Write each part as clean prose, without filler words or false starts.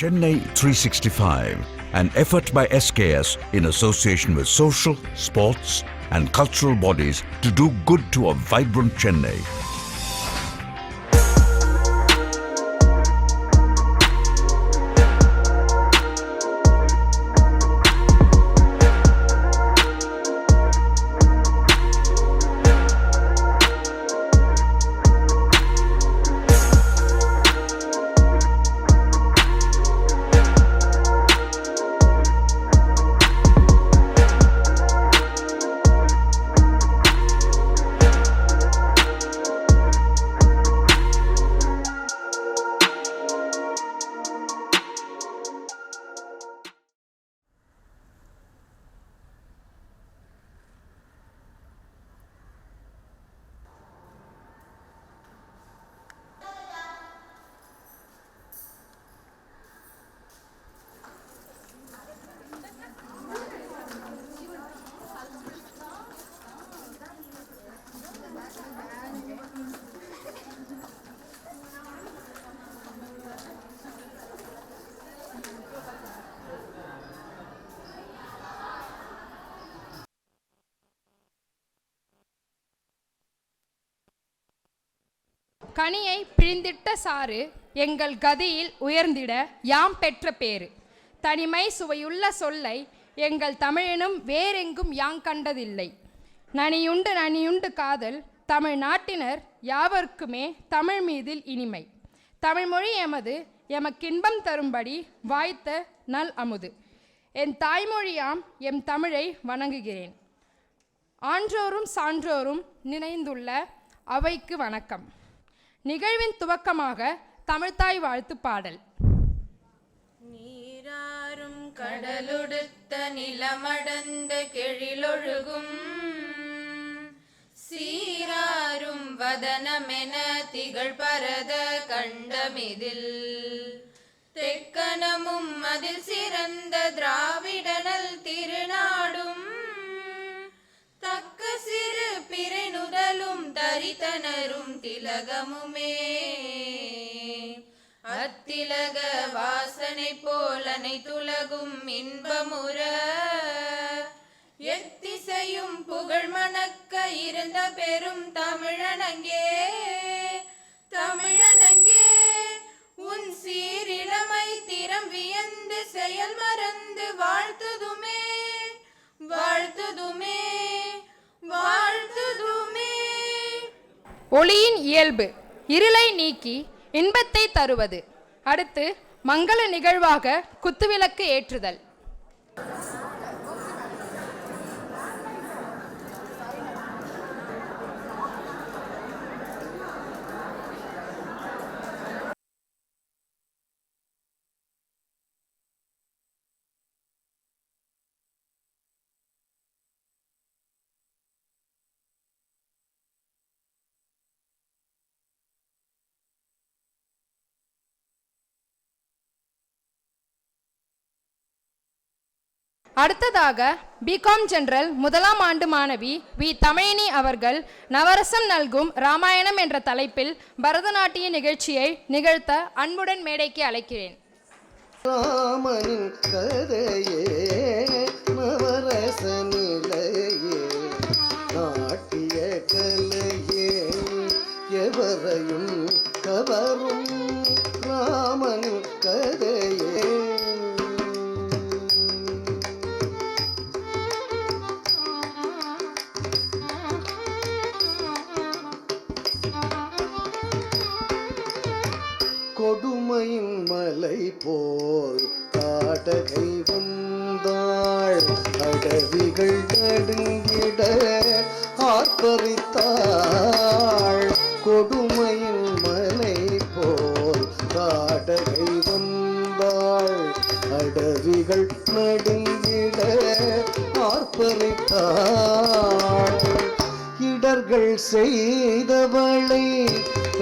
Chennai 365, an effort by SKS in association with social, sports and cultural bodies to do good to a vibrant Chennai. கனியை பிழிந்திட்ட சாறு எங்கள் கதியில் உயர்ந்திட யாம் பெற்ற பேறு. தனிமை சுவையுள்ள சொல்லை எங்கள் தமிழினும் வேறெங்கும் யாங் கண்டதில்லை. நனியுண்டு நனியுண்டு காதல் தமிழ் நாட்டினர் யாவர்க்குமே தமிழ் மீதில் இனிமை. தமிழ்மொழி எமக்கின்பம் தரும்படி வாய்த்த நல் அமுது. என் தாய்மொழியாம் எம் தமிழை வணங்குகிறேன். ஆன்றோரும் சான்றோரும் நினைந்துள்ள அவைக்கு வணக்கம். நிகழ்வின் துவக்கமாக தமிழ்த்தாய் வாழ்த்து பாடல். நீராறும் கடலுடுத்த நிலமடந்த கெழிலொழுகும் சீராரும் வதனமென திகழ் பரத கண்டமிதில் தெக்கனமும் அதில் சிறந்த திராவிடனல் திருநாடும் தக்க சிறு பிறை நுதலும் தரித்தனரும் திலகமுமே அத்திலக வாசனை போல் அனைத்துலகும் இன்பமுற எத்திசையும் புகழ் மணக்க இருந்த பெரும் தமிழனங்கே தமிழனங்கே உன் சீரிழமை திறம் வியந்து செயல் மறந்து வாழ்த்துதுமே வாழ்த்துதுமே வாழ்த்துதுமே. ஒளியின் இயல்பு இருளை நீக்கி இன்பத்தை தருவது. அடுத்து மங்கள நிகழ்வாக குத்துவிளக்கு ஏற்றுதல். அடுத்ததாக பிகாம் ஜெனரல் முதலாம் ஆண்டு மாணவி வி தமிழினி அவர்கள் நவரசம் நல்கும் ராமாயணம் என்ற தலைப்பில் பரதநாட்டிய நிகழ்ச்சியை நிகழ்த்த அன்புடன் மேடைக்கு அழைக்கிறேன். ராமனின் கதையே நவரச நிலையே நாட்டிய கலையே எவரையும் கவரும் ராமனின் கதையே. கொடுமையின் மலை போல் காடகை வந்தாள் அடவிகள் நடுங்கிட ஆர்ப்பரித்தாள். கொடுமையின் மலை போல் காடகை வந்தாள் அடவிகள் நடுங்கிட ஆர்ப்பரித்தாள். இடர்கள் செய்தவளை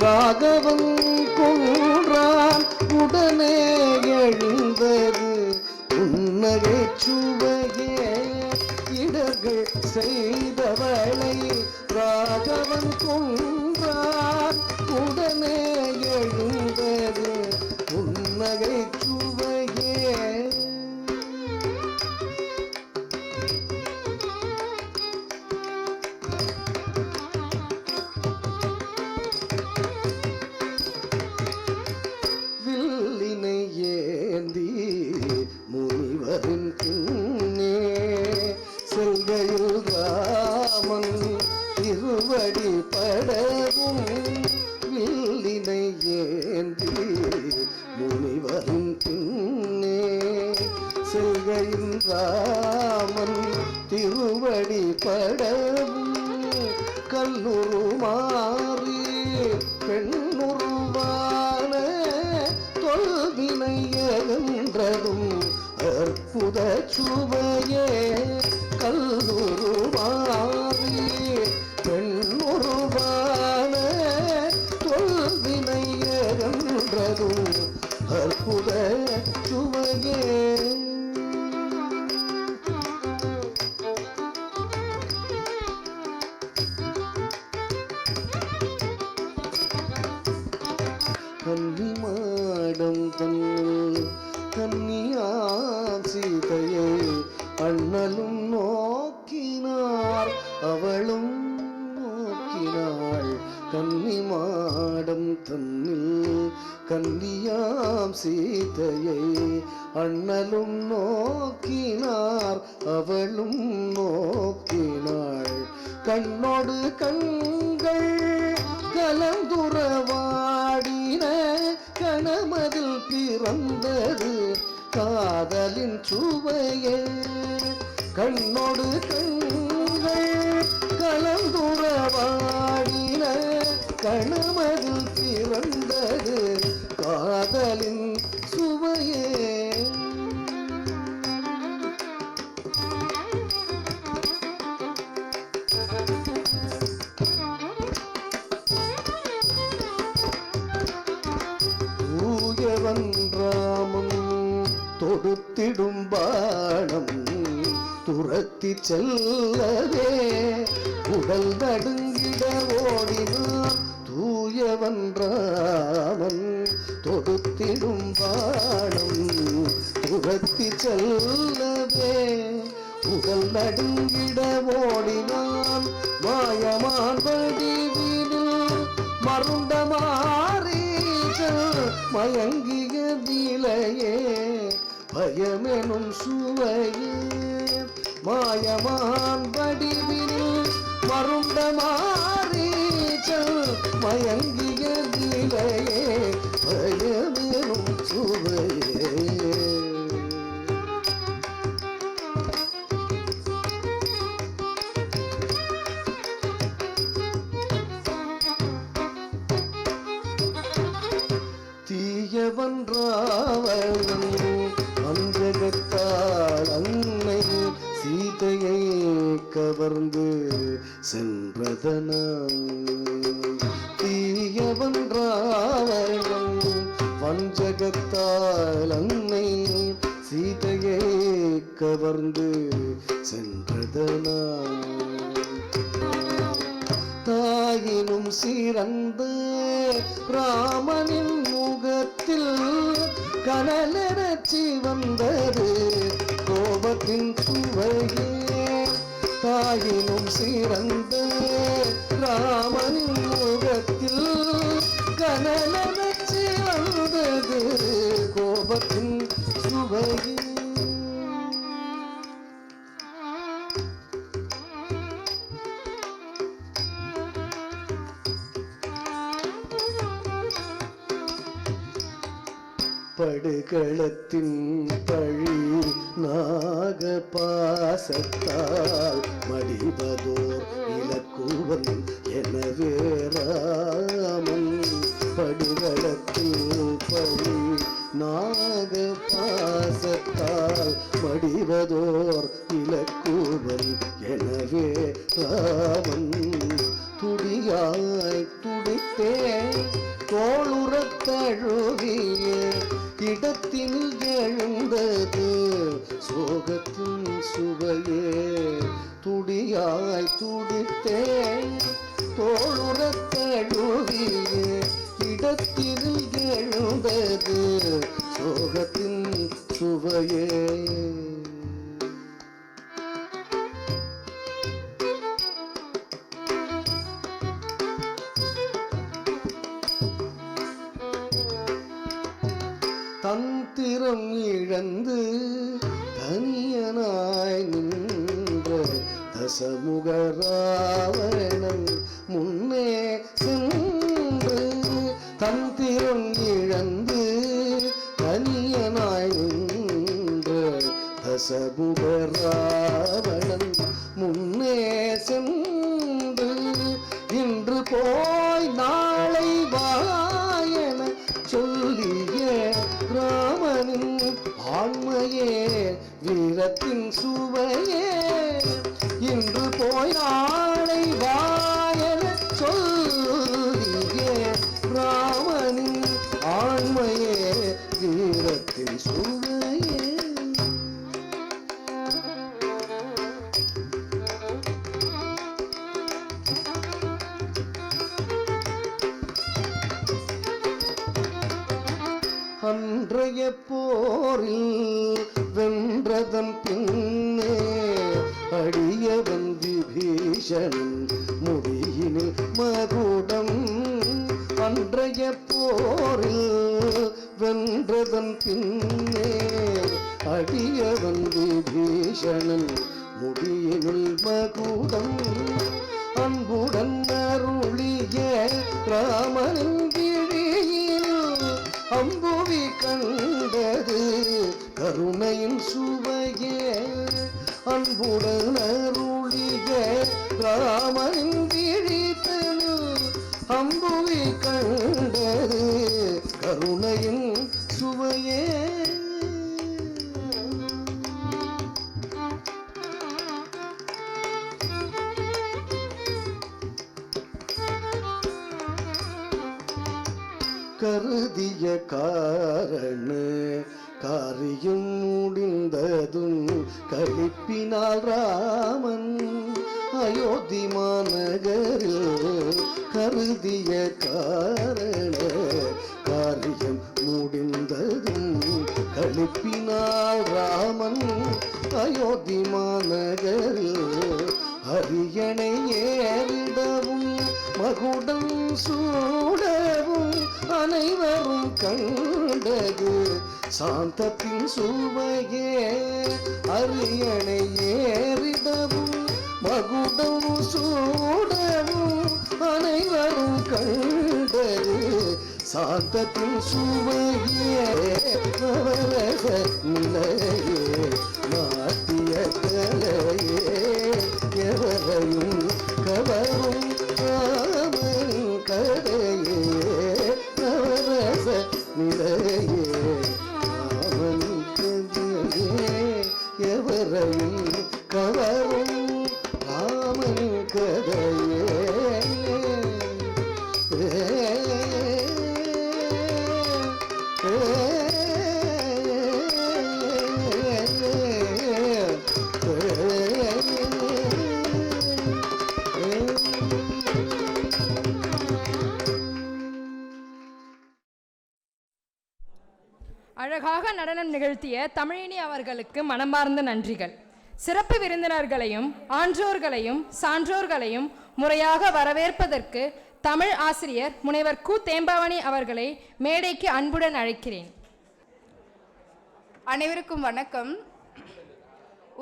ராகவன் கொன்றான் உடனே எழுந்தது உன்னகை சுவையே. இடர்கள் செய்தவளை ராகவன் கொன்றான் உடனே எழுந்தது உன்னகை சுவையே. சுவையே. வில்லினை ஏந்தி முனிவரின் பின்னே செல்கையில் ராமன் திருவடி படவும். வில்லினை ஏந்தி முனிவரின் பின்னே செல்கையில் ராமன் திருவடி படவும். கல்லுருமாறி பெண்ணுருவான தொல்வினை என்றதும் அற்புத சுவையே. கல்லுருமாறி பெண்ணுருவான தொல்வினை என்றதும் அற்புத சுவையே. கன்னிமாடம் தன்னில் கன்னியாம் சீதையை அண்ணலும் நோக்கினார் அவளும் நோக்கினாள். கன்னிமாடம் தன்னில் கன்னியாம் சீதையை அண்ணலும் நோக்கினார் அவளும் நோக்கினாள். கண்ணோடு கண்கள் கலந்துறவாடின கணமதில் பிறந்தது காதலின் சுவையே. கண்ணோடு கண்கள் கலந்துறவாடின கணமதில் பிறந்தது காதலின் சுவையே. தூயவன் ராமன் தொடுத்திடும் பாணம் துரத்தி செல்லவே உடல் நடுங்கிட ஓடினான். தூயவன் ராமன் தொடுத்திடும் பாணம் துரத்தி செல்லவே உடல் நடுங்கிட ஓடினான். மாயமான் வடிவினில் மருண்ட மாரீச்சல் மயங்கிய நிலையே பயமெனும் சுவையே. மாயமான் வடிவினில் மருண்ட மாரீச்சல் மயங்கிய நிலையே பயமெனும் சுவையே. தீயவன் ராவணன் அஞ்சகத்தால் அன்னை சீதையை கவர்ந்து சென்றதனால். தீயவன் ராவணன் வஞ்சகத்தால் அன்னை சீதையை கவர்ந்து சென்றதனால். தாயினும் சிறந்த ராமனின் முகத்தில் கனலெறச்சி வந்தது கோபத்தின் சுவையே. தாயினும் சிறந்த ராமனின் முகத்தில் கனலெறச்சி வந்தது கோபத்தின் சுவையே. படுகளத்தின் பழி நாக பாசத்தால் மடிவதோர் இலக்குவன் எனவே ராமன். படுகளத்தின் பழி நாக பாசத்தால் மடிவதோர் இலக்குவன் எனவே ராமன். துடியாய் துடித்தே தோளுறத் தழுவிய இடத்தினில் எழுந்தது சோகத்தின் சுவையே. துடியாய் துடித்தே தோளுறத் தழுவிய இடத்தினில் எழுந்தது சோகத்தின் சுவையே. தந்திரம் இழந்து தனியனாய் நின்ற தசமுக ராவணன் முன்னே சென்று, தந்திரம் இழந்து தனியனாய் நின்ற தசமுக ராவணன் முன்னே சென்று, இன்று போய் நாளை வாயன சொல்லிய ராமனின் ஆண்மையே வீரத்தின் சுவையே. இன்று போய் நாளை வாயன சொல்லிய ராமனின் ஆண்மையே வீரத்தின் சுவையே. அன்றைய போரில் வென்றதன் பின்னே அடியவன் விபீஷணன் முடியினில் மகுடம். அன்றைய போரில் வென்றதன் பின்னே அடியவன் விபீஷணன் முடியினில் மகுடம். அன்புடன் அருளிய ராமனின் விழியில் அம்புவி கண்டது கருணையின் சுவையே. அன்புடன் அருளிய ராமனின் விழித்தனில் அம்புவி கண்டது கருணையின் சுவையே. கருதிய காரண காரியம் முடிந்ததும் களிப்பினால் ராமன் அயோத்தி மாநகரில். கருதிய காரண காரியம் முடிந்ததும் களிப்பினால் ராமன் அயோத்தி மாநகரில். அரியணை ஏறிடவும் மகுடம் சூடவும் அனைவரும் கண்டது சாந்தத்தின் சுவையே. அரியணை ஏறிடவும் மகுடம் சூடவும் அனைவரும் கண்டது சாந்தத்தின் சுவையே. நவரச நிலையே நாட்டிய கலையே எவரையும் கவரும் ராமன் கதையே. நவரச நிலையே ராமன் கதையே எவரையும் கவரும் ராமன் கதையே. அழகாக நடனம் நிகழ்த்திய தமிழினி அவர்களுக்கு மனமார்ந்த நன்றிகள். சிறப்பு விருந்தினர்களையும் ஆன்றோர்களையும் சான்றோர்களையும் முறையாக வரவேற்பதற்கு தமிழ் ஆசிரியர் முனைவர் கு தேம்பாவணி அவர்களை மேடைக்கு அன்புடன் அழைக்கிறேன். அனைவருக்கும் வணக்கம்.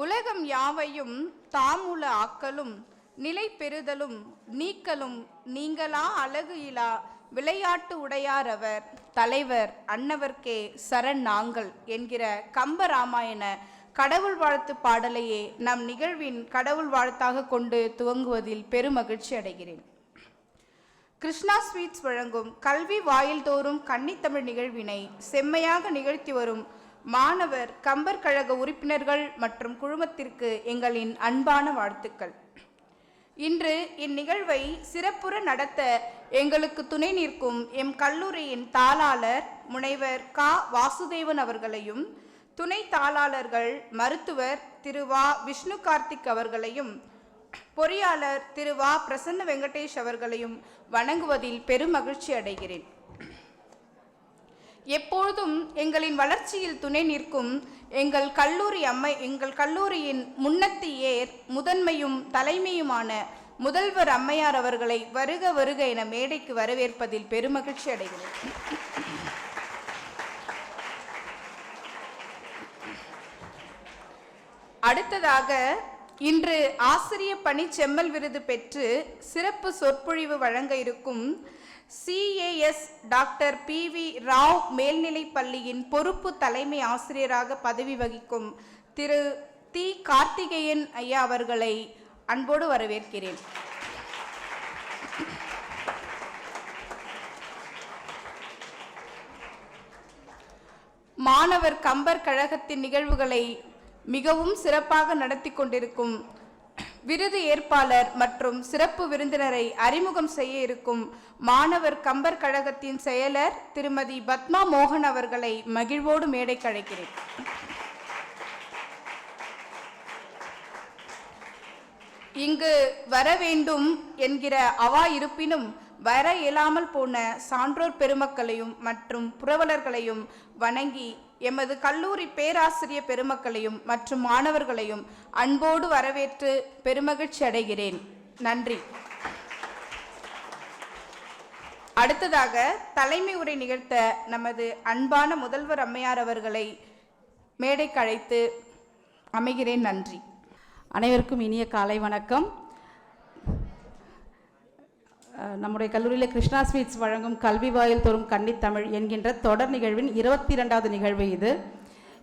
உலகம் யாவையும் தாமுல ஆக்கலும் நிலை பெறுதலும் நீக்கலும் நீங்களா அழகு இலா விளையாட்டு உடையார் அவர் தலைவர் அன்னவர்க்கே சரண் நாங்கள் என்கிற கம்பராமாயண கடவுள் வாழ்த்து பாடலையே நம் நிகழ்வின் கடவுள் வாழ்த்தாக கொண்டு துவங்குவதில் பெருமகிழ்ச்சி அடைகிறேன். கிருஷ்ணா ஸ்வீட்ஸ் வழங்கும் கல்வி வாயில் தோறும் கன்னித்தமிழ் நிகழ்வினை செம்மையாக நிகழ்த்தி வரும் மாணவர் கம்பர் கழக உறுப்பினர்கள் மற்றும் குழுமத்திற்கு எங்களின் அன்பான வாழ்த்துக்கள். இன்று இந்நிகழ்வை சிறப்புற நடத்த எங்களுக்கு துணை நிற்கும் எம் கல்லூரியின் தாளாளர் முனைவர் கா வாசுதேவன் அவர்களையும் துணை தாளாளர்கள் மருத்துவர் திரு வா விஷ்ணு கார்த்திக் அவர்களையும் பொறியாளர் திரு வா பிரசன்ன வெங்கடேஷ் அவர்களையும் வணங்குவதில் பெரும் மகிழ்ச்சி அடைகிறேன். எப்பொழுதும் எங்களின் வளர்ச்சியில் துணை நிற்கும் எங்கள் கல்லூரியின் முன்னத்தி ஏர் முதன்மையும் தலைமையுமான முதல்வர் அம்மையார் அவர்களை வருக வருக என மேடைக்கு வரவேற்பதில் பெருமகிழ்ச்சி அடைகிறேன். அடுத்ததாக இன்று ஆசிரிய பணி செம்மல் விருது பெற்று சிறப்பு சொற்பொழிவு வழங்க இருக்கும் CAS டாக்டர் PV ராவ் மேல்நிலைப் பள்ளியின் பொறுப்பு தலைமை ஆசிரியராக பதவி வகிக்கும் திரு தி கார்த்திகேயன் ஐயா அவர்களை அன்போடு வரவேற்கிறேன். மாணவர் கம்பர் கழகத்தின் நிகழ்வுகளை மிகவும் சிறப்பாக நடத்தி கொண்டிருக்கும் விருது ஏற்பாளர் மற்றும் சிறப்பு விருந்தினரை அறிமுகம் செய்ய இருக்கும் மாணவர் கம்பர் கழகத்தின் செயலர் திருமதி பத்மா மோகன் அவர்களை மகிழ்வோடு மேடைக்கு அழைக்கிறேன். இங்கு வர வேண்டும் என்கிற அவா இருப்பினும் வர இயலாமல் போன சான்றோர் பெருமக்களையும் மற்றும் புரவலர்களையும் வணங்கி எமது கல்லூரி பேராசிரியர் பெருமக்களையும் மற்றும் மாணவர்களையும் அன்போடு வரவேற்று பெருமகிழ்ச்சி அடைகிறேன். நன்றி. அடுத்ததாக தலைமை உரை நிகழ்த்த நமது அன்பான முதல்வர் அம்மையார் அவர்களை மேடைக்கு அழைத்து அமைகிறேன். நன்றி. அனைவருக்கும் இனிய காலை வணக்கம். நம்முடைய கல்லூரியில் கிருஷ்ணா ஸ்வீட்ஸ் வழங்கும் கல்வி வாயில் தோறும் கன்னித்தமிழ் என்கின்ற தொடர் நிகழ்வின் 22வது நிகழ்வு இது.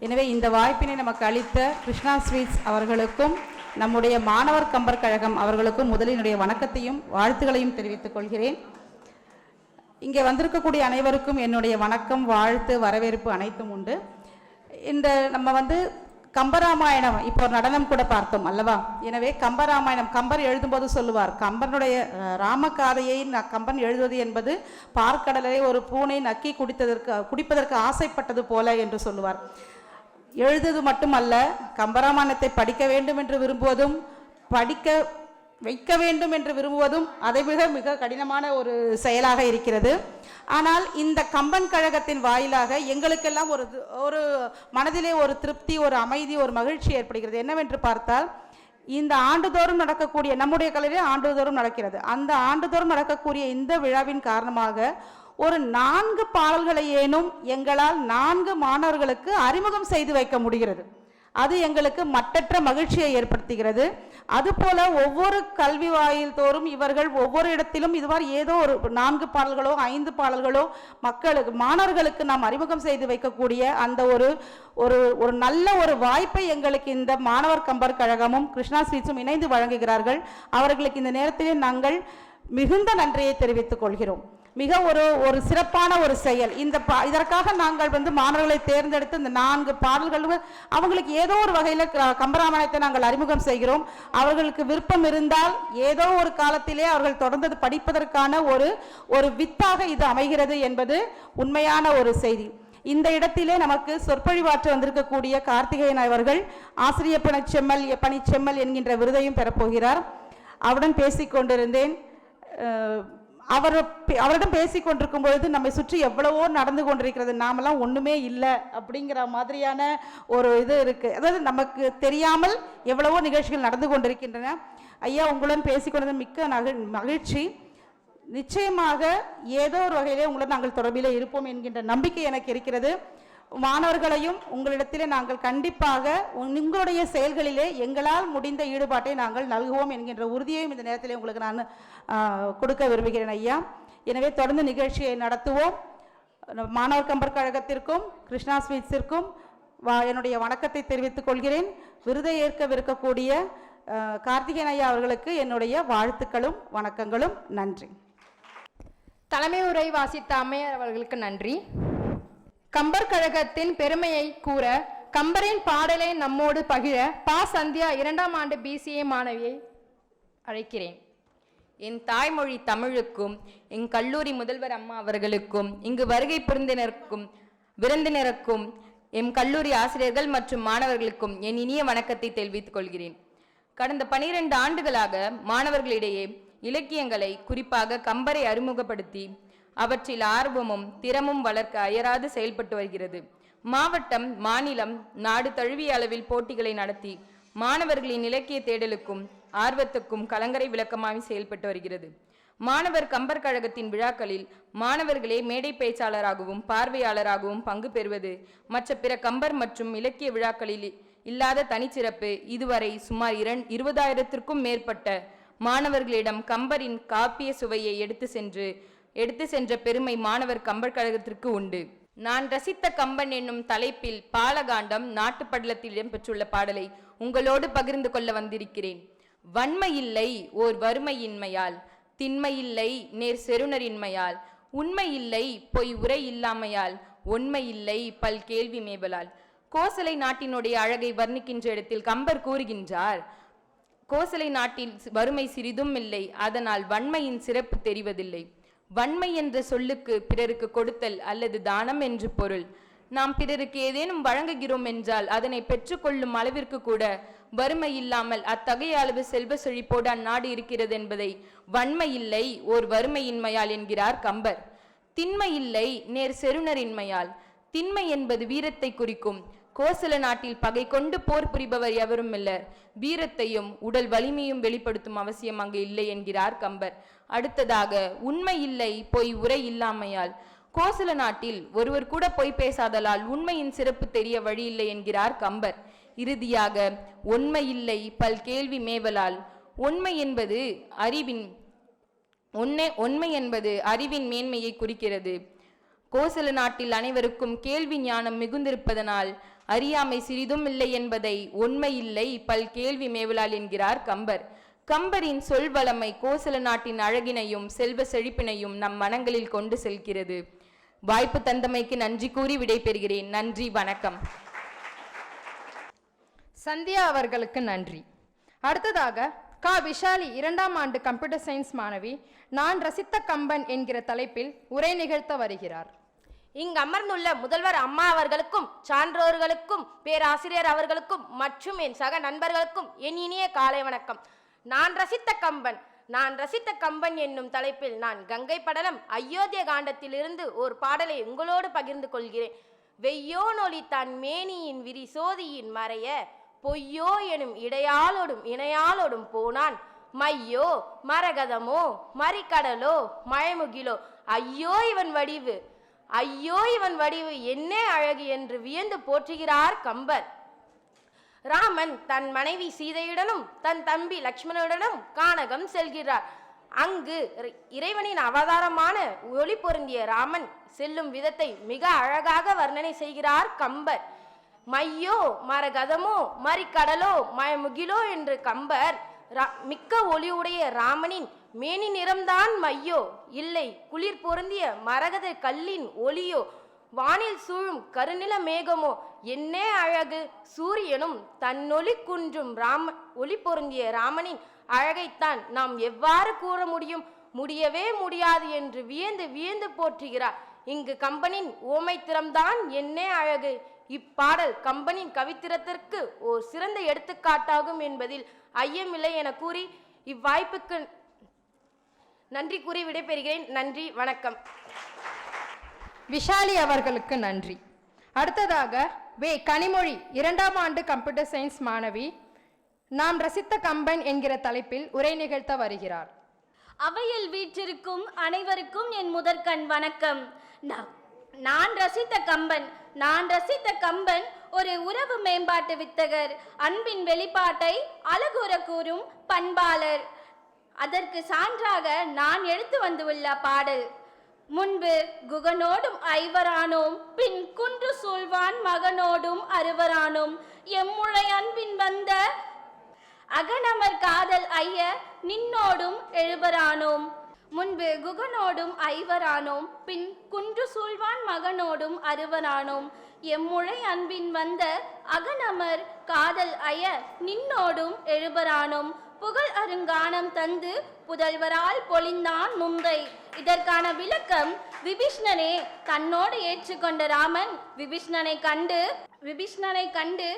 எனவே இந்த வாய்ப்பினை நமக்கு அளித்த கிருஷ்ணா ஸ்வீட்ஸ் அவர்களுக்கும் நம்முடைய மாணவர் கம்பர் கழகம் அவர்களுக்கும் முதலில் என்னுடைய வணக்கத்தையும் வாழ்த்துக்களையும் தெரிவித்துக் கொள்கிறேன். இங்கே வந்திருக்கக்கூடிய அனைவருக்கும் என்னுடைய வணக்கம், வாழ்த்து, வரவேற்பு அனைத்தும் உண்டு. இந்த நம்ம கம்பராமாயணம் இப்போ ஒரு நடனம் கூட பார்த்தோம் அல்லவா? எனவே கம்பராமாயணம் கம்பர் எழுதும்போது சொல்லுவார், கம்பனுடைய ராமகாதையை கம்பன் எழுதுவது என்பது பார்க்கடலை ஒரு பூனை நக்கி குடிப்பதற்கு ஆசைப்பட்டது போல என்று சொல்லுவார். எழுதுவது மட்டுமல்ல, கம்பராமாயணத்தை படிக்க வேண்டும் என்று விரும்புவதும் படிக்க வைக்க வேண்டும் என்று விரும்புவதும் அதை மிக கடினமான ஒரு செயலாக இருக்கிறது. ஆனால் இந்த கம்பன் கழகத்தின் வாயிலாக எங்களுக்கெல்லாம் ஒரு மனதிலே ஒரு திருப்தி, ஒரு அமைதி, ஒரு மகிழ்ச்சி ஏற்படுகிறது. என்னவென்று பார்த்தால், இந்த ஆண்டுதோறும் நடக்கக்கூடிய நம்முடைய கல்லூரியில் ஆண்டுதோறும் நடக்கிறது. அந்த ஆண்டுதோறும் நடக்கக்கூடிய இந்த விழாவின் காரணமாக ஒரு 4 பாடல்களை ஏனும் எங்களால் 4 மாணவர்களுக்கு அறிமுகம் செய்து வைக்க முடிகிறது. அது எங்களுக்கு மட்டற்ற மகிழ்ச்சியை ஏற்படுத்துகிறது. அதுபோல ஒவ்வொரு கல்வி வாயில் தோறும் இவர்கள் ஒவ்வொரு இடத்திலும் இதுவாறு ஏதோ ஒரு 4 பாடல்களோ 5 பாடல்களோ மாணவர்களுக்கு நாம் அறிமுகம் செய்து வைக்கக்கூடிய அந்த ஒரு நல்ல ஒரு வாய்ப்பை எங்களுக்கு இந்த மாணவர் கம்பர் கழகமும் கிருஷ்ணா ஸ்வீட்ஸும் இணைந்து வழங்குகிறார்கள். அவர்களுக்கு இந்த நேரத்திலே நாங்கள் மிகுந்த நன்றியை தெரிவித்துக் கொள்கிறோம். மிக ஒரு சிறப்பான ஒரு செயல். இதற்காக நாங்கள் மாணவர்களை தேர்ந்தெடுத்து இந்த 4 பாடல்கள் அவங்களுக்கு ஏதோ ஒரு வகையில் கம்பராமாயணத்தை நாங்கள் அறிமுகம் செய்கிறோம். அவர்களுக்கு விருப்பம் இருந்தால் ஏதோ ஒரு காலத்திலே அவர்கள் தொடர்ந்து படிப்பதற்கான ஒரு வித்தாக இது அமைகிறது என்பது உண்மையான ஒரு செய்தி. இந்த இடத்திலே நமக்கு சொற்பொழிவாற்ற வந்திருக்கக்கூடிய கார்த்திகேயன் அவர்கள் ஆசிரியர் பணிச்செம்மல் என்கின்ற விருதையும் பெறப்போகிறார். அவருடன் பேசிக்கொண்டிருந்தேன். அவரிடம் பேசிக் கொண்டிருக்கும் பொழுது நம்மை சுற்றி எவ்வளவோ நடந்து கொண்டிருக்கிறது, நாமெல்லாம் ஒண்ணுமே இல்லை அப்படிங்கிற மாதிரியான ஒரு இது இருக்கு. அதாவது நமக்கு தெரியாமல் எவ்வளவோ நிகழ்ச்சிகள் நடந்து கொண்டிருக்கின்றன. ஐயா, உங்களுடன் பேசிக்கொண்டது மிக்க மகிழ்ச்சி. நிச்சயமாக ஏதோ ஒரு வகையிலே உங்களுடன் நாங்கள் தொடர்பிலே இருப்போம் என்கின்ற நம்பிக்கை எனக்கு இருக்கிறது. மாணவர்களையும் உங்களிடத்திலே நாங்கள் கண்டிப்பாக உங்களுடைய செயல்களிலே எங்களால் முடிந்த ஈடுபாட்டை நாங்கள் நல்குவோம் என்கின்ற உறுதியையும் இந்த நேரத்திலே உங்களுக்கு நான் கொடுக்க விரும்புகிறேன் ஐயா. எனவே தொடர்ந்து நிகழ்ச்சியை நடத்துவோம். மாணவர் கம்பர் கழகத்திற்கும் கிருஷ்ணா ஸ்வீட்ஸிற்கும் என்னுடைய வணக்கத்தை தெரிவித்துக் கொள்கிறேன். விருதை ஏற்கவிருக்கக்கூடிய கார்த்திகேயன் ஐயா அவர்களுக்கு என்னுடைய வாழ்த்துக்களும் வணக்கங்களும். நன்றி. தலைமை உரை வாசித்த அம்மையார் அவர்களுக்கு நன்றி. கம்பர் கழகத்தின் பெருமையை கூற கம்பரின் பாடலை நம்மோடு பகிர பா சந்தியா 2ஆம் ஆண்டு BCA மாணவியை அழைக்கிறேன். என் தாய்மொழி தமிழுக்கும் என் கல்லூரி முதல்வர் அம்மா அவர்களுக்கும் இங்கு வருகை விருந்தினருக்கும் என் கல்லூரி ஆசிரியர்கள் மற்றும் மாணவர்களுக்கும் என் இனிய வணக்கத்தை தெரிவித்துக் கொள்கிறேன். கடந்த 12 ஆண்டுகளாக மாணவர்களிடையே இலக்கியங்களை, குறிப்பாக கம்பரை அறிமுகப்படுத்தி அவற்றில் ஆர்வமும் திறமும் வளர்க்க அயராது செயல்பட்டு வருகிறது. மாவட்டம், மாநிலம், நாடு தழுவிய அளவில் போட்டிகளை நடத்தி மாணவர்களின் இலக்கிய தேடலுக்கும் ஆர்வத்துக்கும் கலங்கரை விளக்கமாக செயல்பட்டு வருகிறது. மாணவர் கம்பர் கழகத்தின் விழாக்களில் மாணவர்களே மேடை பேச்சாளராகவும் பார்வையாளராகவும் பங்கு பெறுவது மற்ற பிற கம்பர் மற்றும் இலக்கிய விழாக்களில் இல்லாத தனிச்சிறப்பு. இதுவரை சுமார் 20,000க்கும் மேற்பட்ட மாணவர்களிடம் கம்பரின் காப்பிய சுவையை எடுத்து சென்ற பெருமை மாணவர் கம்பர் கழகத்திற்கு உண்டு. நான் ரசித்த கம்பன் என்னும் தலைப்பில் பாலகாண்டம் நாட்டுப்படலத்தில் இடம்பெற்றுள்ள பாடலை உங்களோடு பகிர்ந்து கொள்ள வந்திருக்கிறேன். வன்மையில்லை ஓர் வறுமையின்மையால், திண்மையில்லை நேர் செருணரின்மையால், உண்மையில்லை பொய் உரை இல்லாமையால், உண்மையில்லை பல் கேள்வி மேவலால். கோசலை நாட்டினுடைய அழகை வர்ணிக்கின்ற இடத்தில் கம்பர் கூறுகின்றார், கோசலை நாட்டில் வறுமை சிறிதும் இல்லை, அதனால் வன்மையின் சிறப்பு தெரிவதில்லை. வன்மை என்ற சொல்லுக்கு பிறருக்கு கொடுத்தல் அல்லது தானம் என்று பொருள். நாம் பிறருக்கு ஏதேனும் வழங்குகிறோம் என்றால் அதனை பெற்றுக்கொள்ளும் அளவிற்கு கூட வறுமை இல்லாமல் அத்தகைய அளவு செல்வ செழிப்போடு அந்நாடு இருக்கிறது என்பதை வன்மை இல்லை ஓர் வறுமையின்மையால் என்கிறார் கம்பர். திண்மை இல்லை நேர் செருணரின்மையால். திண்மை என்பது வீரத்தை குறிக்கும். கோசல நாட்டில் பகை கொண்டு போர் புரிபவர் எவரும் இல்லர். வீரத்தையும் உடல் வலிமையும் வெளிப்படுத்தும் அவசியம் அங்கு இல்லை என்கிறார் கம்பர். அடுத்ததாக, உண்மை இல்லை பொய் உரை இல்லாமையால். கோசல நாட்டில் ஒருவர் கூட பொய் பேசாதலால் உண்மையின் சிறப்பு தெரிய வழியில்லை என்கிறார் கம்பர். இறுதியாக, உண்மையில்லை பல் கேள்வி மேவலால். உண்மை என்பது அறிவின் மேன்மையை குறிக்கிறது. கோசல நாட்டில் அனைவருக்கும் கேள்வி ஞானம் மிகுந்திருப்பதனால் அறியாமை சிறிதும் இல்லை என்பதை உண்மையில்லை பல் கேள்வி மேவலால் என்கிறார் கம்பர். கம்பரின் சொல்வளமை கோசல நாட்டின் அழகினையும் செல்வ செழிப்பினையும் நம் மனங்களில் கொண்டு செல்கிறது. வாய்ப்பு தந்தமைக்கு நன்றி கூறி விடைபெறுகிறேன். நன்றி, வணக்கம். சந்தியா அவர்களுக்கு நன்றி. அடுத்ததாக விஷாலி 2ஆம் ஆண்டு கம்ப்யூட்டர் சயின்ஸ் மாணவி நான் ரசித்த கம்பன் என்கிற தலைப்பில் உரை நிகழ்த்த வருகிறார். இங்கு அமர்ந்துள்ள முதல்வர் அம்மா அவர்களுக்கும், சான்றோர்களுக்கும், பேராசிரியர் அவர்களுக்கும் மற்றும் என் சக நண்பர்களுக்கும் என் இனிய காலை வணக்கம். நான் ரசித்த கம்பன் என்னும் தலைப்பில் நான் கங்கை படலம் அயோத்திய காண்டத்திலிருந்து ஒரு பாடலை உங்களோடு பகிர்ந்து கொள்கிறேன். வெய்யோ நொலி தன் மேனியின் விரி சோதியின் மறைய, பொய்யோ எனும் இணையாலோடும் போனான், மையோ மரகதமோ மறிக்கடலோ மழைமுகிலோ, ஐயோ இவன் வடிவு என்ன அழகு என்று வியந்து போற்றுகிறார் கம்பர். ராமன் தன் மனைவி சீதையுடனும் தன் தம்பி லக்ஷ்மணனுடனும் கானகம் செல்கிறார். அங்கு இறைவனின் அவதாரமான ஒளி பொருந்திய ராமன் செல்லும் விதத்தை மிக அழகாக வர்ணனை செய்கிறார் கம்பர். மையோ மரகதமோ மறிக்கடலோ மழைமுகிலோ என்று கம்பர் மிக்க ஒளியுடைய ராமனின் மேனி நிறம்தான் மையோ, இல்லை குளிர் பொருந்திய மரகத கல்லின் ஒளியோ, வானில் சூழும் கருநில மேகமோ என்ன அழகு, சூரியனும் தன்னொளி குன்றும் ஒளி பொருந்திய ராமனின் அழகைத்தான் நாம் எவ்வாறு கூற முடியும், முடியவே முடியாது என்று வியந்து போற்றுகிறார். இங்கு கம்பனின் ஓமை திறம்தான் என்ன அழகு. இப்பாடல் கம்பனின் கவித்திறத்திற்கு ஓர் சிறந்த எடுத்துக்காட்டாகும் என்பதில் ஐயமில்லை என கூறி இவ்வாய்ப்புக்கு நன்றி கூறி விடைபெறுகிறேன். நன்றி, வணக்கம். விஷாலி அவர்களுக்கு நன்றி. அடுத்ததாக கனிமொழி 2ஆம் ஆண்டு கம்ப்யூட்டர் சயின்ஸ் மாணவி நாம் ரசித்த கம்பன் என்கிற தலைப்பில் உரை நிகழ்த்த வருகிறார். அவையில் வீற்றிருக்கும் அனைவருக்கும் என் முதற்கண் வணக்கம். நான் ரசித்த கம்பன் ஒரு உறவு மேம்பாட்டு வித்தகர், அன்பின் வெளிப்பாட்டை அழகுற கூறும் பண்பாளர். அதற்கு சான்றாக நான் எடுத்து வந்துள்ள பாடல். முன்பு குகனோடும் ஐவரானோம், பின் குன்று சூழ்வான் மகனோடும் அறுவரானோம், எம்முழை அன்பின் வந்த அகனமர் காதல் ஐய நின்னோடும் எழுபரானோம். முன்பு குகனோடும் ஐவரானோம், பின் குன்று சூழ்வான் மகனோடும் அறுவரானோம், எம்முழை அன்பின் வந்த அகனமர் காதல் ஐய நின்னோடும் எழுபரானோம், புகழ் அருங்கானம் தந்து புதல்வரால் பொழிந்தான் முந்தை. இதற்கான விளக்கம், விபீஷ்ணனே தன்னோடு ஏற்றுக்கொண்ட ராமன் விபீஷ்ணனை கண்டு விபீஷ்ணனை கண்டு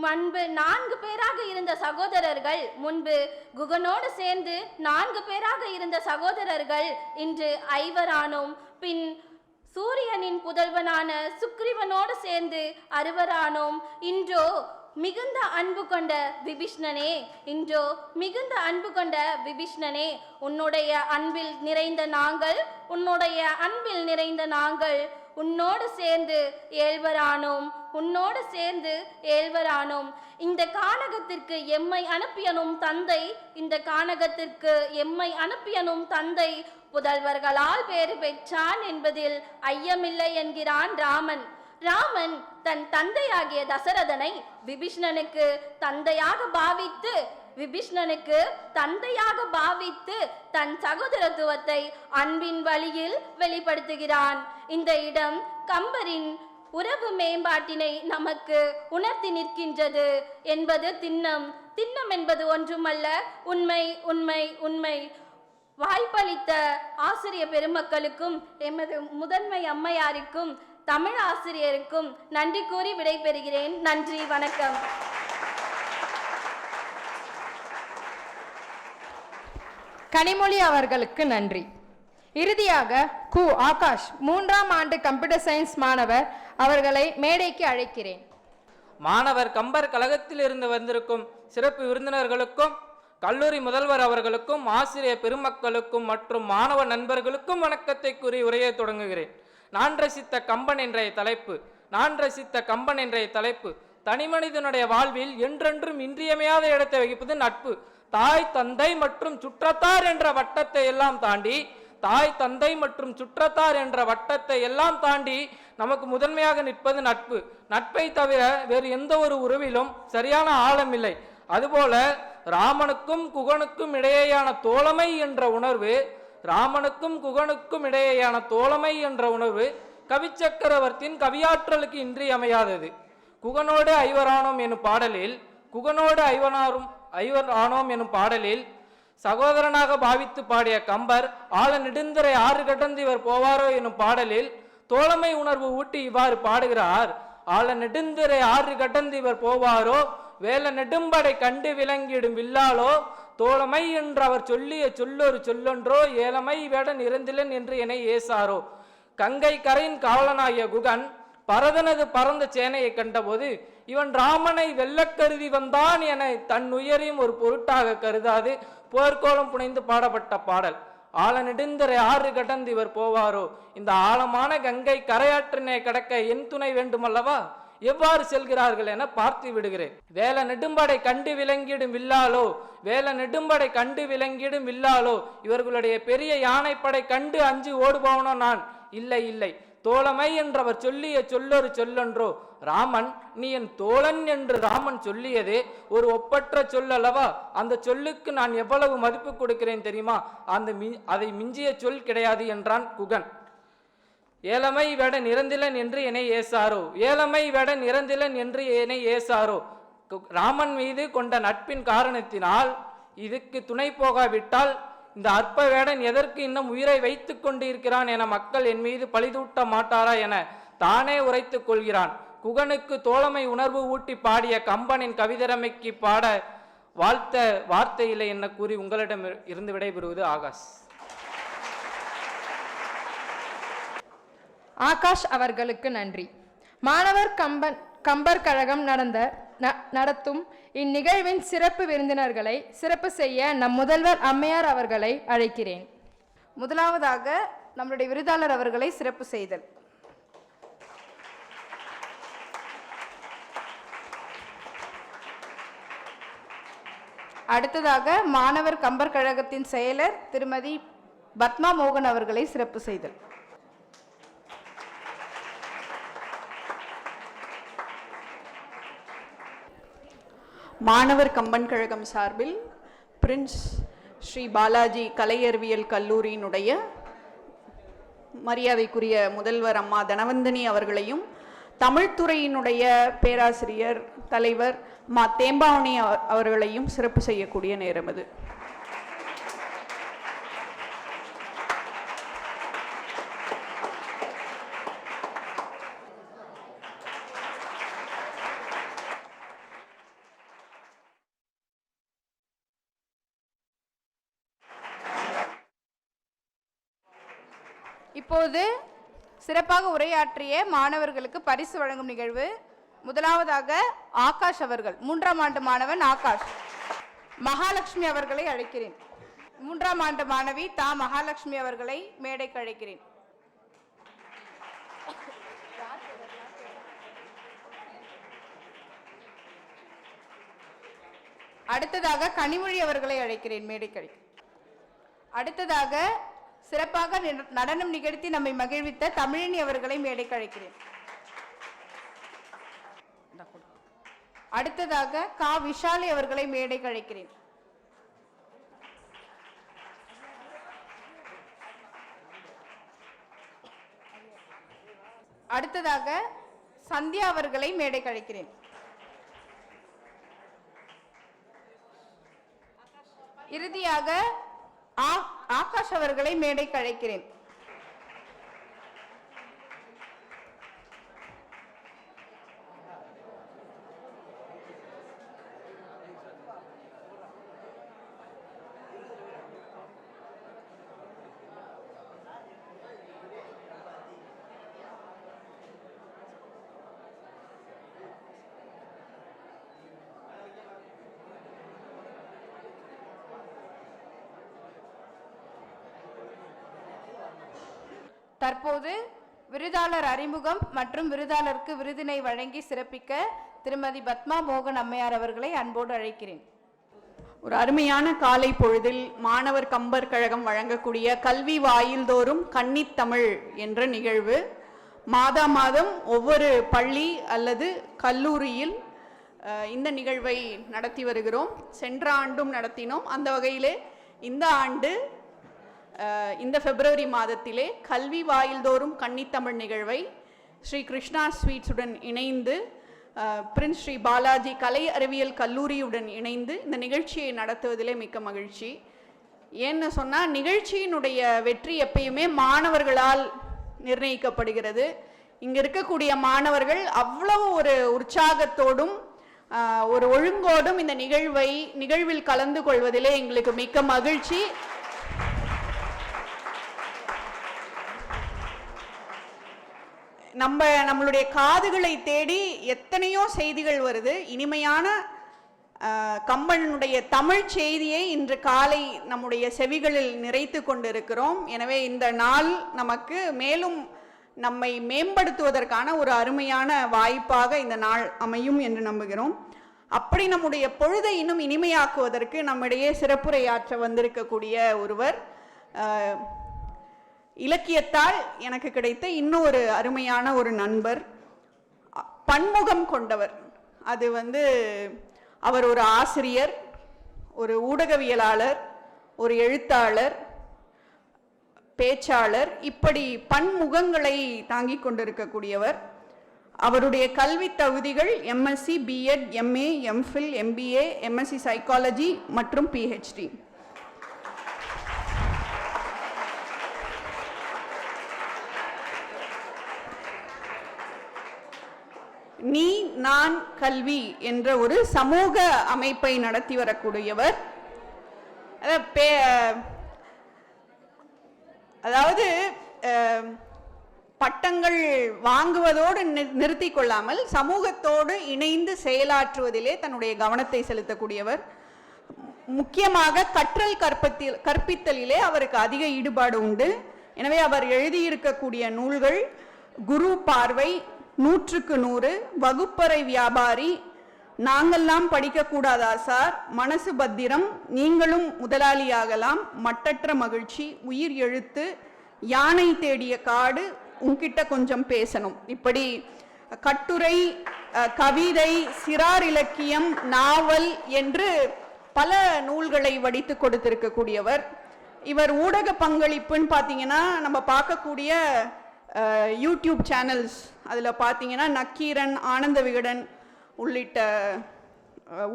முன்பு 4 பேராக இருந்த சகோதரர்கள், முன்பு குகனோடு சேர்ந்து 4 பேராக இருந்த சகோதரர்கள் இன்று 5 ஆனோம். பின் சூரியனின் புதல்வனான சுக்கிரீவனோடு சேர்ந்து 6 ஆனோம். இன்றோ மிகுந்த அன்பு கொண்ட விபீஷ்ணனே, இன்றோ மிகுந்த அன்பு கொண்ட விபீஷ்ணனே, உன்னுடைய அன்பில் நிறைந்த நாங்கள், உன்னுடைய அன்பில் நிறைந்த நாங்கள் உன்னோடு சேர்ந்து 7 ஆனோம், உன்னோடு சேர்ந்து 7 ஆனோம். இந்த கானகத்திற்கு எம்மை அனுப்பியனும் தந்தை, இந்த கானகத்திற்கு எம்மை அனுப்பியனும் தந்தை புதல்வர்களால் பேறு பெற்றான் என்பதில் ஐயமில்லை என்கிறான் ராமன். ராமன் தன் தந்தையாகிய தசரதனை விபீஷ்ணனுக்கு தந்தையாக பாவித்து, விபீஷ்ணனுக்கு தந்தையாக பாவித்து தன் சகோதரத்துவத்தை அன்பின் வழியில் வெளிப்படுத்துகிறான். இந்த இடம் கம்பரின் உறவு மேம்பாட்டினை நமக்கு உணர்த்தி நிற்கின்றது என்பது திண்ணம். திண்ணம் என்பது ஒன்றுமல்ல, உண்மை உண்மை உண்மை. வாய்ப்பளித்த ஆசிரிய பெருமக்களுக்கும் எமது முதன்மை அம்மையாருக்கும் தமிழ் ஆசிரியருக்கும் நன்றி கூறி விடைபெறுகிறேன். நன்றி, வணக்கம். கனிமொழி அவர்களுக்கு நன்றி. இறுதியாக கு ஆகாஷ் 3ஆம் ஆண்டு கம்ப்யூட்டர் சயின்ஸ் மாணவர் அவர்களை மேடைக்கு அழைக்கிறேன். மாணவர் கம்பர் கழகத்தில் இருந்து வந்திருக்கும் சிறப்பு விருந்தினர்களுக்கும், கல்லூரி முதல்வர் அவர்களுக்கும், ஆசிரியர் பெருமக்களுக்கும் மற்றும் மாணவ நண்பர்களுக்கும் வணக்கத்தை கூறி உரையை தொடங்குகிறேன். நான் ரசித்த கம்பன் என்ற தலைப்பு, நான் ரசித்த கம்பன் என்ற தலைப்பு தனிமனிதனுடைய வாழ்வில் என்றென்றும் இன்றியமையாத இடத்தை வகிப்பது நட்பு. தாய் தந்தை மற்றும் சுற்றத்தார் என்ற வட்டத்தை எல்லாம் தாண்டி, தாய் தந்தை மற்றும் சுற்றத்தார் என்ற வட்டத்தை எல்லாம் தாண்டி நமக்கு முதன்மையாக நிற்பது நட்பு. நட்பை தவிர வேறு எந்த ஒரு உறவிலும் சரியான ஆழம் இல்லை. அதுபோல ராமனுக்கும் குகனுக்கும் இடையேயான தோழமை என்ற உணர்வு, ராமனுக்கும் குகனுக்கும் இடையேயான தோழமை என்ற உணர்வு கவிச்சக்கரவர்த்தியின் கவியாற்றலுக்கு இன்றியமையாதது. குகனோடு 5 ஆனோம் எனும் பாடலில், குகனோடு 5 ஆனோம் எனும் பாடலில் சகோதரனாக பாவித்து பாடிய கம்பர் ஆழ நெடுந்தரை 6 கடந்து இவர் போவாரோ எனும் பாடலில் தோழமை உணர்வு ஊட்டி இவ்வாறு பாடுகிறார். ஆழ நெடுந்தரை 6 கடந்து இவர் போவாரோ, வேல நெடும்படை கண்டு விளங்கிடும் வில்லாலோ, தோழமை என்று அவர் சொல்லிய சொல்லொரு சொல்லொன்றோ, ஏழமை வேடன் இறந்திலன் என்று என ஏசாரோ. கங்கை கரையின் காவலனாகிய குகன் பரதனது பரந்த சேனையை கண்டபோது இவன் ராமனை வெல்லக் கருதி வந்தான் என தன் உயரையும் ஒரு பொருட்டாக கருதாது போர்க்கோலம் புனைந்து பாடப்பட்ட பாடல். ஆழ நெடுந்தரை 6 கடந்து இவர் போவாரோ. இந்த ஆழமான கங்கை கரையாற்றினை கடக்க என் துணை வேண்டுமல்லவா? எவ்வாறு செல்கிறார்கள் என பார்த்து விடுகிறேன். வேல நெடும்படை கண்டு விளங்கிடும் வில்லாலோ, வேல நெடும்படை கண்டு விளங்கிடும் வில்லாலோ, இவர்களுடைய பெரிய யானைப்படை கண்டு அஞ்சு ஓடுபவனோ நான்? இல்லை இல்லை, தோழமை என்றவர் சொல்லிய சொல்லொரு சொல்லொன்றோ. ராமன் நீ என் தோழன் என்று ராமன் சொல்லியது ஒரு ஒப்பற்ற சொல்லல்லவா? அந்த சொல்லுக்கு நான் எவ்வளவு மதிப்பு கொடுக்கிறேன் தெரியுமா? அதை மிஞ்சிய சொல் கிடையாது என்றான் குகன். ஏழமை வேட நிறந்திலன் என்று என்னை ஏசாரோ, ஏழமை வேட நிறந்திலன் என்று என்னை ஏசாரோ. ராமன் மீது கொண்ட நட்பின் காரணத்தினால் இதுக்கு துணை போகாவிட்டால் இந்த அற்ப வேடன் எதற்கு இன்னும் உயிரை வைத்து கொண்டு இருக்கிறான் என மக்கள் என் மீது பழிதூட்ட மாட்டாரா என தானே உரைத்துக் கொள்கிறான். குகனுக்கு தோழமை உணர்வு ஊட்டி பாடிய கம்பனின் கவிதிறமைக்கு பாட வாழ்த்த வார்த்தை இல்லை என கூறி உங்களிடம் இருந்து விடைபெறுவது ஆகாஷ். ஆகாஷ் அவர்களுக்கு நன்றி. மாணவர் கம்பர் கழகம் நடத்தும் இந்நிகழ்வின் சிறப்பு விருந்தினர்களை சிறப்பு செய்ய நம் முதல்வர் அம்மையார் அவர்களை அழைக்கிறேன். முதலாவதாக நம்முடைய விருதாளர் அவர்களை சிறப்பு செய்தல். அடுத்ததாக மாணவர் கம்பர் கழகத்தின் செயலர் திருமதி பத்மா மோகன் அவர்களை சிறப்பு செய்தல். மாணவர் கம்பன் கழகம் சார்பில் பிரின்ஸ் ஸ்ரீ பாலாஜி கலையறிவியல் கல்லூரியினுடைய மரியாதைக்குரிய முதல்வர் அம்மா தனவந்தினி அவர்களையும், தமிழ்துறையினுடைய பேராசிரியர் தலைவர் மா தேம்பாவணி அவர்களையும் சிறப்பு செய்யக்கூடிய நேரம் அது. இப்போது சிறப்பாக உரையாற்றிய மாணவர்களுக்கு பரிசு வழங்கும் நிகழ்வு. முதலாவதாக ஆகாஷ் அவர்கள், 3ஆம் ஆண்டு மாணவன் ஆகாஷ். மகாலட்சுமி அவர்களை அழைக்கிறேன். 3ஆம் ஆண்டு மாணவி தா மகாலட்சுமி அவர்களை மேடைக்கு அழைக்கிறேன். அடுத்ததாக கனிமொழி அவர்களை அழைக்கிறேன் மேடைக்கு. அடுத்ததாக சிறப்பாக நடனம் நிகழ்த்தி நம்மை மகிழ்வித்த தமிழினி அவர்களை மேடைக்கு அழைக்கிறேன். அடுத்ததாக கா விஷாலி அவர்களை மேடைக்கு அழைக்கிறேன். அடுத்ததாக சந்தியா அவர்களை மேடைக்கு அழைக்கிறேன். இறுதியாக ஆகாஷ் அவர்களை மேடைக்கு அழைக்கிறேன். தற்போது விருதாளர் அறிமுகம் மற்றும் விருதாளருக்கு விருதினை வழங்கி சிறப்பிக்க திருமதி பத்மா மோகன் அம்மையார் அவர்களை அன்போடு அழைக்கிறேன். ஒரு அருமையான காலை பொழுதில் மாணவர் கம்பர் கழகம் வழங்கக்கூடிய கல்வி வாயில்தோறும் கன்னித்தமிழ் என்ற நிகழ்வு மாதா மாதம் ஒவ்வொரு பள்ளி அல்லது கல்லூரியில் இந்த நிகழ்வை நடத்தி வருகிறோம். சென்ற ஆண்டும் நடத்தினோம். அந்த வகையிலே இந்த ஆண்டு இந்த பிப்ரவரி மாதத்திலே கல்வி வாயில்தோறும் கன்னித்தமிழ் நிகழ்வை ஸ்ரீ கிருஷ்ணா ஸ்வீட்ஸுடன் இணைந்து பிரின்ஸ் ஸ்ரீ பாலாஜி கலை அறிவியல் கல்லூரியுடன் இணைந்து இந்த நிகழ்ச்சியை நடத்துவதிலே மிக்க மகிழ்ச்சி. ஏன்னு சொன்னால் நிகழ்ச்சியினுடைய வெற்றி எப்பயுமே மாணவர்களால் நிர்ணயிக்கப்படுகிறது. இங்கே இருக்கக்கூடிய மாணவர்கள் அவ்வளவு ஒரு உற்சாகத்தோடும் ஒரு ஒழுங்கோடும் இந்த நிகழ்வில் கலந்து கொள்வதிலே எங்களுக்கு மிக்க மகிழ்ச்சி. நம்மளுடைய காதுகளை தேடி எத்தனையோ செய்திகள் வருது. இனிமையான கம்பனுடைய தமிழ் செய்தியை இன்று காலை நம்முடைய செவிகளில் நிறைத்து கொண்டிருக்கிறோம். எனவே இந்த நாள் நமக்கு மேலும் நம்மை மேம்படுத்துவதற்கான ஒரு அருமையான வாய்ப்பாக இந்த நாள் அமையும் என்று நம்புகிறோம். அப்படி நம்முடைய பொழுதை இன்னும் இனிமையாக்குவதற்கு நம்மிடையே சிறப்புரையாற்ற வந்திருக்கக்கூடிய ஒருவர் இலக்கியத்தால் எனக்கு கிடைத்த இன்னொரு அருமையான ஒரு நண்பர், பன்முகம் கொண்டவர். அது அவர் ஒரு ஆசிரியர், ஒரு ஊடகவியலாளர், ஒரு எழுத்தாளர், பேச்சாளர், இப்படி பன்முகங்களை தாங்கிக் கொண்டிருக்கக்கூடியவர். அவருடைய கல்வி தகுதிகள் MSc, BEd, MA, MPhil, MBA, MSc psychology மற்றும் பிஹெச்டி. நீ நான் கல்வி என்ற ஒரு சமூக அமைப்பை நடத்தி வரக்கூடியவர். அதாவது பட்டங்கள் வாங்குவதோடு நிறுத்தி கொள்ளாமல் சமூகத்தோடு இணைந்து செயலாற்றுவதிலே தன்னுடைய கவனத்தை செலுத்தக்கூடியவர். முக்கியமாக கற்றல் கற்பித்தலிலே அவருக்கு அதிக ஈடுபாடு உண்டு. எனவே அவர் எழுதியிருக்கக்கூடிய நூல்கள் குரு பார்வை, 100க்கு 100, வகுப்பறை வியாபாரி, நாங்கெல்லாம் படிக்கக்கூடாதா சார், மனசு பத்திரம், நீங்களும் முதலாளியாகலாம், மட்டற்ற மகிழ்ச்சி, உயிர் எழுத்து, யானை தேடிய காடு, உன்கிட்ட கொஞ்சம் பேசணும். இப்படி கட்டுரை, கவிதை, சிறார் இலக்கியம், நாவல் என்று பல நூல்களை வடித்து கொடுத்திருக்கக்கூடியவர். இவர் ஊடக பங்களிப்புன்னு பார்த்தீங்கன்னா நம்ம பார்க்கக்கூடிய யூடியூப் சேனல்ஸ், அதில் பார்த்தீங்கன்னா நக்கீரன், ஆனந்த விகடன் உள்ளிட்ட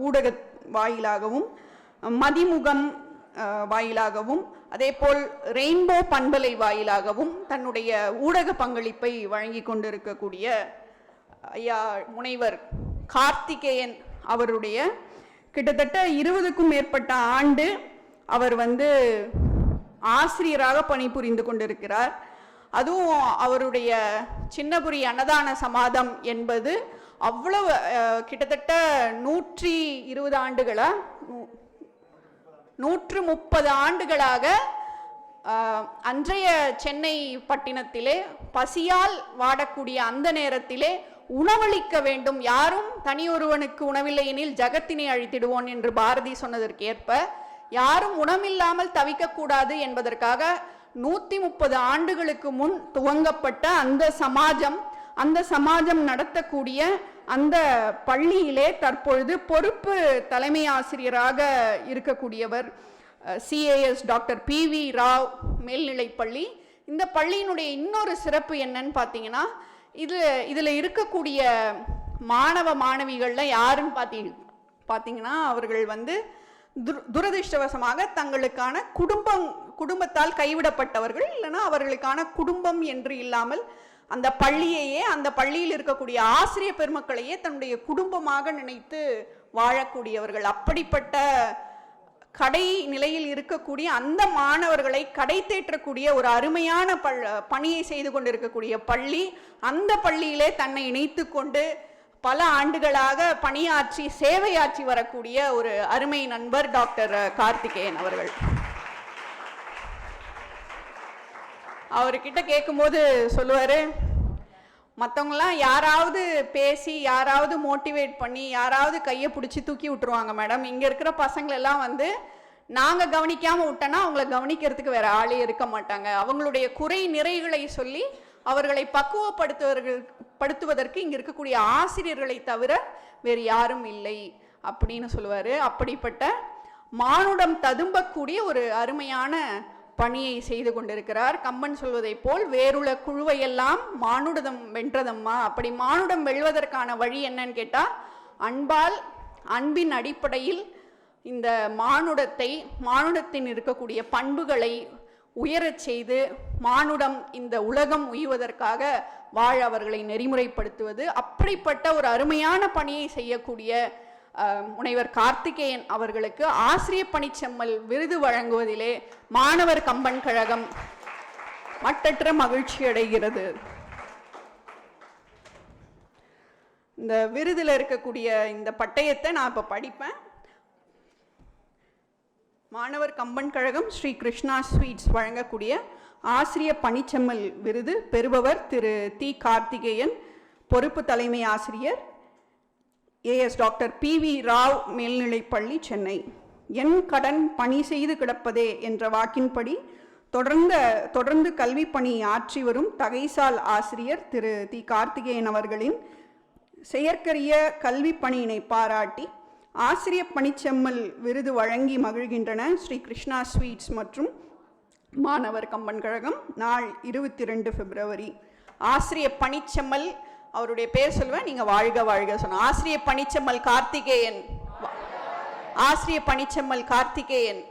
ஊடக வாயிலாகவும், மதிமுகம் வாயிலாகவும், அதேபோல் ரெயின்போ பண்பலை வாயிலாகவும் தன்னுடைய ஊடக பங்களிப்பை வழங்கி கொண்டிருக்கக்கூடிய ஐயா முனைவர் கார்த்திகேயன் அவருடைய கிட்டத்தட்ட 20க்கும் மேற்பட்ட ஆண்டு அவர் ஆசிரியராக பணிபுரிந்து கொண்டிருக்கிறார். அதுவும் அவருடைய சின்னபுரி அன்னதான சமாதம் என்பது அவ்வளவு கிட்டத்தட்ட 120 ஆண்டுகளா 130 ஆண்டுகளாக அன்றைய சென்னை பட்டினத்திலே பசியால் வாடக்கூடிய அந்த நேரத்திலே உணவளிக்க வேண்டும், யாரும் தனியொருவனுக்கு உணவில்லை எனில் ஜகத்தினை அழித்திடுவோன் என்று பாரதி சொன்னதற்கு ஏற்ப யாரும் உணவில்லாமல் தவிக்கக்கூடாது என்பதற்காக 130 ஆண்டுகளுக்கு முன் துவங்கப்பட்ட அந்த சமாஜம் நடத்தக்கூடிய அந்த பள்ளியிலே தற்பொழுது பொறுப்பு தலைமை ஆசிரியராக இருக்கக்கூடியவர் CAS டாக்டர் PV ராவ் மேல்நிலைப்பள்ளி. இந்த பள்ளியினுடைய இன்னொரு சிறப்பு என்னன்னு பார்த்தீங்கன்னா, இதில் இருக்கக்கூடிய மாணவிகள்ல யாருன்னு பார்த்தீங்கன்னா அவர்கள் வந்து துரதிர்ஷ்டவசமாக தங்களுக்கான குடும்பத்தால் கைவிடப்பட்டவர்கள், இல்லைன்னா அவர்களுக்கான குடும்பம் என்று இல்லாமல் அந்த பள்ளியையே, அந்த பள்ளியில் இருக்கக்கூடிய ஆசிரிய பெருமக்களையே தன்னுடைய குடும்பமாக நினைத்து வாழக்கூடியவர்கள். அப்படிப்பட்ட கடை நிலையில் இருக்கக்கூடிய அந்த மாணவர்களை கடை தேற்றக்கூடிய ஒரு அருமையான பணியை செய்து கொண்டிருக்கக்கூடிய பள்ளி. அந்த பள்ளியிலே தன்னை இணைத்து கொண்டு பல ஆண்டுகளாக பணியாற்றி சேவையாற்றி வரக்கூடிய ஒரு அருமை நண்பர் டாக்டர் கார்த்திகேயன் அவர்கள். அவர்கிட்ட கேட்கும்போது சொல்லுவார், மற்றவங்களாம் யாராவது பேசி யாராவது மோட்டிவேட் பண்ணி யாராவது கையை பிடிச்சி தூக்கி விட்டுருவாங்க மேடம், இங்கே இருக்கிற பசங்களெல்லாம் வந்து நாங்கள் கவனிக்காமல் விட்டோன்னா அவங்கள கவனிக்கிறதுக்கு வேறு ஆளே இருக்க மாட்டாங்க, அவங்களுடைய குறை நிறைகளை சொல்லி அவர்களை பக்குவப்படுத்துவதற்கு இங்கே இருக்கக்கூடிய ஆசிரியர்களை தவிர வேறு யாரும் இல்லை அப்படின்னு சொல்லுவார். அப்படிப்பட்ட மானுடம் ததும்பக்கூடிய ஒரு அருமையான பணியை செய்து கொண்டிருக்கிறார். கம்பன் சொல்வதை போல் வேறுள்ள குழுவையெல்லாம் மானுடம் வென்றதம்மா. அப்படி மானுடம் வெல்வதற்கான வழி என்னன்னு கேட்டால், அன்பின் அடிப்படையில் இந்த மானுடத்தின் இருக்கக்கூடிய பண்புகளை உயரச் செய்து மானுடம் இந்த உலகம் உய்வதற்காக வாழ அவர்களை நெறிமுறைப்படுத்துவது. அப்படிப்பட்ட ஒரு அருமையான பணியை செய்யக்கூடிய முனைவர் கார்த்திகேயன் அவர்களுக்கு ஆசிரிய பணிச்செம்மல் விருது வழங்குவதிலே மாணவர் கம்பன் கழகம் மட்டற்ற மகிழ்ச்சி அடைகிறது. இந்த விருதில் இருக்கக்கூடிய இந்த பட்டயத்தை நான் இப்போ படிப்பேன். மாணவர் கம்பன் கழகம் ஸ்ரீ கிருஷ்ணா ஸ்வீட்ஸ் வழங்கக்கூடிய ஆசிரிய பணிச்செம்மல் விருது பெறுபவர் திரு தி கார்த்திகேயன், பொறுப்பு தலைமை ஆசிரியர் AS டாக்டர் PV ராவ் மேல்நிலைப்பள்ளி, சென்னை. என் கடன் பணி செய்து கிடப்பதே என்ற வாக்கின்படி தொடர்ந்து கல்வி பணி ஆற்றி வரும் தகைசால் ஆசிரியர் திரு தி கார்த்திகேயன் அவர்களின் செயற்கரிய கல்வி பணியினை பாராட்டி ஆசிரிய பணிச்செம்மல் விருது வழங்கி மகிழ்கின்றன ஸ்ரீ கிருஷ்ணா ஸ்வீட்ஸ் மற்றும் மாணவர் கம்பன் கழகம். நாள் 22 பிப்ரவரி. ஆசிரிய பணிச்செம்மல், அவருடைய பேர் சொல்லுவேன், நீங்க வாழ்க வாழ்க சொன்ன. ஆசிரிய பணிச்செம்மல் கார்த்திகேயன், ஆசிரிய பணிச்செம்மல் கார்த்திகேயன்,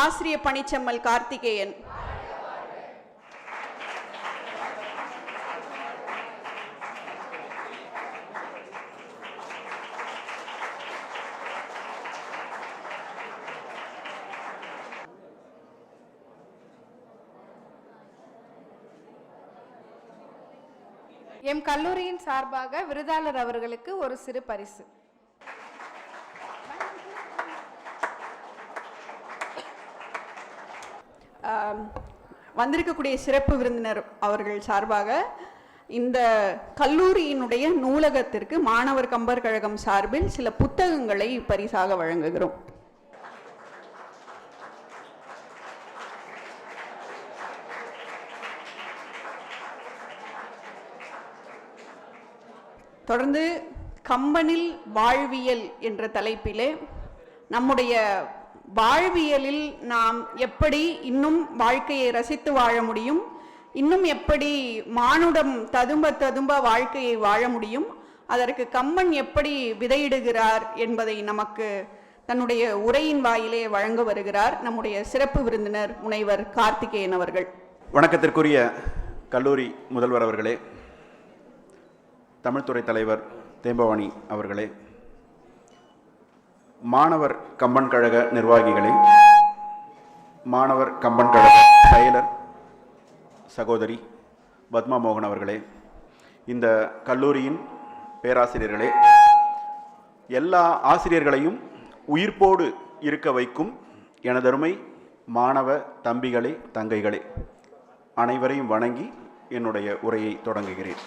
ஆசிரிய பணிச்செம்மல் கார்த்திகேயன். எம் கல்லூரியின் சார்பாக விருதாளர் அவர்களுக்கு ஒரு சிறு பரிசு. வந்திருக்கக்கூடிய சிறப்பு விருந்தினர் அவர்கள் சார்பாக இந்த கல்லூரியினுடைய நூலகத்திற்கு மாணவர் கம்பர் கழகம் சார்பில் சில புத்தகங்களை பரிசாக வழங்குகிறோம். தொடர்ந்து கம்பனில் வாழ்வியல் என்ற தலைப்பிலே நம்முடைய வாழ்வியலில் நாம் எப்படி இன்னும் வாழ்க்கையை ரசித்து வாழ முடியும், இன்னும் எப்படி மானுடம் ததும்ப வாழ்க்கையை வாழ முடியும், அதற்கு கம்பன் எப்படி விதையிடுகிறார் என்பதை நமக்கு தன்னுடைய உரையின் வாயிலே வழங்க வருகிறார் நம்முடைய சிறப்பு விருந்தினர் முனைவர் கார்த்திகேயன் அவர்கள். வணக்கத்திற்குரிய கல்லூரி முதல்வர் அவர்களே, தமிழ்துறை தலைவர் தேம்பவாணி அவர்களே, மாணவர் கம்பன் கழக நிர்வாகிகளே, மாணவர் கம்பன் கழக செயலர் சகோதரி பத்மா மோகன் அவர்களே, இந்த கல்லூரியின் பேராசிரியர்களே, எல்லா ஆசிரியர்களையும் உயிர்ப்போடு இருக்க வைக்கும் எனதருமை மாணவ தம்பிகளே, தங்கைகளே, அனைவரையும் வணங்கி என்னுடைய உரையை தொடங்குகிறேன்.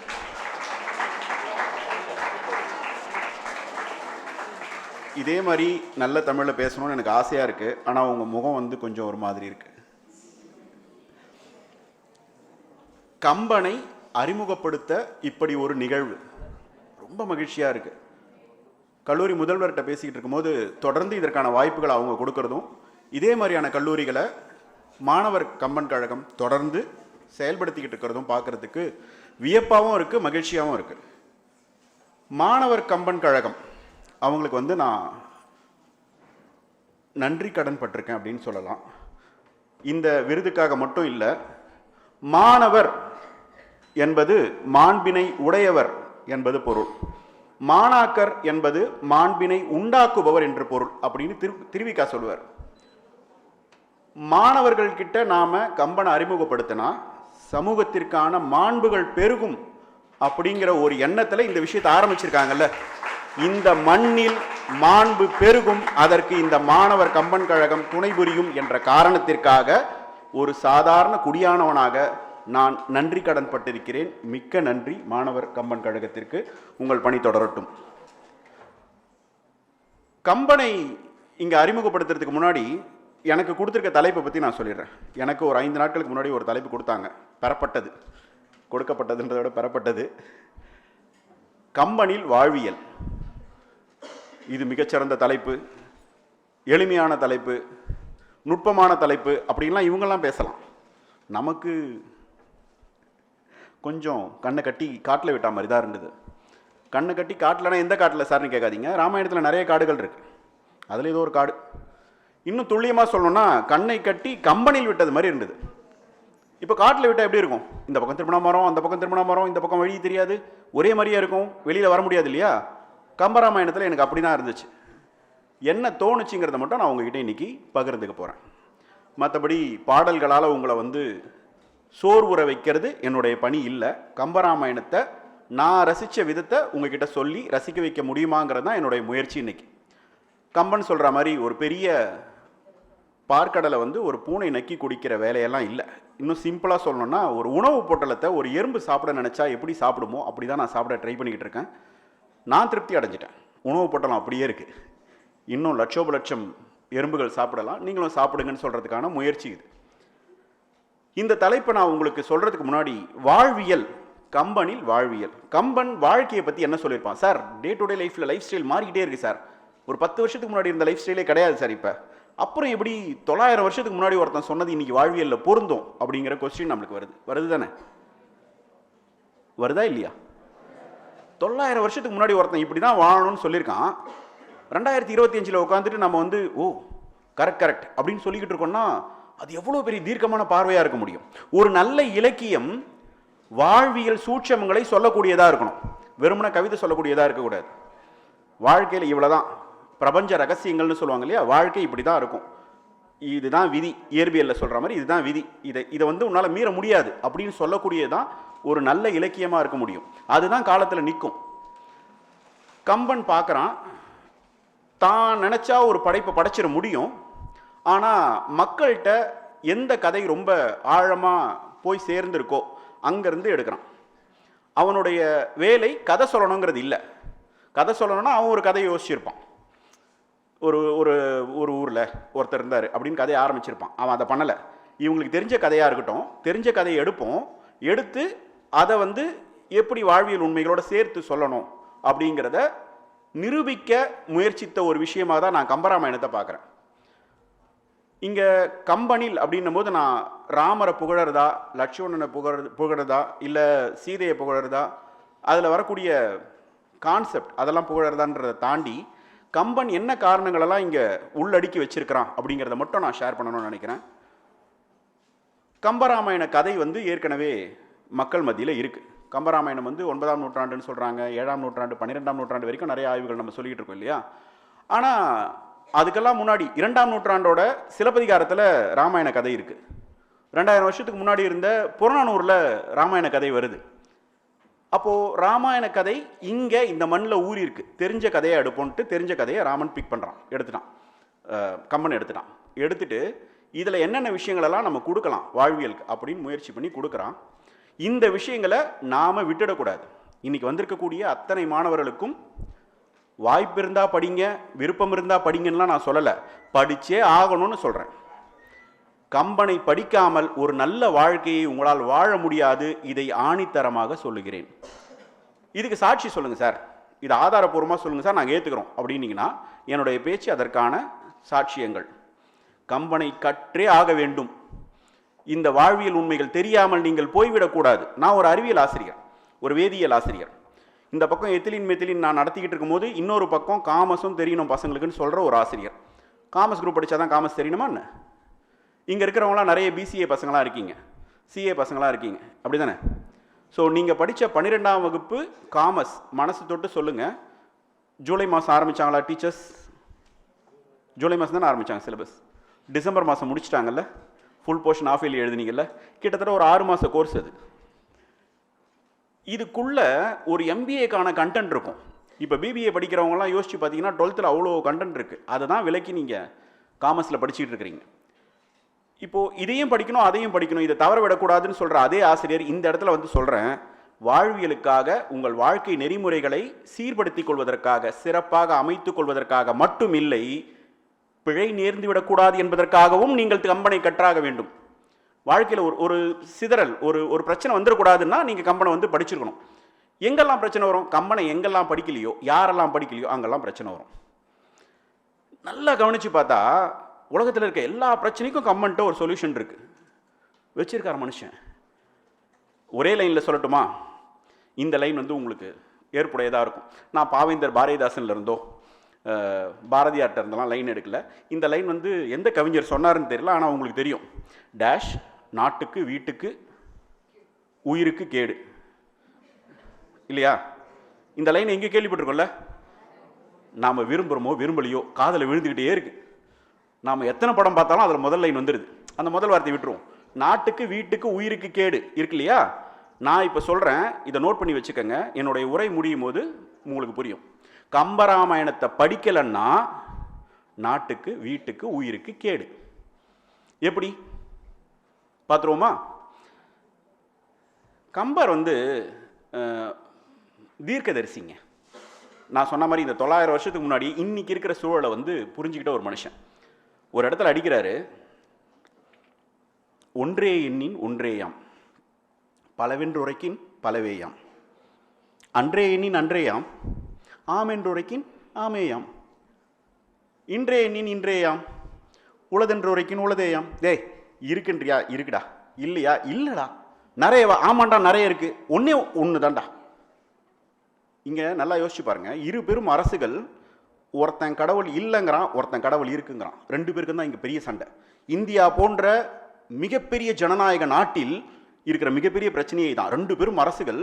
இதே மாதிரி நல்ல தமிழில் பேசணும்னு எனக்கு ஆசையாக இருக்குது. ஆனால் உங்கள் முகம் வந்து கொஞ்சம் ஒரு மாதிரி இருக்குது. கம்பனை அறிமுகப்படுத்த இப்படி ஒரு நிகழ்வு ரொம்ப மகிழ்ச்சியாக இருக்குது. கல்லூரி முதல்வர்கிட்ட பேசிக்கிட்டு இருக்கும்போது தொடர்ந்து இதற்கான வாய்ப்புகளை அவங்க கொடுக்கறதும், இதே மாதிரியான கல்லூரிகளை மாணவர் கம்பன் கழகம் தொடர்ந்து செயல்படுத்திக்கிட்டு இருக்கிறதும் பார்க்குறதுக்கு வியப்பாகவும் இருக்குது, மகிழ்ச்சியாகவும் இருக்குது. மாணவர் கம்பன் கழகம் அவங்களுக்கு வந்து நான் நன்றி கடன் பட்டிருக்கேன் அப்படின்னு சொல்லலாம். இந்த விருதுக்காக மட்டும் இல்லை, மாணவர் என்பது மாண்பினை உடையவர் என்பது பொருள், மாணாக்கர் என்பது மாண்பினை உண்டாக்குபவர் என்று பொருள் அப்படின்னு திருவிக்கா சொல்லுவார். மாணவர்கள் கிட்ட நாம கம்பனை அறிமுகப்படுத்தினா சமூகத்திற்கான மாண்புகள் பெருகும் அப்படிங்கிற ஒரு எண்ணத்தில் இந்த விஷயத்தை ஆரம்பிச்சிருக்காங்கல்ல. இந்த மண்ணில் மாண்பு பெருகும், அதற்கு இந்த மாணவர் கம்பன் கழகம் துணை புரியும் என்ற காரணத்திற்காக ஒரு சாதாரண குடியானவனாக நான் நன்றி கடன் பட்டிருக்கிறேன். மிக்க நன்றி மாணவர் கம்பன் கழகத்திற்கு. உங்கள் பணி தொடரட்டும். கம்பனை இங்கே அறிமுகப்படுத்துறதுக்கு முன்னாடி எனக்கு கொடுத்துருக்க தலைப்பை பற்றி நான் சொல்லிடுறேன். எனக்கு ஒரு 5 நாட்களுக்கு முன்னாடி ஒரு தலைப்பு கொடுத்தாங்க, பெறப்பட்டது, கொடுக்கப்பட்டதுன்றதை விட பெறப்பட்டது. கம்பனில் வாழ்வியல். இது மிகச்சிறந்த தலைப்பு, எளிமையான தலைப்பு, நுட்பமான தலைப்பு அப்படின்லாம் இவங்கெல்லாம் பேசலாம். நமக்கு கொஞ்சம் கண்ணை கட்டி காட்டில் விட்டா மாதிரி தான் இருந்தது. கண்ணை கட்டி காட்டிலனா எந்த காட்டில் சார்னு கேட்காதீங்க. ராமாயணத்தில் நிறைய காடுகள் இருக்குது, அதில் ஏதோ ஒரு காடு. இன்னும் துல்லியமாக சொல்லணும்னா கண்ணை கட்டி கம்பனில் விட்டது மாதிரி இருந்தது. இப்போ காட்டில் விட்டால் எப்படி இருக்கும்? இந்த பக்கம் திருமண மரம், அந்த பக்கம் திருமண மரம், இந்த பக்கம் வழி தெரியாது, ஒரே மாதிரியே இருக்கும், வெளியில் வர முடியாது இல்லையா? கம்பராமாயணத்தில் எனக்கு அப்படி தான் இருந்துச்சு. என்ன தோணுச்சுங்கிறத மட்டும் நான் உங்ககிட்ட இன்னைக்கு பகிர்ந்துக்க போகிறேன். மற்றபடி பாடல்களால் உங்களை வந்து சோர்வுற வைக்கிறது என்னுடைய பணி இல்லை. கம்பராமாயணத்தை நான் ரசித்த விதத்தை உங்ககிட்ட சொல்லி ரசிக்க வைக்க முடியுமாங்கிறது தான் என்னுடைய முயற்சி இன்னைக்கு. கம்பன் சொல்கிற மாதிரி ஒரு பெரிய பார்க்கடலை வந்து ஒரு பூனை நக்கி குடிக்கிற வேலையெல்லாம் இல்லை. இன்னும் சிம்பிளாக சொல்லணும்னா, ஒரு உணவு பொட்டலத்தை ஒரு எறும்பு சாப்பிட நினச்சா எப்படி சாப்பிடுமோ அப்படி தான் நான் சாப்பிட ட்ரை பண்ணிக்கிட்டு இருக்கேன். நான் திருப்தி அடைஞ்சிட்டேன். உணவு பொட்டலம் அப்படியே இருக்குது. இன்னும் லட்சோபலட்சம் எறும்புகள் சாப்பிடலாம், நீங்களும் சாப்பிடுங்கன்னு சொல்கிறதுக்கான முயற்சி இது. இந்த தலைப்பை நான் உங்களுக்கு சொல்கிறதுக்கு முன்னாடி, வாழ்வியல், கம்பனில் வாழ்வியல். கம்பன் வாழ்க்கையை பற்றி என்ன சொல்லியிருப்பான்? சார், டே டு டே லைஃப்பில் லைஃப் ஸ்டைல் மாறிக்கிட்டே இருக்குது சார். ஒரு 10 வருஷத்துக்கு முன்னாடி இருந்த லைஃப் ஸ்டைலே கிடையாது சார் இப்போ. அப்புறம் எப்படி 900 வருஷத்துக்கு முன்னாடி ஒருத்தன் சொன்னது இன்னைக்கு வாழ்வியலில் பொருந்தும் அப்படிங்கிற கொஸ்டின் நம்மளுக்கு வருது தானே? வருதா இல்லையா? 900 வருஷத்துக்கு முன்னாடி ஒருத்தன் இப்படி தான் வாழணும்னு சொல்லியிருக்கான். 2025 உட்காந்துட்டு நம்ம வந்து கரெக்ட் அப்படின்னு சொல்லிக்கிட்டு இருக்கோம்னா அது எவ்வளோ பெரிய தீர்க்கமான பார்வையாக இருக்க முடியும்? ஒரு நல்ல இலக்கியம் வாழ்வியல் சூட்சமங்களை சொல்லக்கூடியதாக இருக்கணும், வெறுமன கவிதை சொல்லக்கூடியதாக இருக்கக்கூடாது. வாழ்க்கையில் இவ்வளோதான் பிரபஞ்ச ரகசியங்கள்னு சொல்லுவாங்க இல்லையா? வாழ்க்கை இப்படி தான் இருக்கும், இதுதான் விதி, இயற்பியலில் சொல்கிற மாதிரி இதுதான் விதி, இதை வந்து உன்னால் மீற முடியாது அப்படின்னு சொல்லக்கூடியதான் ஒரு நல்ல இலக்கியமாக இருக்க முடியும். அதுதான் காலத்தில் நிற்கும். கம்பன் பார்க்குறான், தான் நினச்சா ஒரு படைப்பை படைச்சிட முடியும், ஆனால் மக்கள்கிட்ட எந்த கதை ரொம்ப ஆழமாக போய் சேர்ந்துருக்கோ அங்கேருந்து எடுக்கிறான். அவனுடைய வேலை கதை சொல்லணுங்கிறது இல்லை. கதை சொல்லணும்னா அவன் ஒரு கதையை யோசிச்சிருப்பான். ஒரு ஒரு ஒரு ஊரில் ஒருத்தர் இருந்தார் அப்படின்னு கதையை ஆரம்பிச்சிருப்பான். அவன் அதை பண்ணலை. இவங்களுக்கு தெரிஞ்ச கதையாக இருக்கட்டும், தெரிஞ்ச கதையை எடுத்து அதை வந்து எப்படி வாழ்வியல் உண்மைகளோடு சேர்த்து சொல்லணும் அப்படிங்கிறத நிரூபிக்க முயற்சித்த ஒரு விஷயமாக தான் நான் கம்பராமாயணத்தை பார்க்குறேன். இங்கே கம்பனில் அப்படின்னும் போது நான் ராமரை புகழறதா, லட்சுமணனை புகழறதா, இல்லை சீதையை புகழறதா, அதில் வரக்கூடிய கான்செப்ட் அதெல்லாம் புகழறதான்றதை தாண்டி கம்பன் என்ன காரணங்களெல்லாம் இங்கே உள்ளடக்கி வச்சிருக்கிறான் அப்படிங்கிறத மட்டும் நான் ஷேர் பண்ணணும்னு நினைக்கிறேன். கம்பராமாயண கதை வந்து ஏற்கனவே மக்கள் மத்தியில் இருக்குது. கம்பராமாயணம் வந்து 9ஆம் நூற்றாண்டுன்னு சொல்கிறாங்க, 7ஆம் நூற்றாண்டு 12ஆம் நூற்றாண்டு வரைக்கும் நிறைய ஆய்வுகள் நம்ம சொல்லிக்கிட்டு இருக்கோம் இல்லையா? ஆனால் அதுக்கெல்லாம் முன்னாடி 2ஆம் நூற்றாண்டோட சிலப்பதிகாரத்தில் ராமாயண கதை இருக்குது. 2000 வருஷத்துக்கு முன்னாடி இருந்த புறநானூரில் ராமாயண கதை வருது. அப்போது ராமாயண கதை இங்கே இந்த மண்ணில் ஊறி இருக்கு. தெரிஞ்ச கதையை எடுப்போன்ட்டு தெரிஞ்ச கதையை ராமன் பிக் பண்ணுறான், எடுத்துட்டான், கம்பன் எடுத்துட்டு இதில் என்னென்ன விஷயங்களெல்லாம் நம்ம கொடுக்கலாம் வாழ்வியலுக்கு அப்படின்னு முயற்சி பண்ணி கொடுக்குறான். இந்த விஷயங்களை நாம் விட்டுடக்கூடாது. இன்றைக்கி வந்திருக்கக்கூடிய அத்தனை மாணவர்களுக்கும் வாய்ப்பு இருந்தால் படிங்க, விருப்பம் இருந்தால் படிங்கன்னெலாம் நான் சொல்லலை, படித்தே ஆகணும்னு சொல்கிறேன். கம்பனை படிக்காமல் ஒரு நல்ல வாழ்க்கையை உங்களால் வாழ முடியாது. இதை ஆணித்தரமாக சொல்லுகிறேன். இதுக்கு சாட்சி சொல்லுங்கள் சார், இது ஆதாரப்பூர்வமாக சொல்லுங்கள் சார், நாங்கள் ஏற்றுக்கிறோம் அப்படின்னீங்கன்னா என்னுடைய பேச்சு அதற்கான சாட்சியங்கள். கம்பனை கற்றே ஆக வேண்டும். இந்த வாழ்வியல் உண்மைகள் தெரியாமல் நீங்கள் போய்விடக்கூடாது. நான் ஒரு அறிவியல் ஆசிரியர், ஒரு வேதியியல் ஆசிரியர். இந்த பக்கம் எத்திலின் மெத்திலின் நான் நடத்திக்கிட்டு இருக்கும்போது இன்னொரு பக்கம் காமஸும் தெரியணும் பசங்களுக்குன்னு சொல்கிற ஒரு ஆசிரியர். காமர்ஸ் குரூப் படித்தா தான் காமர்ஸ் தெரியணுமா என்ன? இங்கே இருக்கிறவங்களாம் நிறைய பிசிஏ பசங்களாம் இருக்கீங்க, சிஏ பசங்களாம் இருக்கீங்க, அப்படி தானே? ஸோ நீங்கள் படித்த 12ஆம் வகுப்பு காமர்ஸ் மனசு தொட்டு சொல்லுங்கள். ஜூலை மாதம் ஆரம்பித்தாங்களா டீச்சர்ஸ்? ஜூலை மாதம் தானே ஆரம்பித்தாங்க சிலபஸ். டிசம்பர் மாதம் முடிச்சிட்டாங்கல்ல, ஃபுல் போர்ஷன் ஆஃப் இயர்லி எழுதினீங்கல்ல, கிட்டத்தட்ட ஒரு 6 மாத கோர்ஸ் அது. இதுக்குள்ளே ஒரு எம்பிஏக்கான கண்டென்ட் இருக்கும். இப்போ பிபிஏ படிக்கிறவங்கலாம் யோசிச்சு பார்த்தீங்கன்னா 12th அவ்வளோ கண்டென்ட் இருக்குது. அதை தான் விலைக்கு நீங்கள் காமர்ஸில் படிச்சுட்டு இருக்கிறீங்க. இப்போது இதையும் படிக்கணும் அதையும் படிக்கணும், இதை தவற விடக்கூடாதுன்னு சொல்கிற அதே ஆசிரியர் இந்த இடத்துல வந்து சொல்கிறேன், வாழ்வியலுக்காக உங்கள் வாழ்க்கை நெறிமுறைகளை சீர்படுத்திக் கொள்வதற்காக, சிறப்பாக அமைத்துக் கொள்வதற்காக மட்டும் இல்லை, பிழை நேர்ந்து விடக்கூடாது என்பதற்காகவும் நீங்கள் கம்பனை கற்றாக வேண்டும். வாழ்க்கையில் ஒரு சிதறல், ஒரு பிரச்சனை வந்துடக்கூடாதுன்னா நீங்கள் கம்பனை வந்து படிச்சிருக்கணும். எங்கெல்லாம் பிரச்சனை வரும்? கம்பனை எங்கெல்லாம் படிக்கலையோ, யாரெல்லாம் படிக்கலையோ அங்கெல்லாம் பிரச்சனை வரும். நல்லா கவனித்து பார்த்தா உலகத்தில் இருக்க எல்லா பிரச்சனைக்கும் கம்பன்ட்ட ஒரு சொல்யூஷன் இருக்குது, வச்சிருக்கார் மனுஷன். ஒரே லைனில் சொல்லட்டுமா? இந்த லைன் வந்து உங்களுக்கு ஏற்புடையதாக இருக்கும். நான் பாவேந்தர் பாரதிதாசன்ல இருந்தோ பாரதியார்ட்ட இருந்தெல்லாம் லைன் எடுக்கல. இந்த லைன் வந்து எந்த கவிஞர் சொன்னாருன்னு தெரியல, ஆனால் உங்களுக்கு தெரியும். டேஷ் நாட்டுக்கு வீட்டுக்கு உயிருக்கு கேடு, இல்லையா? இந்த லைன் எங்கே கேள்விப்பட்டிருக்கோம்ல? நாம் விரும்புகிறோமோ விரும்பலையோ காதில் விழுந்துக்கிட்டே இருக்கு. நாம் எத்தனை படம் பார்த்தாலும் அதில் முதல் லைன் வந்துடுது. அந்த முதல் வார்த்தை விட்டுருவோம். நாட்டுக்கு வீட்டுக்கு உயிருக்கு கேடு இருக்கு இல்லையா? நான் இப்போ சொல்கிறேன், இதை நோட் பண்ணி வச்சுக்கோங்க. என்னுடைய உரை முடியும் போது உங்களுக்கு புரியும். கம்பராமாயணத்தை படிக்கலைன்னா நாட்டுக்கு வீட்டுக்கு உயிருக்கு கேடு. எப்படி பார்த்துருவோமா? கம்பர் வந்து தீர்க்கதரிசிங்க. நான் சொன்ன மாதிரி இந்த 900 வருஷத்துக்கு முன்னாடி இன்னைக்கு இருக்கிற சூழலை வந்து புரிஞ்சுக்கிட்ட ஒரு மனுஷன். ஒரு இடத்துல அடிக்கிறாரு, ஒன்றே எண்ணின் ஒன்றேயாம், பலவென்றுரைக்கின் பலவேயாம், அன்றே எண்ணின் அன்றேயாம், ஆம் என்றுரைக்கின் ஆமேயாம், இன்றே எண்ணின் இன்றேயாம், உளதென்றுரைக்கின் உளதேயாம். டேய் இருக்குன்றியா? இருக்குடா. இல்லையா? இல்லைடா. நிறைய ஆமாண்டா, நிறைய இருக்கு. ஒன்னே ஒன்று தான்டா. இங்கே நல்லா யோசிச்சு பாருங்க. இரு பெரும் அரசுகள், ஒருத்தன் கடவுள் இல்லைங்கிறான், ஒருத்தன் கடவுள் இருக்குங்கிறான். 2 பேருக்கும் தான் இங்கே பெரிய சண்டை. இந்தியா போன்ற மிகப்பெரிய ஜனநாயக நாட்டில் இருக்கிற மிகப்பெரிய பிரச்சனையை தான் 2 பெரும் அரசுகள்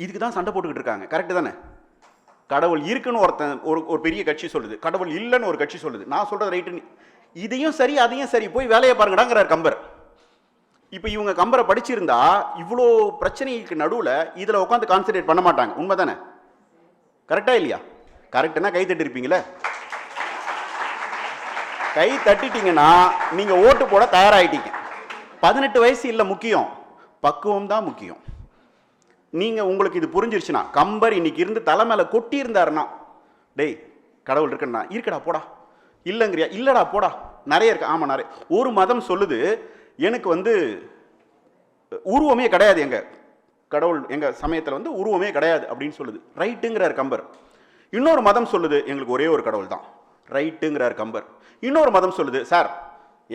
இதுக்கு தான் சண்டை போட்டுக்கிட்டு இருக்காங்க. கரெக்டு தானே? கடவுள் இருக்குன்னு ஒருத்தன் ஒரு பெரிய கட்சி சொல்லுது, கடவுள் இல்லைன்னு ஒரு கட்சி சொல்லுது. நான் சொல்கிறது ரைட்டு, இதையும் சரி அதையும் சரி, போய் வேலையை பாருங்கடாங்கிறார் கம்பர். இப்போ இவங்க கம்பரை படிச்சிருந்தா இவ்வளோ பிரச்சனைக்கு நடுவில் இதில் உட்காந்து கான்சன்ட்ரேட் பண்ண மாட்டாங்க. உண்மை தானே? கரெக்டா இல்லையா? கரெக்டுனா கை தட்டிருப்பீங்களே. கை தட்டிட்டீங்கன்னா நீங்கள் ஓட்டு போட தயாராகிட்டீங்க. 18 வயசு இல்லை முக்கியம், பக்குவம் தான் முக்கியம். நீங்கள் உங்களுக்கு இது புரிஞ்சிருச்சுன்னா, கம்பர் இன்னைக்கு இருந்து தலை மேலே கொட்டி இருந்தாருன்னா, டேய் கடவுள் இருக்குன்னா இருக்கடா போடா, இல்லைங்கிறியா? இல்லடா போடா, நிறைய இருக்கு. ஆமாம் நிறைய. ஒரு மதம் சொல்லுது எனக்கு வந்து உருவமே கிடையாது, எங்க கடவுள் எங்க சமயத்தில் வந்து உருவமே கிடையாது அப்படின்னு சொல்லுது. ரைட்டுங்கிறார் கம்பர். இன்னொரு மதம் சொல்லுது எங்களுக்கு ஒரே ஒரு கடவுள் தான், ரைட்டுங்கிறார் கம்பர். இன்னொரு மதம் சொல்லுது சார்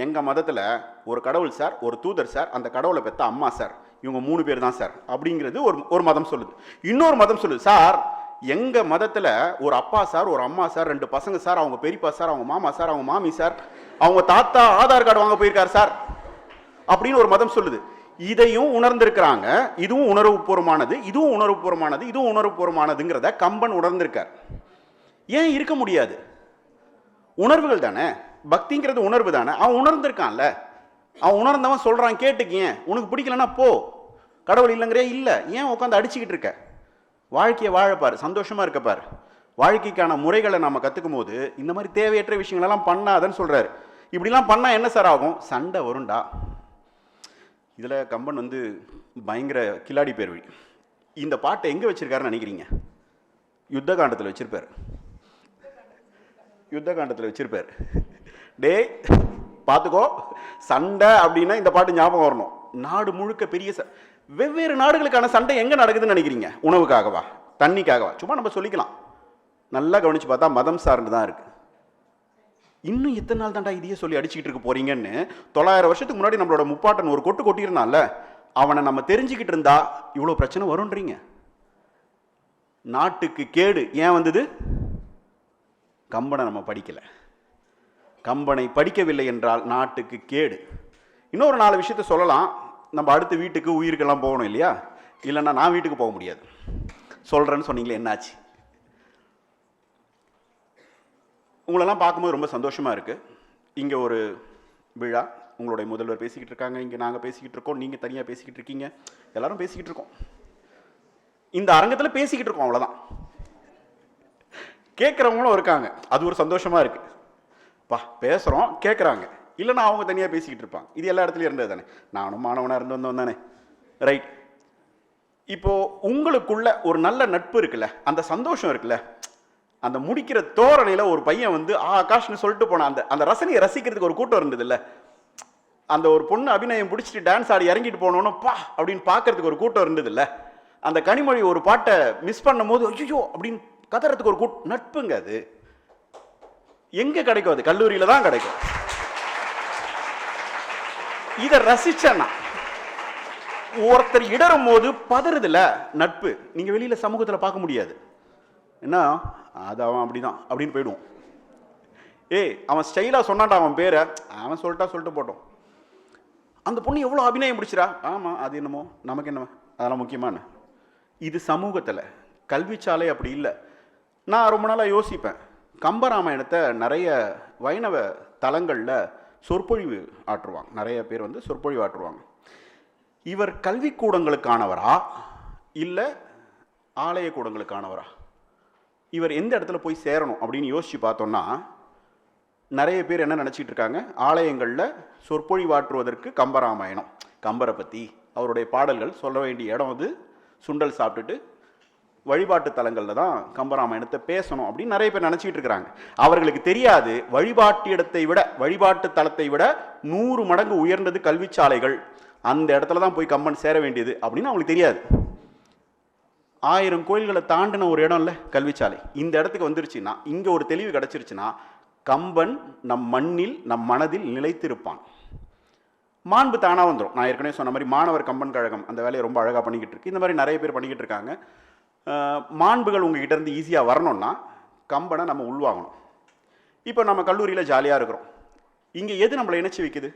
எங்கள் மதத்தில் ஒரு கடவுள் சார், ஒரு தூதர் சார், அந்த கடவுளை பெற்ற அம்மா சார், இவங்க 3 பேர் தான் சார் அப்படிங்கிறது ஒரு மதம் சொல்லுது. இன்னொரு மதம் சொல்லுது சார் எங்கள் மதத்தில் ஒரு அப்பா சார், ஒரு அம்மா சார், 2 பசங்க சார், அவங்க பெரியப்பா சார், அவங்க மாமா சார், அவங்க மாமி சார், அவங்க தாத்தா ஆதார் கார்டு வாங்க போயிருக்கார் சார் அப்படின்னு ஒரு மதம் சொல்லுது. இதையும் உணர்ந்திருக்கிறாங்க. இதுவும் உணர்வுபூர்வமானது, இதுவும் உணர்வுபூர்வமானது, இதுவும் உணர்வுபூர்வமானதுங்கிறத கம்பன் உணர்ந்திருக்கார். ஏன் இருக்க முடியாது? உணர்வுகள் தானே, பக்திங்கிறது உணர்வு தானே. அவன் உணர்ந்திருக்கான்ல. அவன் உணர்ந்தவன் சொல்கிறான், கேட்டுக்கேன். உனக்கு பிடிக்கலன்னா போ. கடவுள் இல்லைங்கிறியா? இல்லை. ஏன் உட்காந்து அடிச்சுக்கிட்டு இருக்க? வாழ்க்கையை வாழப்பார், சந்தோஷமாக இருக்கப்பார். வாழ்க்கைக்கான முறைகளை நம்ம கற்றுக்கும் போது இந்த மாதிரி தேவையற்ற விஷயங்களெல்லாம் பண்ணாதன்னு சொல்கிறாரு. இப்படிலாம் பண்ணால் என்ன சார் ஆகும்? சண்டை வரும்டா. இதில் கம்பன் வந்து பயங்கர கில்லாடி பேர் வழி. இந்த பாட்டை எங்கே வச்சுருக்காருன்னு நினைக்கிறீங்க? யுத்த காண்டத்தில் வச்சுருப்பார். யுத்த காண்டத்தில் வச்சுருப்பார். டே பார்த்துக்கோ, சண்டை அப்படின்னா இந்த பாட்டு ஞாபகம் வரணும். நாடு முழுக்க பெரிய வெவ்வேறு நாடுகளுக்கான சண்டை எங்கே நடக்குதுன்னு நினைக்கிறீங்க? உணவுக்காகவா, தண்ணிக்காகவா? சும்மா நம்ம சொல்லிக்கலாம். நல்லா கவனித்து பார்த்தா மதம் சார்ந்து தான் இருக்குது. இன்னும் எத்தனை நாள் தாண்டா இதையே சொல்லி அடிச்சுக்கிட்டு இருக்க போறீங்கன்னு 900 வருஷத்துக்கு முன்னாடி நம்மளோட முப்பாட்டன் ஒரு கொட்டு கொட்டியிருந்தான்ல, அவனை நம்ம தெரிஞ்சுக்கிட்டு இருந்தா இவ்வளோ பிரச்சனை வரும்ன்றீங்க. நாட்டுக்கு கேடு ஏன் வந்தது? கம்பனை நம்ம படிக்கலை. கம்பனை படிக்கவில்லை என்றால் நாட்டுக்கு கேடு. இன்னொரு 4 விஷயத்த சொல்லலாம். நம்ம அடுத்த வீட்டுக்கு உயிருக்கெல்லாம் போகணும் இல்லையா? இல்லைன்னா நான் வீட்டுக்கு போக முடியாது. சொல்கிறேன்னு சொன்னீங்களே, என்னாச்சு? உங்களெல்லாம் பார்க்கும்போது ரொம்ப சந்தோஷமாக இருக்குது. இங்கே ஒரு விழா, உங்களுடைய முதல்வர் பேசிக்கிட்டு இருக்காங்க, இங்கே நாங்கள் பேசிக்கிட்டு இருக்கோம், நீங்கள் தனியாக பேசிக்கிட்டு இருக்கீங்க, எல்லாரும் பேசிக்கிட்டு இருக்கோம். இந்த அரங்கத்தில் பேசிக்கிட்டு இருக்கோம், அவ்வளோதான். கேட்குறவங்களும் இருக்காங்க, அது ஒரு சந்தோஷமாக இருக்குது. பேசுகிறோம், கேட்குறாங்க, இல்லைன்னா அவங்க தனியாக பேசிக்கிட்டு இருப்பாங்க. இது எல்லா இடத்துலையும் இருந்தது தானே. நானும் மாணவனாக இருந்து வந்தவன் தானே, ரைட்? இப்போது உங்களுக்குள்ள ஒரு நல்ல நட்பு இருக்குல்ல, அந்த சந்தோஷம் இருக்குல்ல, அந்த முடிக்கிற தோரணையில் ஒரு பையன் வந்து ஆகாஷ்னு சொல்லிட்டு போனான். அந்த ரசனையை ரசிக்கிறதுக்கு ஒரு கூட்டம் இருந்தது இல்லை? அந்த ஒரு பொண்ணு அபிநயம் பிடிச்சிட்டு டான்ஸ் ஆடி இறங்கிட்டு போனோன்னு பா அப்படின்னு பார்க்கறதுக்கு ஒரு கூட்டம் இருந்தது இல்லை? அந்த கனிமொழி ஒரு பாட்டை மிஸ் பண்ணும் போது ஐயோ அப்படின்னு கதறதுக்கு ஒரு நட்புங்க. அது எங்கே கிடைக்கும்? அது கல்லூரியில் தான் கிடைக்கும். இதை ரசிச்சேன்னா ஒருத்தர் இடரும் போது பதறுதுல நட்பு, நீங்கள் வெளியில் சமூகத்தில் பார்க்க முடியாது. என்ன அது அவன் அப்படிதான் அப்படின்னு போயிடுவோம். அவன் ஸ்டைலாக சொன்னான்டா அவன் பேரை, அவன் சொல்லிட்டு போட்டோம். அந்த பொண்ணு எவ்வளோ அபிநயம் பிடிச்சிரா, ஆமாம் அது என்னமோ நமக்கு என்னமோ அதெல்லாம் முக்கியமான. இது சமூகத்தில். கல்விச்சாலை அப்படி இல்லை. நான் ரொம்ப நாளாக யோசிப்பேன், கம்பராமாயணத்தை நிறைய வைணவ தலங்களில் சொற்பொழிவு ஆற்றுவாங்க. நிறைய பேர் வந்து சொற்பொழிவு ஆற்றுவாங்க. இவர் கல்விக்கூடங்களுக்கானவரா இல்லை ஆலய கூடங்களுக்கானவரா? இவர் எந்த இடத்துல போய் சேரணும் அப்படின்னு யோசித்து பார்த்தோன்னா, நிறைய பேர் என்ன நினச்சிட்டு இருக்காங்க, ஆலயங்களில் சொற்பொழிவாற்றுவதற்கு கம்பராமாயணம், கம்பரை பற்றி அவருடைய பாடல்கள் சொல்ல வேண்டிய இடம் அது, சுண்டல் சாப்பிட்டுட்டு வழிபாட்டு தலங்களில் தான் கம்பராமாயணத்தை பேசணும் அப்படின்னு நிறைய பேர் நினச்சிக்கிட்டு இருக்கிறாங்க. அவர்களுக்கு தெரியாது, வழிபாட்டு இடத்தை விட, வழிபாட்டு தலத்தை விட 100 மடங்கு உயர்ந்தது கல்விச்சாலைகள். அந்த இடத்துல தான் போய் கம்பன் சேர வேண்டியது அப்படின்னு அவங்களுக்கு தெரியாது. 1000 கோயில்களை தாண்டின ஒரு இடம் இல்லை கல்விச்சாலை. இந்த இடத்துக்கு வந்துருச்சுன்னா, இங்கே ஒரு தெளிவு கிடச்சிருச்சுன்னா, கம்பன் நம் மண்ணில் நம் மனதில் நிலைத்திருப்பான். மாண்பு தானாக வந்துடும். நான் ஏற்கனவே சொன்ன மாதிரி மாணவர் கம்பன் கழகம் அந்த வேலையை ரொம்ப அழகாக பண்ணிக்கிட்டு இருக்கு. இந்த மாதிரி நிறைய பேர் பண்ணிக்கிட்டு இருக்காங்க. மாண்புகள் உங்ககிட்ட இருந்து ஈஸியாக வரணும்னா கம்பனை நம்ம உள்வாங்கணும். இப்போ நம்ம கல்லூரியில் ஜாலியாக இருக்கிறோம். இங்கே எது நம்மளை இணைச்சி வைக்குது?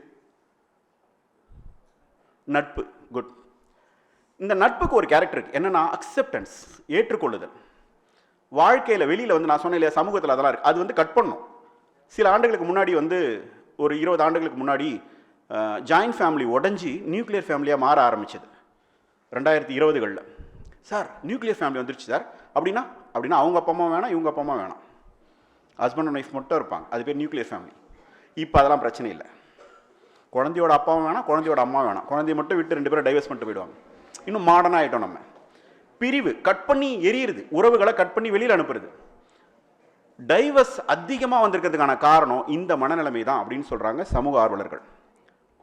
நட்பு. குட். இந்த நட்புக்கு ஒரு கேரக்டர் இருக்குது, என்னன்னா அக்செப்டன்ஸ், ஏற்றுக்கொள்ளுதல். வாழ்க்கையில் வெளியில் வந்து நான் சொன்னேன் இல்லையா, சமூகத்தில் அதெல்லாம் இருக்குது. அது வந்து கட் பண்ணும். சில ஆண்டுகளுக்கு முன்னாடி வந்து ஒரு 20 ஆண்டுகளுக்கு முன்னாடி ஜாயின்ட் ஃபேமிலி உடஞ்சி நியூக்ளியர் ஃபேமிலியாக மாற ஆரம்பிச்சது 2020களில். சார் நியூக்ளியர் ஃபேமிலி வந்துருச்சு சார் அப்படின்னா அவங்க அப்பா அம்மா வேணாம், இவங்க அப்பா அம்மா வேணாம், ஹஸ்பண்ட் அண்ட் ஒய்ஃப் மட்டும் இருப்பாங்க, அது பேர் நியூக்ளியர் ஃபேமிலி. இப்போ அதெல்லாம் பிரச்சனை இல்லை. குழந்தையோட அப்பாவும் வேணாம், குழந்தையோட அம்மா வேணாம், குழந்தைய மட்டும் விட்டு 2 பேரும் டைவர்ஸ் பண்ணிட்டு போயிடுவாங்க. இன்னும் மாடர்னாக ஆகிட்டோம் நம்ம. பிரிவு, கட் பண்ணி எரியுறது, உறவுகளை கட் பண்ணி வெளியில் அனுப்புறது. டைவர்ஸ் அதிகமாக வந்திருக்கிறதுக்கான காரணம் இந்த மனநிலைமை தான் அப்படின்னு சொல்கிறாங்க சமூக ஆர்வலர்கள்.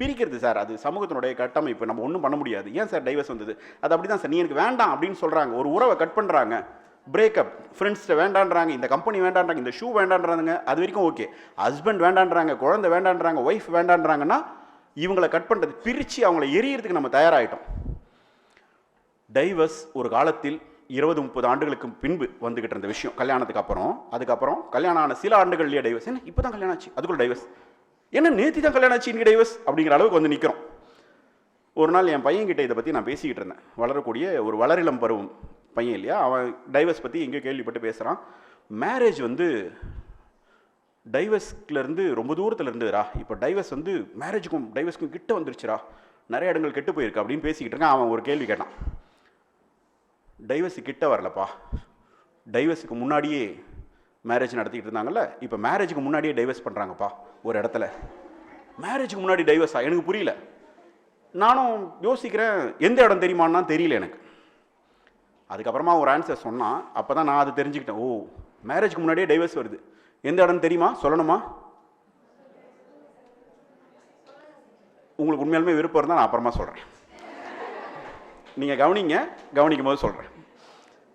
பிரிக்கிறது சார், அது சமூகத்தினுடைய கட்டமைப்பு, நம்ம ஒன்றும் பண்ண முடியாது. ஏன் சார் டைவர்ஸ் வந்தது? அது அப்படி தான் சார், நீ எனக்கு வேண்டாம் அப்படின்னு சொல்கிறாங்க. ஒரு உறவை கட் பண்ணுறாங்க, பிரேக்கப், ஃப்ரெண்ட்ஸ்கிட்ட வேண்டான்றாங்க, இந்த கம்பெனி வேண்டான்றாங்க, இந்த ஷூ வேண்டான்றாங்க, அது வரைக்கும் ஓகே. ஹஸ்பண்ட் வேண்டான்றாங்க, குழந்தை வேண்டான்றாங்க, ஒய்ஃப் வேண்டான்றாங்கன்னா இவங்களை கட் பண்ணுறது, பிரித்து அவங்கள எரியறதுக்கு நம்ம தயாராகிட்டோம். டைவர்ஸ் ஒரு காலத்தில் 20-30 ஆண்டுகளுக்கு பின்பு வந்துகிட்டு இருந்த விஷயம் கல்யாணத்துக்கு அப்புறம். அதுக்கப்புறம் கல்யாணம் ஆன சில ஆண்டுகள்லேயே டைவர்ஸ். என்ன இப்போ தான் கல்யாணம் ஆச்சு அதுக்குள்ள டைவர்ஸ், என்ன நேற்று தான் கல்யாணம் ஆச்சு இன்னைக்கு டைவர்ஸ் அப்படிங்கிற அளவுக்கு வந்து நிற்கிறோம். ஒரு நாள் என் பையன்கிட்ட இதை பற்றி நான் பேசிக்கிட்டு இருந்தேன். வளரக்கூடிய ஒரு வளரிளம் பருவம் பையன் இல்லையா, அவன் டைவர்ஸ் பற்றி எங்கேயோ கேள்விப்பட்டு பேசுகிறான். மேரேஜ் வந்து டைவர்ஸ்லேருந்து ரொம்ப தூரத்தில் இருந்ததுரா, இப்போ டைவர்ஸ் வந்து மேரேஜுக்கும் டைவர்ஸ்க்கும் கிட்ட வந்துருச்சுரா, நிறைய இடங்கள் கெட்டு போயிருக்கு அப்படின்னு பேசிக்கிட்டு இருக்கான். அவன் ஒரு கேள்வி கேட்டான், டைவர்ஸு கிட்ட வரலப்பா, டைவர்ஸுக்கு முன்னாடியே மேரேஜ் நடத்திக்கிட்டு இருந்தாங்கல்ல, இப்போ மேரேஜுக்கு முன்னாடியே டைவர்ஸ் பண்ணுறாங்கப்பா ஒரு இடத்துல. மேரேஜுக்கு முன்னாடி டைவர்ஸா? எனக்கு புரியல. நானும் யோசிக்கிறேன், எந்த இடம் தெரியுமான்னா தெரியல எனக்கு. அதுக்கப்புறமா ஒரு ஆன்சர் சொன்னான். அப்போ தான் நான் அதை தெரிஞ்சுக்கிட்டேன். ஓ, மேரேஜுக்கு முன்னாடியே டைவர்ஸ் வருது. எந்த இடம் தெரியுமா? சொல்லணுமா? உங்களுக்கு உண்மையாலுமே விருப்பம் இருந்தால் நான் அப்புறமா சொல்கிறேன். நீங்கள் கவனிங்க, கவனிக்கும் போது சொல்கிறேன்.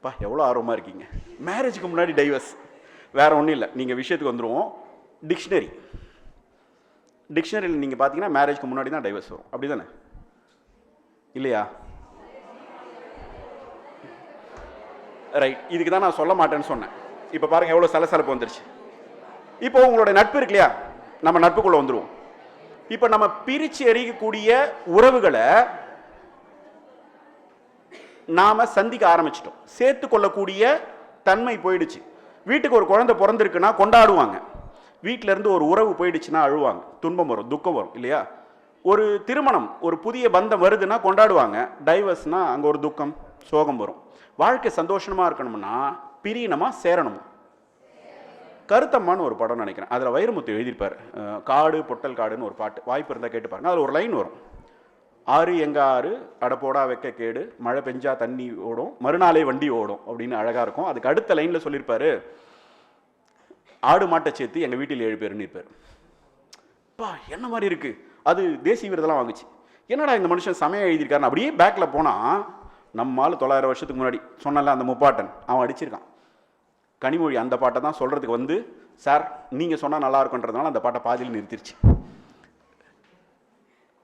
பா, எவ்வளோ ஆர்வமாக இருக்கீங்க. மேரேஜுக்கு முன்னாடி டைவர்ஸ், வேறு ஒன்றும் இல்லை. நீங்கள் விஷயத்துக்கு வந்துடுவோம். டிக்ஷனரியில் நீங்கள் பார்த்தீங்கன்னா மேரேஜுக்கு முன்னாடி தான் டைவர்ஸ் வரும். அப்படி தானே? இல்லையா? ரைட். இதுக்கு தான் நான் சொல்ல மாட்டேன்னு சொன்னேன். இப்போ பாருங்கள் எவ்வளோ சலசலப்பு வந்துருச்சு. இப்போ உங்களோட நட்பு இருக்கு இல்லையா, நம்ம நட்புக்குள்ளே வந்துடுவோம். இப்போ நம்ம பிரித்து எறியக்கூடிய உறவுகளை நாம் சந்திக்க ஆரம்பிச்சிட்டோம். சேர்த்து கொள்ளக்கூடிய தன்மை போயிடுச்சு. வீட்டுக்கு ஒரு குழந்தை பிறந்திருக்குன்னா கொண்டாடுவாங்க, வீட்டில இருந்து ஒரு உறவு போயிடுச்சுன்னா அழுவாங்க, துன்பம் வரும், துக்கம் வரும் இல்லையா? ஒரு திருமணம், ஒரு புதிய பந்தம் வருதுன்னா கொண்டாடுவாங்க, டைவர்ஸ்னா அங்கே ஒரு துக்கம், சோகம் வரும். வாழ்க்கை சந்தோஷமாக இருக்கணும்னா பிரியணுமா சேரணுமா? கருத்தம்மான்னு ஒரு படம் நினைக்கிறேன், அதில் வைரமுத்து எழுதியிருப்பார். காடு பொட்டல் காடுன்னு ஒரு பாட்டு, வாய்ப்பு இருந்தால் கேட்டு பாருங்க. அதில் ஒரு லைன் வரும், ஆறு எங்க ஆறு அடப்போடா வெக்க கேடு, மழை பெஞ்சா தண்ணி ஓடும், மறுநாளே வண்டி ஓடும் அப்படின்னு அழகாக இருக்கும். அதுக்கு அடுத்த லைனில் சொல்லியிருப்பாரு, ஆடு மாட்டை சேர்த்து எங்கள் வீட்டில் 7 பேருன்னு இருப்பார். பா, என்ன மாதிரி இருக்கு. அது தேசிய விருதெல்லாம் வாங்குச்சு. என்னடா இந்த மனுஷன் சமயம் எழுதியிருக்காருன்னு அப்படியே பேக்கில் போனால், நம்மால் 900 வருஷத்துக்கு முன்னாடி சொன்னல அந்த முப்பாட்டன், அவன் அடிச்சிருக்கான். கனிமொழி அந்த பாட்டை தான் சொல்கிறதுக்கு வந்து, சார் நீங்கள் சொன்னால் நல்லா இருக்குன்றதுனால அந்த பாட்டை பாதியில் நிறுத்திருச்சு.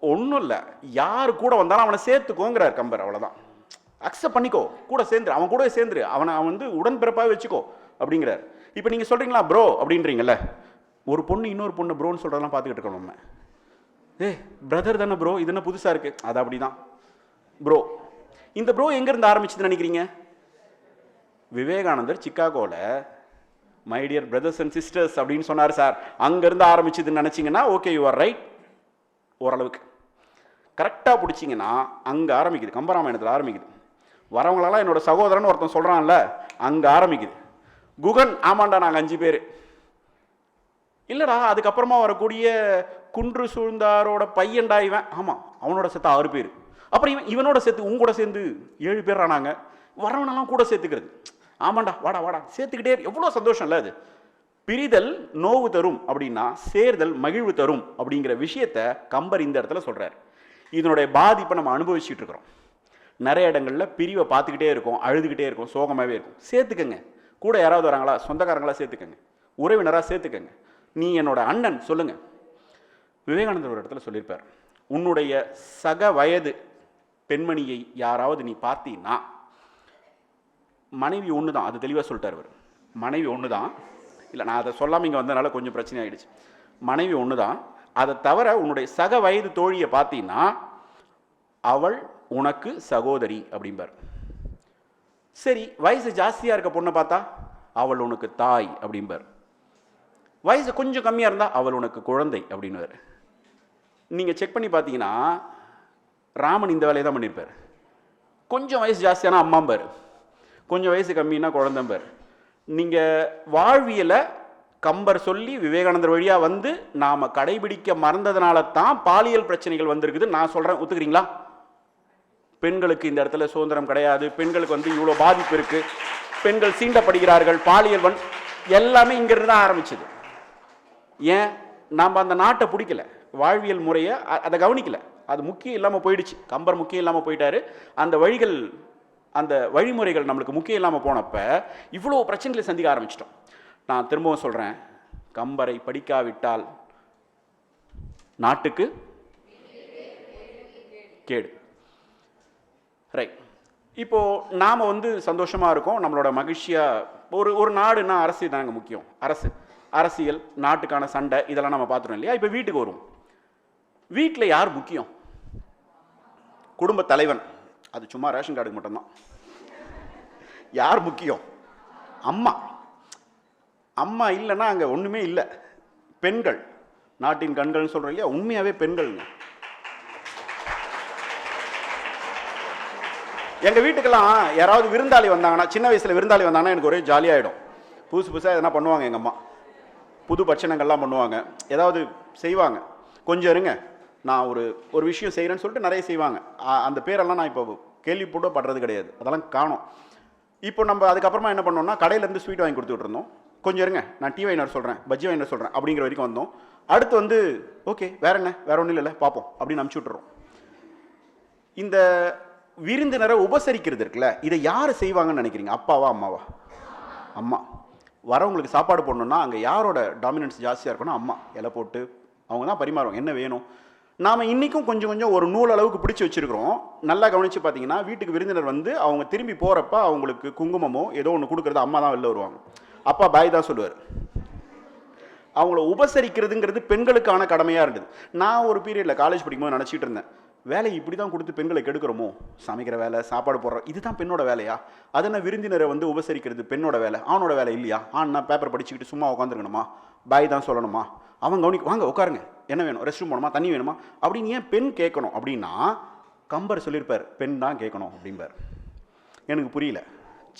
ஒன்றும் இல்லை, யார் கூட வந்தாலும் அவனை சேர்த்துக்கோங்கிறார் கம்பர். அவ்வளோதான், அக்செப்ட் பண்ணிக்கோ, கூட சேர்ந்துரு, அவன் கூட சேர்ந்துரு, அவனை வந்து உடன்பிறப்பாக வச்சுக்கோ அப்படிங்கிறார். இப்போ நீங்கள் சொல்கிறீங்களா ப்ரோ அப்படின்றீங்கல்ல, ஒரு பொண்ணு இன்னொரு பொண்ணு ப்ரோன்னு சொல்கிறதெல்லாம் பார்த்துக்கிட்டு இருக்கோம் நம்ம. பிரதர் தானே ப்ரோ, இது என்ன புதுசாக இருக்குது? அது அப்படி தான் ப்ரோ. இந்த ப்ரோ எங்கேருந்து ஆரம்பிச்சதுன்னு நினைக்கிறீங்க? விவேகானந்தர் சிக்காகோவில் my dear brothers and sisters அப்படின்னு சொன்னார் சார், அங்கேருந்து ஆரம்பிச்சதுன்னு நினச்சிங்கன்னா ஓகே, யூ ஆர் ரைட். ஓரளவுக்கு கரெக்டாக பிடிச்சிங்கன்னா அங்கே ஆரம்பிக்குது, கம்பராமாயணத்தில் ஆரம்பிக்குது. வரவங்களெல்லாம் என்னோட சகோதரன் ஒருத்தன் சொல்கிறான்ல, அங்கே ஆரம்பிக்குது. குகன், ஆமாண்டா நாங்கள் 5 பேர். இல்லைடா, அதுக்கப்புறமா வரக்கூடிய குன்று சூழ்ந்தாரோட பையன்டா இவன், ஆமாம் அவனோட சேர்த்து 6 பேர். அப்புறம் இவனோட சேர்த்து உங்க கூட சேர்ந்து 7 பேர் ஆனாங்க. வரவனெல்லாம் கூட சேர்த்துக்கிறது, ஆமாண்டா வாடா வாடா சேர்த்துக்கிட்டே. எவ்வளோ சந்தோஷம் இல்லை அது. பிரிதல் நோவு தரும் அப்படின்னா சேர்தல் மகிழ்வு தரும் அப்படிங்கிற விஷயத்த கம்பர் இந்த இடத்துல சொல்கிறார். இதனுடைய பாதிப்பை நம்ம அனுபவிச்சுட்டு இருக்கிறோம். நிறைய இடங்களில் பிரிவை பார்த்துக்கிட்டே இருக்கும், அழுதுகிட்டே இருக்கும், சோகமாகவே இருக்கும். சேர்த்துக்கங்க, கூட யாராவது வராங்களா, சொந்தக்காரங்களா சேர்த்துக்கங்க, உறவினராக சேர்த்துக்கங்க. நீ என்னோட அண்ணன் சொல்லுங்க. விவேகானந்தர் ஒரு இடத்துல சொல்லியிருப்பார், உன்னுடைய சக வயது பெண்மணியை யாராவது நீ பார்த்தீங்கன்னா, மனைவி ஒன்று தான், அது தெளிவாக சொல்லிட்டார் அவர். மனைவி ஒன்று தான், இல்லை நான் அதை சொல்லாமல் இங்கே வந்ததுனால கொஞ்சம் பிரச்சனை ஆகிடுச்சு. மனைவி ஒன்று தான், அதை தவிர உன்னுடைய சக வயது தோழியை பார்த்தீங்கன்னா அவள் உனக்கு சகோதரி அப்படிம்பார். சரி, வயசு ஜாஸ்தியாக இருக்க பொண்ணை பார்த்தா அவள் உனக்கு தாய் அப்படிம்பார். வயசு கொஞ்சம் கம்மியாக இருந்தால் அவள் உனக்கு குழந்தை அப்படின்னுவார். நீங்கள் செக் பண்ணி பார்த்தீங்கன்னா ராமன் இந்த வேலையை தான் பண்ணியிருப்பார். கொஞ்சம் வயசு ஜாஸ்தியானா அம்மாம்பார், கொஞ்சம் வயசு கம்மின்னா குழந்தைம்பார். நீங்கள் வாழ்வியலை கம்பர் சொல்லி விவேகானந்தர் வழியாக வந்து நாம் கடைபிடிக்க மறந்ததுனால தான் பாலியல் பிரச்சனைகள் வந்திருக்குது. நான் சொல்கிறேன், ஒத்துக்கிறீங்களா? பெண்களுக்கு இந்த இடத்துல சுதந்திரம் கிடையாது, பெண்களுக்கு வந்து இவ்வளோ பாதிப்பு இருக்குது, பெண்கள் சீண்டப்படுகிறார்கள், பாலியல் எல்லாமே இங்கிருந்து தான் ஆரம்பிச்சது. ஏன்? நாம் அந்த நாட்டை பிடிக்கல, வாழ்வியல் முறையை அதை கவனிக்கல, அது முக்கியம் இல்லாமல் போயிடுச்சு. கம்பர் முக்கியம் இல்லாமல் போயிட்டாரு. அந்த வழிகள், அந்த வழிமுறைகள் நம்மளுக்கு முக்கியம் இல்லாமல் போனப்ப இவ்வளோ பிரச்சனைகளை சந்திக்க ஆரம்பிச்சிட்டோம். நான் திரும்பவும் சொல்கிறேன், கம்பரை படிக்காவிட்டால் நாட்டுக்கு கேடு. ரைட். இப்போது நாம் வந்து சந்தோஷமாக இருக்கோம், நம்மளோட மகிழ்ச்சியாக ஒரு நாடுனா அரசியல் தாங்க முக்கியம். அரசியல், நாட்டுக்கான சண்டை, இதெல்லாம் நம்ம பார்த்துட்டோம் இல்லையா? இப்போ வீட்டுக்கு வரும். வீட்டில் யார் முக்கியம்? குடும்ப தலைவன். அது சும்மா ரேஷன் கார்டுக்கு மட்டும்தான். யார் முக்கியம்? அம்மா. அம்மா இல்லைன்னா அங்கே ஒன்றுமே இல்லை. பெண்கள் நாட்டின் கண்கள்னு சொல்கிறோம் இல்லையா, உண்மையாகவே பெண்கள்ங்க. எங்கள் வீட்டுக்கெல்லாம் யாராவது விருந்தாளி வந்தாங்கன்னா, சின்ன வயசில் விருந்தாளி வந்தாங்கன்னா எனக்கு ஒரே ஜாலியாகிடும். புதுசு புதுசாக எதனா பண்ணுவாங்க எங்கள் அம்மா, புது பட்சணங்கள்லாம் பண்ணுவாங்க, ஏதாவது செய்வாங்க. கொஞ்சம் இருங்க, நான் ஒரு விஷயம் செய்கிறேன்னு சொல்லிட்டு நிறைய செய்வாங்க. அந்த பேரெல்லாம் நான் இப்போ கேள்விப்பட படுறது கிடையாது, அதெல்லாம் காணும். இப்போ நம்ம அதுக்கப்புறமா என்ன பண்ணோம்னா, கடையிலேருந்து ஸ்வீட் வாங்கி கொடுத்துட்டு இருந்தோம். கொஞ்சம் இருங்க, நான் டீ வாங்கினர் சொல்கிறேன், பஜ்ஜி வாங்கினர் சொல்கிறேன் அப்படிங்கிற வரைக்கும் வந்தோம். அடுத்து வந்து ஓகே வேற என்ன, வேற ஒன்றும் இல்லை பார்ப்போம் அப்படின்னு அனுப்பிச்சி விட்டுறோம். இந்த விருந்தினரை உபசரிக்கிறது இருக்குல்ல, இதை யார் செய்வாங்கன்னு நினைக்கிறீங்க? அப்பாவா அம்மாவா? அம்மா. வரவங்களுக்கு சாப்பாடு போடணுன்னா அங்கே யாரோட டாமினன்ஸ் ஜாஸ்தியாக இருக்குன்னா அம்மா. இலை போட்டு அவங்க தான் பரிமாறுவாங்க, என்ன வேணும். நாம் இன்றைக்கும் கொஞ்சம் கொஞ்சம் ஒரு நூல் அளவுக்கு பிடிச்சி வச்சுருக்கிறோம். நல்லா கவனித்து பார்த்தீங்கன்னா, வீட்டுக்கு விருந்தினர் வந்து அவங்க திரும்பி போகிறப்ப அவங்களுக்கு குங்குமமோ ஏதோ ஒன்று கொடுக்குறது அம்மா தான் வெளில வருவாங்க. அப்பா பாய் தான் சொல்லுவார். அவங்கள உபசரிக்கிறதுங்கிறது பெண்களுக்கான கடமையாக இருந்தது. நான் ஒரு பீரியடில் காலேஜ் படிக்கும்போது நினச்சிட்டு இருந்தேன், வேலையை இப்படி தான் கொடுத்து பெண்களை கெடுக்கிறோமோ, சமைக்கிற வேலை, சாப்பாடு போடுறோம், இதுதான் பெண்ணோட வேலையா? அது என்ன விருந்தினரை வந்து உபசரிக்கிறது பெண்ணோட வேலை, ஆணோட வேலை இல்லையா? ஆனா பேப்பர் படிச்சுக்கிட்டு சும்மா உட்காந்துருக்கணுமா, பாய் தான் சொல்லணுமா, அவங்க கவனிக்க வாங்க உட்காருங்க, என்ன வேணும், ரெஸ்ட் ரூம் போகணுமா, தண்ணி வேணுமா அப்படின்னு ஏன் பெண் கேட்கணும்? அப்படின்னா கம்பர் சொல்லியிருப்பார், பெண் தான் கேட்கணும் அப்படிம்பார். எனக்கு புரியல.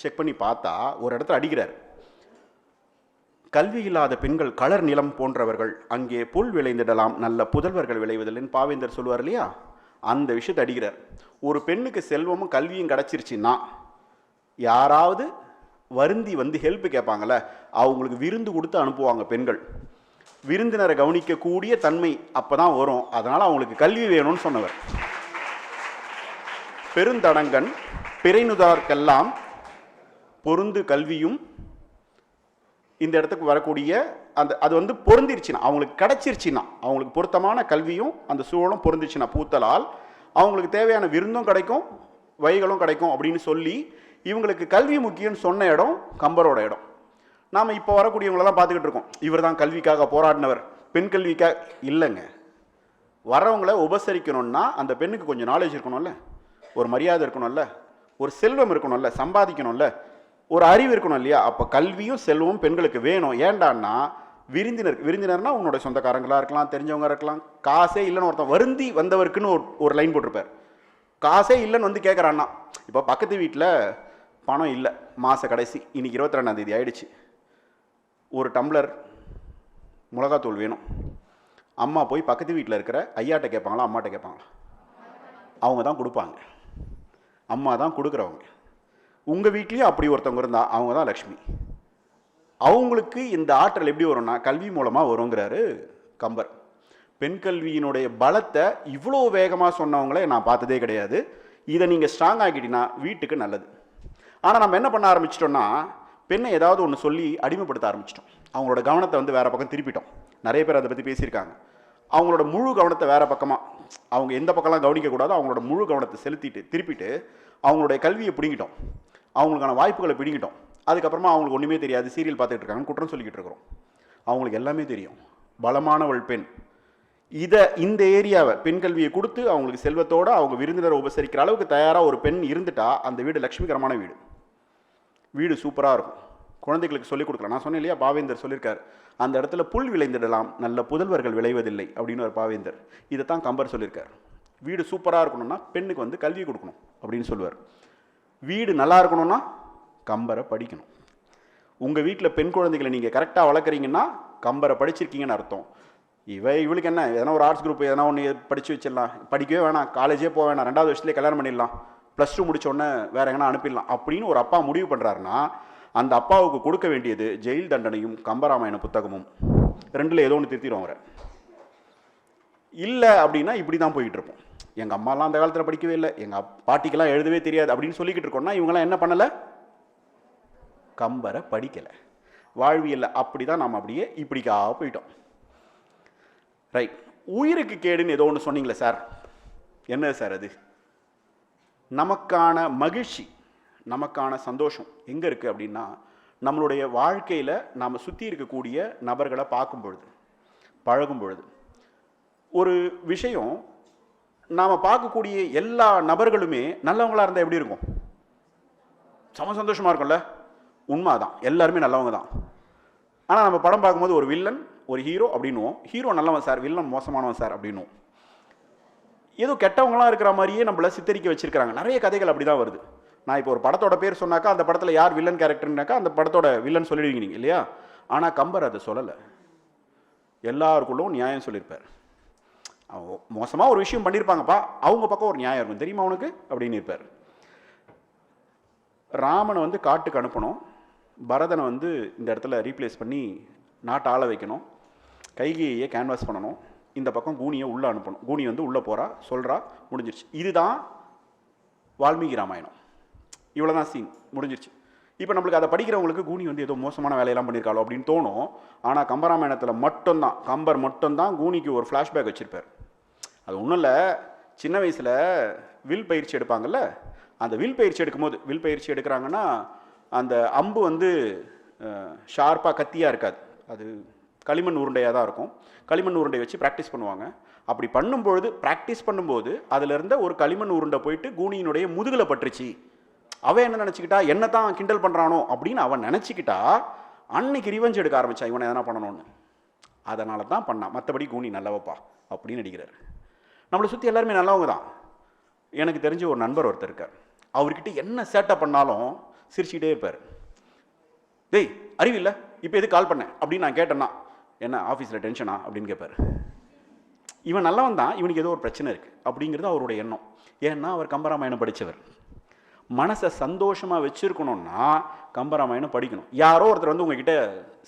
செக் பண்ணி பார்த்தா ஒரு இடத்துல அடிக்கிறார், கல்வி இல்லாத பெண்கள் கலர் நிலம் போன்றவர்கள், அங்கே புல் விளைந்திடலாம் நல்ல புதல்வர்கள் விளைவதில்லைன்னு பாவேந்தர் சொல்லுவார் இல்லையா, அந்த விஷயத்தை அடிக்கிறார். ஒரு பெண்ணுக்கு செல்வமும் கல்வியும் கிடச்சிருச்சுன்னா யாராவது வருந்தி வந்து ஹெல்ப் கேட்பாங்கள்ல, அவங்களுக்கு விருந்து கொடுத்து அனுப்புவாங்க பெண்கள். விருந்தினரை கவனிக்கக்கூடிய தன்மை அப்பதான் வரும். அதனால் அவங்களுக்கு கல்வி வேணும்னு சொன்னவர். பெருந்தடங்கன் பிறைநுதார்க்கெல்லாம் பொருந்து கல்வியும், இந்த இடத்துக்கு வரக்கூடிய அது வந்து பொருந்திருச்சுன்னா, அவங்களுக்கு கிடைச்சிருச்சுன்னா, அவங்களுக்கு பொருத்தமான கல்வியும் அந்த சூழலும் பொருந்துச்சுன்னா, பூத்தலால் அவங்களுக்கு தேவையான விருந்தும் கிடைக்கும், வைகளும் கிடைக்கும் அப்படின்னு சொல்லி இவங்களுக்கு கல்வி முக்கியம்னு சொன்ன இடம் கம்பரோட இடம். நாம் இப்போ வரக்கூடியவங்களெல்லாம் பார்த்துக்கிட்டு இருக்கோம், இவர் தான் கல்விக்காக போராடினவர், பெண் கல்விக்காக இல்லைங்க. வரவங்களை உபசரிக்கணும்னா அந்த பெண்ணுக்கு கொஞ்சம் நாலேஜ் இருக்கணும்ல, ஒரு மரியாதை இருக்கணும்ல, ஒரு செல்வம் இருக்கணும்ல, சம்பாதிக்கணும்ல, ஒரு அறிவு இருக்கணும் இல்லையா? அப்போ கல்வியும் செல்வமும் பெண்களுக்கு வேணும். ஏண்டான்னா விருந்தினர்னா உன்னோட சொந்தக்காரங்களாக இருக்கலாம், தெரிஞ்சவங்க இருக்கலாம். காசே இல்லைன்னு ஒருத்தன் வருந்தி வந்தவருக்குன்னு ஒரு லைன் போட்டிருப்பார். காசே இல்லைன்னு வந்து கேட்குறான்னா, இப்போ பக்கத்து வீட்டில் பணம் இல்லை, மாத கடைசி, இன்னைக்கு 22ஆம் தேதி ஆயிடுச்சு, ஒரு டம்ளர் மிளகாத்தூள் வேணும். அம்மா போய் பக்கத்து வீட்டில் இருக்கிற ஐயாட்ட கேட்பாங்களா, அம்மாட்ட கேட்பாங்களா? அவங்க தான் கொடுப்பாங்க, அம்மா தான் கொடுக்குறவங்க. உங்கள் வீட்லேயும் அப்படி ஒருத்தவங்க இருந்தால் அவங்க தான் லக்ஷ்மி. அவங்களுக்கு இந்த ஆற்றல் எப்படி வரும்னா கல்வி மூலமாக வருங்கிறாரு கம்பர். பெண் கல்வியினுடைய பலத்தை இவ்வளோ வேகமாக சொன்னவங்களே நான் பார்த்ததே கிடையாது. இதை நீங்கள் ஸ்ட்ராங் ஆக்கிட்டீங்கன்னா வீட்டுக்கு நல்லது. ஆனால் நம்ம என்ன பண்ண ஆரம்பிச்சிட்டோம்னா, பெண்ணை ஏதாவது ஒன்று சொல்லி அடிமைப்படுத்த ஆரம்பிச்சிட்டோம். அவங்களோட கவனத்தை வந்து வேறு பக்கம் திருப்பிட்டோம். நிறைய பேர் அதை பற்றி பேசியிருக்காங்க. அவங்களோட முழு கவனத்தை வேறு பக்கமாக, அவங்க எந்த பக்கம்லாம் கவனிக்கக்கூடாது, அவங்களோட முழு கவனத்தை திருப்பிட்டு அவங்களுடைய கல்வியை பிடிங்கிட்டோம், அவங்களுக்கான வாய்ப்புகளை பிடிங்கிட்டோம். அதுக்கப்புறமா அவங்களுக்கு ஒன்றுமே தெரியாது, சீரியல் பார்த்துட்டு இருக்காங்கன்னு குற்றம் சொல்லிக்கிட்டு இருக்கிறோம். அவங்களுக்கு எல்லாமே தெரியும், பலமானவள் பெண். இந்த ஏரியாவை பெண் கல்வியை கொடுத்து அவங்களுக்கு செல்வத்தோடு அவங்க விருந்தினரை உபசரிக்கிற அளவுக்கு தயாராக ஒரு பெண் இருந்துட்டா அந்த வீடு லட்சுமிகரமான வீடு. வீடு சூப்பராக இருக்கும். குழந்தைகளுக்கு சொல்லிக் கொடுக்கலாம். நான் சொன்னேன் இல்லையா, பாவேந்தர் சொல்லியிருக்கார், அந்த இடத்துல புல் விளைந்திடலாம் நல்ல புதல்வர்கள் விளைவதில்லை அப்படின்னு ஒரு பாவேந்தர். இதைத்தான் கம்பர் சொல்லியிருக்கார். வீடு சூப்பராக இருக்கணும்னா பெண்ணுக்கு வந்து கல்வி கொடுக்கணும் அப்படின்னு சொல்லுவார். வீடு நல்லா இருக்கணும்னா கம்பரை படிக்கணும். உங்கள் வீட்டில் பெண் குழந்தைகளை நீங்கள் கரெக்டாக வளர்க்குறீங்கன்னா கம்பரை படிச்சிருக்கீங்கன்னு அர்த்தம். இவளுக்கு என்ன, எதனா ஒரு ஆர்ட்ஸ் குரூப் எதனா ஒன்று படித்து வச்சிடலாம், படிக்கவே வேணாம், காலேஜே போக வேணாம், 2வது வருஷத்துலேயே கல்யாணம் பண்ணிடலாம், +2 முடித்தோடனே வேறு எங்கன்னா அனுப்பிடலாம் அப்படின்னு ஒரு அப்பா முடிவு பண்ணுறாருன்னா, அந்த அப்பாவுக்கு கொடுக்க வேண்டியது ஜெயில் தண்டனையும் கம்பராமாயண புத்தகமும். 2ல் ஏதோ ஒன்று திருத்திடுவோம் அவரை. இல்லை அப்படின்னா இப்படி தான் போயிட்டு இருப்போம். எங்கள் அம்மாலாம் அந்த காலத்தில் படிக்கவே இல்லை, எங்கள் பாட்டிக்கெல்லாம் எழுதவே தெரியாது அப்படின்னு சொல்லிக்கிட்டு இருக்கோம்னா இவங்கெல்லாம் என்ன பண்ணலை, கம்பரை படிக்கலை. வாழ்வியல்ல அப்படி தான் நாம் அப்படியே இப்படிக்காக போயிட்டோம். ரைட். உயிருக்கு கேடுன்னு ஏதோ ஒன்று சொன்னீங்களே சார், என்ன சார் அது? நமக்கான மகிழ்ச்சி, நமக்கான சந்தோஷம் எங்கே இருக்குது அப்படின்னா, நம்மளுடைய வாழ்க்கையில் நாம் சுற்றி இருக்கக்கூடிய நபர்களை பார்க்கும் பொழுது, பழகும் பொழுது. ஒரு விஷயம், நாம் பார்க்கக்கூடிய எல்லா நபர்களுமே நல்லவங்களாக இருந்தால் எப்படி இருக்கும்? சம சந்தோஷமாக இருக்கும்ல? உண்மை தான், எல்லாருமே நல்லவங்க தான். ஆனால் நம்ம படம் பார்க்கும்போது ஒரு வில்லன், ஒரு ஹீரோ அப்படின்னுவோம், ஹீரோ நல்லவன் சார், வில்லன் மோசமானவன் சார் அப்படின்னுவோம். ஏதோ கெட்டவங்களாம் இருக்கிற மாதிரியே நம்மள சித்தரிக்க வச்சிருக்காங்க. நிறைய கதைகள் அப்படி தான் வருது. நான் இப்போ ஒரு படத்தோட பேர் சொன்னாக்கா அந்த படத்தில் யார் வில்லன் கேரக்டர்னாக்கா அந்த படத்தோட வில்லன் சொல்லிடுவீங்க நீங்கள் இல்லையா? ஆனால் கம்பர் அதை சொல்லலை. எல்லாருக்குள்ளும் நியாயம் சொல்லியிருப்பார். மோசமாக ஒரு விஷயம் பண்ணியிருப்பாங்கப்பா, அவங்க பக்கம் ஒரு நியாயம் இருக்கும், தெரியுமா உனக்கு அப்படின்னு இருப்பார். ராமனை வந்து காட்டுக்கு அனுப்பணும், பரதனை வந்து இந்த இடத்துல ரீப்ளேஸ் பண்ணி நாட்டை ஆள வைக்கணும், கைகையை கேன்வாஸ் பண்ணணும், இந்த பக்கம் கூனியை உள்ளே அனுப்பணும். கூனி வந்து உள்ளே போகிறா, சொல்கிறா, முடிஞ்சிருச்சு. இதுதான் வால்மீகி ராமாயணம். இவ்வளோ தான் சீன், முடிஞ்சிருச்சு. இப்போ நம்மளுக்கு அதை படிக்கிறவங்களுக்கு கூனி வந்து ஏதோ மோசமான வேலையெல்லாம் பண்ணியிருக்காளோ அப்படின்னு தோணும். ஆனால் கம்பராமாயணத்தில் மட்டும்தான், கம்பர் மட்டும்தான் கூனிக்கு ஒரு ஃப்ளாஷ்பேக் வச்சுருப்பார். அது ஒன்றும் இல்லை, சின்ன வயசில் வில் பயிற்சி எடுப்பாங்கல்ல, அந்த வில் பயிற்சி எடுக்கும்போது, வில் பயிற்சி எடுக்கிறாங்கன்னா அந்த அம்பு வந்து ஷார்ப்பாக கத்தியாக இருக்காது, அது களிமண் உருண்டையாக தான் இருக்கும். களிமண் உருண்டை வச்சு ப்ராக்டிஸ் பண்ணுவாங்க. அப்படி பண்ணும்பொழுது, ப்ராக்டிஸ் பண்ணும்போது அதில் இருந்த ஒரு களிமண் உருண்டை போயிட்டு கூனியினுடைய முதுகில் பட்டுருச்சு. அவன் என்ன நினச்சிக்கிட்டா, என்ன தான் கிண்டல் பண்ணுறானோ அப்படின்னு அவன் நினச்சிக்கிட்டா அன்னைக்கு ரிவெஞ்ச் எடுக்க ஆரம்பிச்சா, இவனை எதனா பண்ணணும்னு. அதனால தான் பண்ணான், மற்றபடி கூனி நல்லவப்பா அப்படின்னு நடிக்கிறார். நம்மளை சுற்றி எல்லாருமே நல்லவங்க தான். எனக்கு தெரிஞ்ச ஒரு நண்பர் ஒருத்தர் இருக்கார், அவர்கிட்ட என்ன சேட்டை பண்ணாலும் சிரிச்சுக்கிட்டே இருப்பார். டேய் அறிவில்லை, இப்போ எது கால் பண்ணேன் அப்படின்னு நான் கேட்டேன்னா, என்ன ஆஃபீஸில் டென்ஷனா அப்படின்னு கேட்பார். இவன் நல்லவன் தான், இவனுக்கு ஏதோ ஒரு பிரச்சனை இருக்குது அப்படிங்கிறது அவருடைய எண்ணம். ஏன்னா அவர் கம்பராமாயணம் படித்தவர். மனசை சந்தோஷமாக வச்சுருக்கணும்னா கம்பராமாயணம் படிக்கணும். யாரோ ஒருத்தர் வந்து உங்ககிட்ட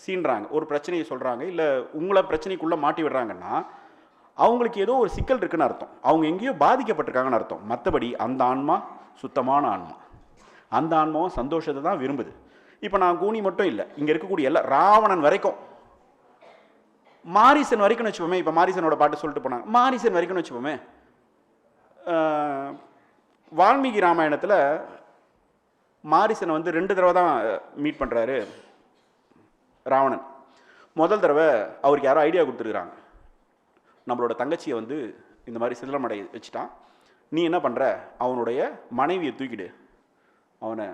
சீன்றாங்க, ஒரு பிரச்சனையை சொல்கிறாங்க, இல்லை உங்களை பிரச்சனைக்குள்ளே மாட்டி விடுறாங்கன்னா அவங்களுக்கு ஏதோ ஒரு சிக்கல் இருக்குன்னு அர்த்தம், அவங்க எங்கேயோ பாதிக்கப்பட்டிருக்காங்கன்னு அர்த்தம். மற்றபடி அந்த ஆன்மா சுத்தமான ஆன்மா, அந்த ஆன்மாவும் சந்தோஷத்தை தான் விரும்புது. இப்போ நான் கூனி மட்டும் இல்லை, இங்கே இருக்கக்கூடிய எல்லா ராவணன் வரைக்கும், மாரிசன் வரைக்கும்னு வச்சுப்போமே. இப்போ மாரிசனோட பாட்டு சொல்லிட்டு போனாங்க, மாரிசன் வரைக்கும்னு வச்சுப்போமே. வால்மீகி ராமாயணத்தில் மாரிசனை வந்து 2 தடவை தான் மீட் பண்ணுறாரு ராவணன். முதல் தடவை அவருக்கு யாரோ ஐடியா கொடுத்துருக்குறாங்க, நம்மளோட தங்கச்சியை வந்து இந்த மாதிரி சிதிலமடை வச்சுட்டான், நீ என்ன பண்ணுற, அவனுடைய மனைவியை தூக்கிடு, அவனை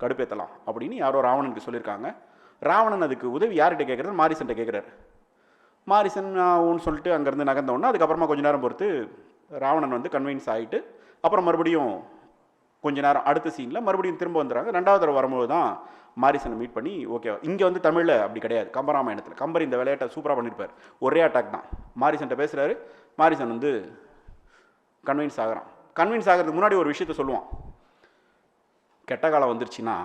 கடுப்பேற்றலாம் அப்படின்னு யாரோ ராவணனுக்கு சொல்லியிருக்காங்க. ராவணன் அதுக்கு உதவி யார்கிட்ட கேட்குறாரு, மாரிசன்ட்ட கேட்குறாரு. மாரிசன் அவன்னு சொல்லிட்டு அங்கேருந்து நகர்ந்தோன்னா அதுக்கப்புறமா கொஞ்ச நேரம் பொறுத்து ராவணன் வந்து கன்வின்ஸ் ஆகிட்டு அப்புறம் மறுபடியும் கொஞ்ச நேரம் அடுத்த சீனில் மறுபடியும் திரும்ப வந்துடுறாங்க. 2வது தடவை வரும்போது தான் மாரிசனை மீட் பண்ணி ஓகே. இங்கே வந்து தமிழில் அப்படி கிடையாது, கம்பராமாயணத்தில் கம்பர் இந்த விளையாட்டை சூப்பராக பண்ணியிருப்பார். ஒரே அட்டாக் தான், மாரிசன்ட்ட பேசுகிறாரு, மாரிசன் வந்து கன்வின்ஸ் ஆகிறான். கன்வின்ஸ் ஆகிறதுக்கு முன்னாடி ஒரு விஷயத்த சொல்லுவான், கெட்ட காலம் வந்துருச்சுன்னா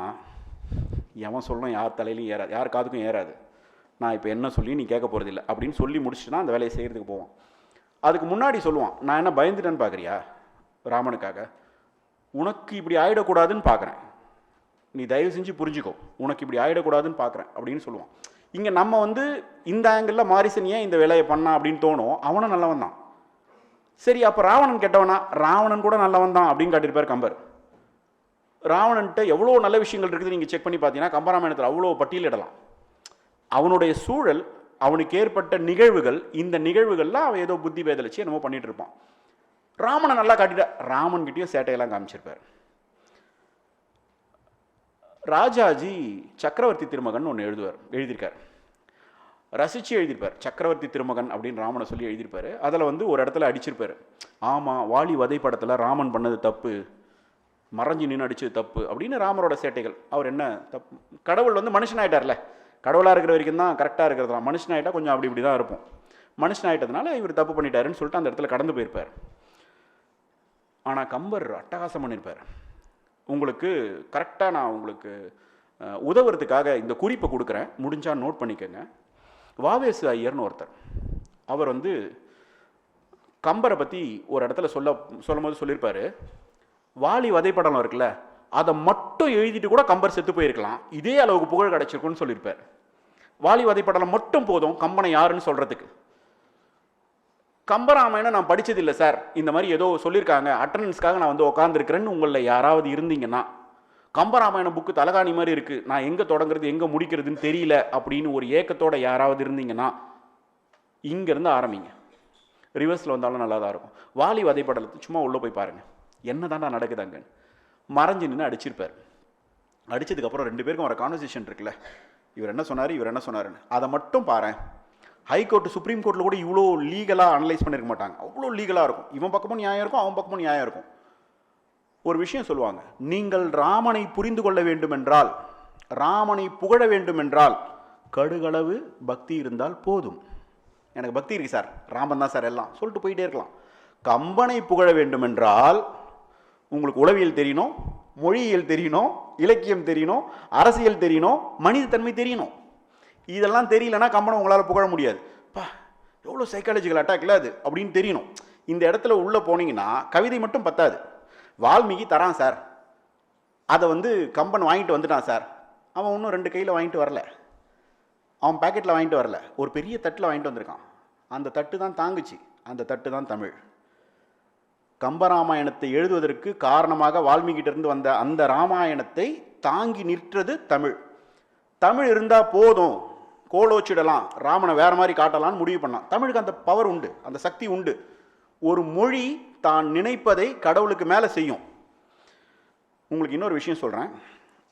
எவன் சொல்லணும் யார் தலையிலையும் ஏறாது, யார் காதுக்கும் ஏறாது, நான் இப்போ என்ன சொல்லி நீ கேட்க போகிறதில்ல அப்படின்னு சொல்லி முடிச்சுட்டுனா அந்த வேலையை செய்கிறதுக்கு போவான். அதுக்கு முன்னாடி சொல்லுவான், நான் என்ன பயந்துட்டேன்னு பார்க்குறியா ராமனுக்காக, உனக்கு இப்படி ஆகிடக்கூடாதுன்னு பார்க்குறேன், நீ தயவு செஞ்சு புரிஞ்சுக்கோ, உனக்கு இப்படி ஆகிடக்கூடாதுன்னு பார்க்குறேன் அப்படின்னு சொல்லுவான். இங்கே நம்ம வந்து இந்த ஆங்கிளில் மாரிசன் ஏன் இந்த வேலையை பண்ணான் அப்படின்னு தோணும், அவனும் நல்லவன் தான். சரி அப்போ ராவணன் கெட்டவனா, ராவணன் கூட நல்லவன் தான் அப்படின்னு காட்டியிருப்பார் கம்பர். ராவணன்ட்ட எவ்வளோ நல்ல விஷயங்கள் இருக்குது நீங்கள் செக் பண்ணி பார்த்தீங்கன்னா கம்பராமாயணத்தில் அவ்வளோ பட்டியலிடலாம். அவனுடைய சூழல், அவனுக்கு ஏற்பட்ட நிகழ்வுகள், இந்த நிகழ்வுகள்லாம் அவன் ஏதோ புத்தி பேதலிச்சு என்னமோ பண்ணிட்டு இருப்பான். ராமனை நல்லா காட்டிட்ட, ராமன்கிட்டயும் சேட்டையெல்லாம் காமிச்சிருப்பார். ராஜாஜி சக்கரவர்த்தி திருமகன் ஒன்று எழுதியிருக்கார், ரசித்து எழுதியிருப்பார். சக்கரவர்த்தி திருமகன் அப்படின்னு ராமனை சொல்லி எழுதியிருப்பார். அதில் வந்து ஒரு இடத்துல அடிச்சிருப்பார், ஆமாம் வாலி வதை படத்தில் ராமன் பண்ணது தப்பு, மறைஞ்சி நின்று அடிச்சது தப்பு அப்படின்னு ராமரோட சேட்டைகள். அவர் என்ன தப்பு, கடவுள் வந்து மனுஷனாயிட்டார்ல, கடவுளாக இருக்கிற வரைக்கும் தான் கரெக்டாக இருக்கிறதுலாம், மனுஷனாயிட்டா கொஞ்சம் அப்படி இப்படி தான் இருப்போம், மனுஷனாயிட்டதுனால இவர் தப்பு பண்ணிட்டாருன்னு சொல்லிட்டு அந்த இடத்துல கடந்து போயிருப்பார். ஆனால் கம்பர் அட்டகாசம் பண்ணியிருப்பார். உங்களுக்கு கரெக்டாக நான் உங்களுக்கு உதவுறதுக்காக இந்த குறிப்பை கொடுக்குறேன், முடிஞ்சால் நோட் பண்ணிக்கோங்க. வாவேசு ஐயர்னு ஒருத்தர், அவர் வந்து கம்பரை பற்றி ஒரு இடத்துல சொல்லும் போது சொல்லியிருப்பார், வாலி வதைப்படம் இருக்குல்ல அதை மட்டும் எழுதிட்டு கூட கம்பர் செத்து போயிருக்கலாம், இதே அளவுக்கு புகழ் கிடைச்சிருக்குன்னு சொல்லியிருப்பார். வாலி வதைப்படம் மட்டும் போதும் கம்பனை யாருன்னு சொல்கிறதுக்கு. கம்பராமாயணம் நான் படித்ததில்லை சார், இந்த மாதிரி ஏதோ சொல்லியிருக்காங்க அட்டண்டன்ஸ்க்காக நான் வந்து உட்காந்துருக்கிறேன்னு உங்களில் யாராவது இருந்தீங்கன்னா, கம்பராமாயணம் புக்கு தலகாணி மாதிரி இருக்குது, நான் எங்கே தொடங்குறது எங்கே முடிக்கிறதுன்னு தெரியல அப்படின்னு ஒரு ஏக்கத்தோடு யாராவது இருந்தீங்கன்னா இங்கேருந்து ஆரம்பிங்க. ரிவர்ஸில் வந்தாலும் நல்லா தான் இருக்கும். வாலி வதைப்படலத்தை சும்மா உள்ளே போய் பாருங்கள், என்ன தாண்டா நடக்குதாங்க, மறைஞ்சு நின்று அடிச்சிருப்பார். அடித்ததுக்கப்புறம் 2 பேருக்கும் வர கான்வர்சேஷன் இருக்குல்ல, இவர் என்ன சொன்னார் இவர் என்ன சொன்னாருன்னு, அதை மட்டும் பாரு. ஹைகோர்ட் சுப்ரீம் கோர்ட்டில் கூட இவ்வளோ லீகலாக அனலைஸ் பண்ணியிருக்க மாட்டாங்க. அவ்வளோ லீகலாக இருக்கும். இவன் பக்கமும் நியாயம் இருக்கும், அவன் பக்கமும் நியாயம் இருக்கும். ஒரு விஷயம் சொல்லுவாங்க, நீங்கள் ராமனை புரிந்து கொள்ள வேண்டுமென்றால், ராமனை புகழ வேண்டுமென்றால் கடுகளவு பக்தி இருந்தால் போதும். எனக்கு பக்தி இருக்கு சார், ராமன் தான் சார் எல்லாம் சொல்லிட்டு போயிட்டே இருக்கலாம். கம்பனை புகழ வேண்டுமென்றால் உங்களுக்கு உளவியல் தெரியணும், மொழியியல் தெரியணும், இலக்கியம் தெரியணும், அரசியல் தெரியணும், மனித தன்மை தெரியணும். இதெல்லாம் தெரியலன்னா கம்பனை உங்களால் புகழ முடியாது. பா எவ்வளோ சைக்காலஜிக்கல் அட்டாக் இல்லை அது அப்படின்னு தெரியணும். இந்த இடத்துல உள்ளே போனீங்கன்னா கவிதை மட்டும் பத்தாது. வால்மீகி தரான் சார், அதை வந்து கம்பன் வாங்கிட்டு வந்துட்டான் சார். அவன் இன்னும் 2 கையில் வாங்கிட்டு வரல, அவன் பேக்கெட்டில் வாங்கிட்டு வரல, ஒரு பெரிய தட்டில் வாங்கிட்டு வந்திருக்கான். அந்த தட்டு தான் தாங்குச்சு, அந்த தட்டு தான் தமிழ். கம்பராமாயணத்தை எழுதுவதற்கு காரணமாக வால்மீகிட்டிருந்து வந்த அந்த ராமாயணத்தை தாங்கி நிற்றது தமிழ். தமிழ் இருந்தால் போதும், கோலோச்சிடலாம், ராமனை வேற மாதிரி காட்டலான்னு முடிவு பண்ணான். தமிழுக்கு அந்த பவர் உண்டு, அந்த சக்தி உண்டு. ஒரு மொழி தான் நினைப்பதை கடவுளுக்கு மேலே செய்யும். உங்களுக்கு இன்னொரு விஷயம் சொல்கிறேன்,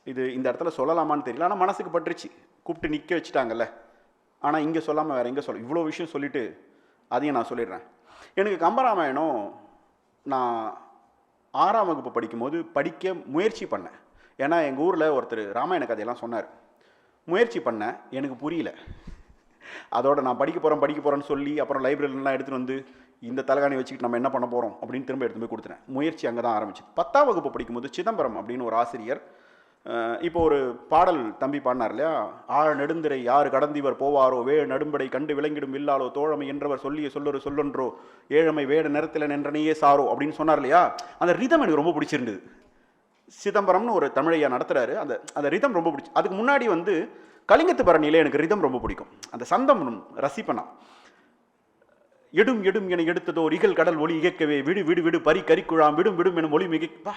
இது இந்த இடத்துல சொல்லலாமான்னு தெரியல, ஆனால் மனசுக்கு பட்டுருச்சு, கூப்பிட்டு நிற்க வச்சுட்டாங்கல்ல. ஆனால் இங்கே சொல்லாமல் வேறு எங்கே சொல்ல, இவ்வளோ விஷயம் சொல்லிவிட்டு அதையும் நான் சொல்லிடுறேன். எனக்கு கம்பராமாயணம் நான் 6ஆம் வகுப்பு படிக்கும்போது படிக்க முயற்சி பண்ணேன். ஏன்னா எங்கள் ஊரில் ஒருத்தர் ராமாயண கதையெல்லாம் சொன்னார். முயற்சி பண்ணேன், எனக்கு புரியல. அதோட நான் படிக்க போகிறேன்னு சொல்லி அப்புறம் லைப்ரரிலாம் எடுத்துகிட்டு வந்து இந்த தலகாணி வச்சுக்கிட்டு நம்ம என்ன பண்ண போகிறோம் அப்படின்னு திரும்ப எடுத்து போய் கொடுத்துட்டேன். முயற்சி அங்கே தான் ஆரம்பிச்சு. 10ஆம் வகுப்பு படிக்கும்போது சிதம்பரம் அப்படின்னு ஒரு ஆசிரியர், இப்போ ஒரு பாடல் தம்பி பாடினார் இல்லையா, ஆழ நெடுந்திரை யார் கடந்திவர் போவாரோ, வேழ நடும்படை கண்டு விளங்கிடும் வில்லாலோ, தோழமை என்றவர் சொல்லிய சொல்லொரு சொல்லொன்றோ, ஏழமை வேட நிறத்தில் நின்றனையே சாரோ அப்படின்னு சொன்னார் இல்லையா. அந்த ரிதம் எனக்கு ரொம்ப பிடிச்சிருந்தது. சிதம்பரம்னு ஒரு தமிழையா நடத்துகிறாரு, அந்த ரிதம் ரொம்ப பிடிச்சி. அதுக்கு முன்னாடி வந்து கலிங்கத்து பரணியில் எனக்கு ரிதம் ரொம்ப பிடிக்கும், அந்த சந்தம் ரசிப்பனா. எடும் எடும் என எடுத்ததோ ரிகல் கடல் ஒளி இயக்கவே, விடு விடு விடு பரி கரிக்குழாம் விடும் விடும் என மொழி மிகப்பா,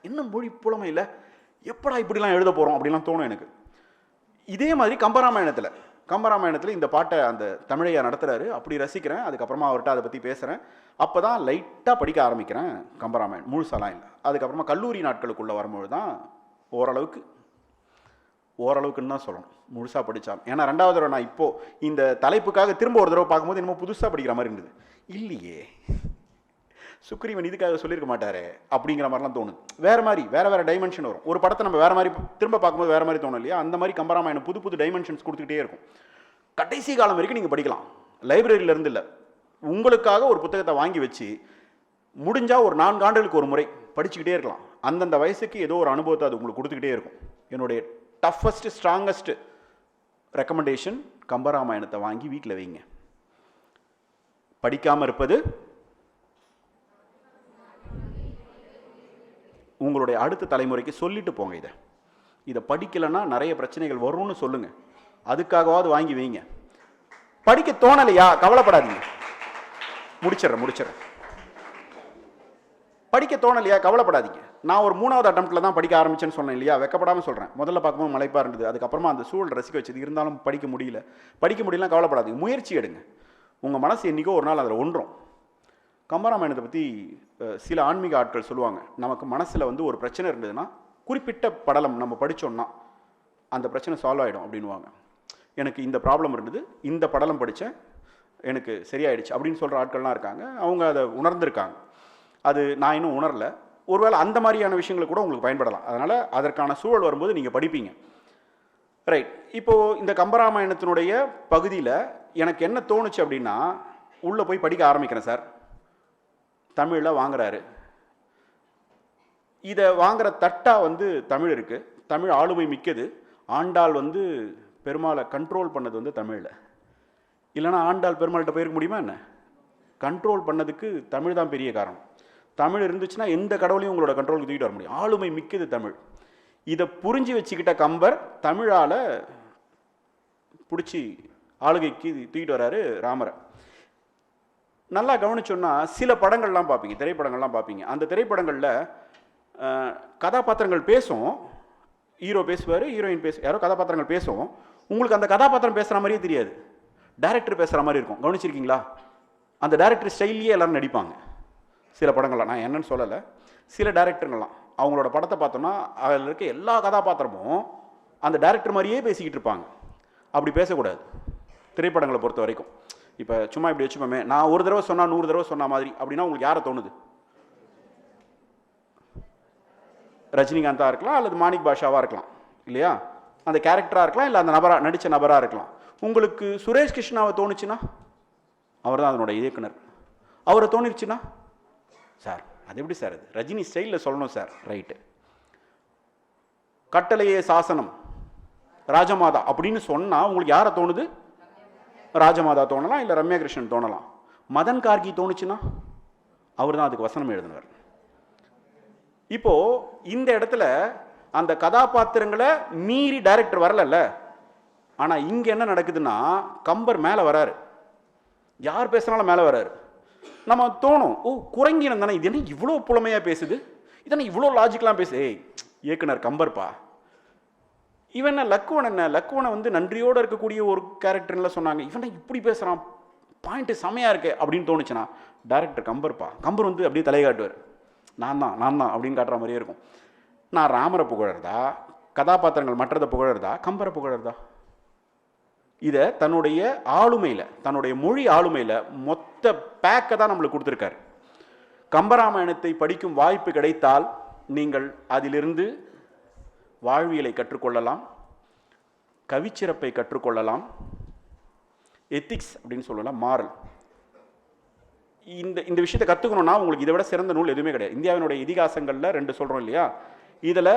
என்ன மொழி புலமை இல்லை, எப்படா இப்படிலாம் எழுத போகிறோம் அப்படிலாம் தோணும் எனக்கு. இதே மாதிரி கம்பராமாயணத்தில் இந்த பாட்டை அந்த தமிழையா நடத்துகிறாரு, அப்படி ரசிக்கிறேன். அதுக்கப்புறமா அவர்கிட்ட அதை பற்றி பேசுகிறேன். அப்போ தான் லைட்டாக படிக்க ஆரம்பிக்கிறேன் கம்பராமாயணம், முழுசாலாம் இல்லை. அதுக்கப்புறமா கல்லூரி நாட்களுக்குள்ளே வரும்போது தான் ஓரளவுக்குன்னு தான் சொல்லணும், முழுசாக படித்தான். ஏன்னா 2வது தடவை நான் இப்போது இந்த தலைப்புக்காக திரும்ப ஒரு தடவை பார்க்கும்போது என்னமோ புதுசாக படிக்கிற மாதிரி இருந்தது. இல்லையே, சுக்ரீவன் இதுக்காக சொல்லியிருக்க மாட்டாரே அப்படிங்கிற மாதிரிலாம் தோணுது. வேறு டைமென்ஷன் வரும். ஒரு படத்தை நம்ம வேறு மாதிரி திரும்ப பார்க்கும்போது வேறு மாதிரி தோணும் இல்லையா. அந்த மாதிரி கம்பராமாயணம் புது டைமென்ஷன்ஸ் கொடுத்துக்கிட்டே இருக்கும். கடைசி காலம் வரைக்கும் நீங்கள் படிக்கலாம், லைப்ரரியிலேருந்து இல்லை. உங்களுக்காக ஒரு புத்தகத்தை வாங்கி வச்சு முடிஞ்சால் ஒரு 4 ஆண்டுகளுக்கு ஒரு முறை படிச்சுக்கிட்டே இருக்கலாம். அந்தந்த வயசுக்கு ஏதோ ஒரு அனுபவத்தை அது உங்களுக்கு கொடுத்துக்கிட்டே இருக்கும். என்னுடைய டஃபஸ்ட் ஸ்ட்ராங்கஸ்ட் ரெக்கமெண்டேஷன், கம்பராமாயணத்தை வாங்கி வீட்டில் வைங்க. படிக்காமல் இருப்பது உங்களுடைய அடுத்த தலைமுறைக்கு சொல்லிட்டு போங்க. இதை படிக்கலைன்னா நிறைய பிரச்சனைகள் வரும்னு சொல்லுங்கள். அதுக்காகவாவது வாங்கி வைங்க. படிக்க தோணலையா, கவலைப்படாதீங்க, முடிச்சிடறேன். படிக்க தோணலையா, கவலைப்படாதீங்க. நான் ஒரு 3வது அட்டம்ப்டில் தான் படிக்க ஆரம்பிச்சேன்னு சொன்னேன் இல்லையா, வெக்கப்படாமல் சொல்கிறேன். முதல்ல பார்க்கும்போது மலைப்பாக இருந்தது, அதுக்கப்புறமா அந்த சூழல் ரசிக்க வச்சது. இருந்தாலும் படிக்க முடியலன்னா கவலைப்படாதீங்க, முயற்சி எடுங்க. உங்கள் மனசு என்றைக்கோ ஒரு நாள் அதில் ஒன்றும். கம்பராமாயணத்தை பற்றி சில ஆன்மீக ஆட்கள் சொல்லுவாங்க, நமக்கு மனசில் வந்து ஒரு பிரச்சனை இருந்ததுன்னா குறிப்பிட்ட படலம் நம்ம படித்தோம்னா அந்த பிரச்சனை சால்வ் ஆகிடும் அப்படின்வாங்க. எனக்கு இந்த ப்ராப்ளம் இருந்தது, இந்த படலம் படித்தேன், எனக்கு சரியாயிடுச்சு அப்படின்னு சொல்கிற ஆட்கள்லாம் இருக்காங்க. அவங்க அதை உணர்ந்திருக்காங்க. அது நான் இன்னும் உணரல. ஒருவேளை அந்த மாதிரியான விஷயங்களை கூட உங்களுக்கு பயன்படலாம். அதனால் அதற்கான சூழல் வரும்போது நீங்கள் படிப்பீங்க. ரைட். இப்போது இந்த கம்பராமாயணத்தினுடைய பகுதியில் எனக்கு என்ன தோணுச்சு அப்படின்னா, உள்ளே போய் படிக்க ஆரம்பிக்கிறேன் சார். தமிழில் வாங்குறாரு. இதை வாங்குற தட்டாக வந்து தமிழ் இருக்குது. தமிழ் ஆளுமை மிக்கது. ஆண்டாள் வந்து பெருமாளை கண்ட்ரோல் பண்ணது வந்து தமிழில். இல்லைனா ஆண்டாள் பெருமாள்கிட்ட போயிருக்க முடியுமா என்ன? கண்ட்ரோல் பண்ணதுக்கு தமிழ் தான் பெரிய காரணம். தமிழ் இருந்துச்சுன்னா எந்த கடவுளையும் உங்களோட கண்ட்ரோலுக்கு தூக்கிட்டு வர முடியும். ஆளுமை மிக்கது தமிழ். இதை புரிஞ்சு வச்சுக்கிட்ட கம்பர் தமிழால் பிடிச்சி ஆளுகைக்கு தூக்கிட்டு வராரு ராமரை. நல்லா கவனிச்சோன்னா சில படங்கள்லாம் பார்ப்பீங்க, திரைப்படங்கள்லாம் பார்ப்பீங்க. அந்த திரைப்படங்களில் கதாபாத்திரங்கள் பேசும், ஹீரோ பேசுவார், ஹீரோயின் யாரோ கதாபாத்திரங்கள் பேசும். உங்களுக்கு அந்த கதாபாத்திரம் பேசுகிற மாதிரியே தெரியாது, டைரக்டர் பேசுகிற மாதிரி இருக்கும். கவனிச்சிருக்கீங்களா? அந்த டைரக்டர் ஸ்டைல்லையே எல்லோரும் நடிப்பாங்க சில படங்கள்லாம். நான் என்னன்னு சொல்லலை, சில டைரக்டருங்கள்லாம் அவங்களோட படத்தை பார்த்தோம்னா அதில் இருக்க எல்லா கதாபாத்திரமும் அந்த டைரக்டர் மாதிரியே பேசிக்கிட்டு இருப்பாங்க. அப்படி பேசக்கூடாது. திரைப்படங்களை பொறுத்த வரைக்கும். இப்போ சும்மா இப்படி வச்சுப்போமே, நான் ஒரு தடவை சொன்னால் 100 தடவை சொன்ன மாதிரி அப்படின்னா உங்களுக்கு யாரை தோணுது? ரஜினிகாந்தாக இருக்கலாம், அல்லது மாணிக் பாஷாவாக இருக்கலாம் இல்லையா? அந்த கேரக்டராக இருக்கலாம், இல்லை அந்த நபராக நடித்த நபராக இருக்கலாம். உங்களுக்கு சுரேஷ் கிருஷ்ணாவை தோணுச்சுன்னா அவர் தான் அதனோட இயக்குனர். அவரை தோணிருச்சுன்னா சார் அது எப்படி சார், அது ரஜினி ஸ்டைலில் சொல்லணும் சார், ரைட்டு. கட்டளையே சாசனம் ராஜமாதா அப்படின்னு சொன்னால் உங்களுக்கு யாரை தோணுது? ராஜமாதா தோணலாம், இல்லை ரம்யா கிருஷ்ணன் தோணலாம். மதன் கார்கி தோணுச்சுன்னா அவர் தான் அதுக்கு வசனம் எழுதினவர். இப்போ இந்த இடத்துல அந்த கதாபாத்திரங்களை மீறி டைரக்டர் வரலல்ல. ஆனால் இங்கே என்ன நடக்குதுன்னா கம்பர் மேலே வராரு, யார் பேசுனாலும் மேலே வராரு. நம்ம தோணும், ஓ குரங்கினம் தானே, இது என்ன இவ்வளோ புலமையாக பேசுது, இதனை இவ்வளோ லாஜிக்கெலாம் பேசு. ஏய் இயக்குனர் கம்பர்ப்பா, இவன் என்ன லக்குவன், என்ன லக்குவனை வந்து நன்றியோடு இருக்கக்கூடிய ஒரு கேரக்டர்ல சொன்னாங்க, இவன் இப்படி பேசுகிறான், பாயிண்ட்டு செமையாக இருக்கு அப்படின்னு தோணுச்சுன்னா டைரக்டர் கம்பர்ப்பா. கம்பர் வந்து அப்படியே தலைகாட்டுவார், நான் தான் அப்படின்னு காட்டுற மாதிரியே இருக்கும். நான் ராமரை புகழறதா, கதாபாத்திரங்கள் மற்றதை புகழறதா, கம்பரை புகழறதா? இதை தன்னுடைய ஆளுமையில், தன்னுடைய மொழி ஆளுமையில் மொத்த பேக்கை தான் நம்மளுக்கு கொடுத்துருக்காரு. கம்பராமாயணத்தை படிக்கும் வாய்ப்பு கிடைத்தால் நீங்கள் அதிலிருந்து வாழ்வியலை கற்றுக்கொள்ளலாம், கவிச்சிறப்பை கற்றுக்கொள்ளலாம், எத்திக்ஸ் அப்படின்னு சொல்லலாம், மாரல். இந்த விஷயத்தை கற்றுக்கணும்னா உங்களுக்கு இதை விட சிறந்த நூல் எதுவுமே கிடையாது. இந்தியாவினுடைய இதிகாசங்களில் 2 சொல்கிறோம் இல்லையா, இதில்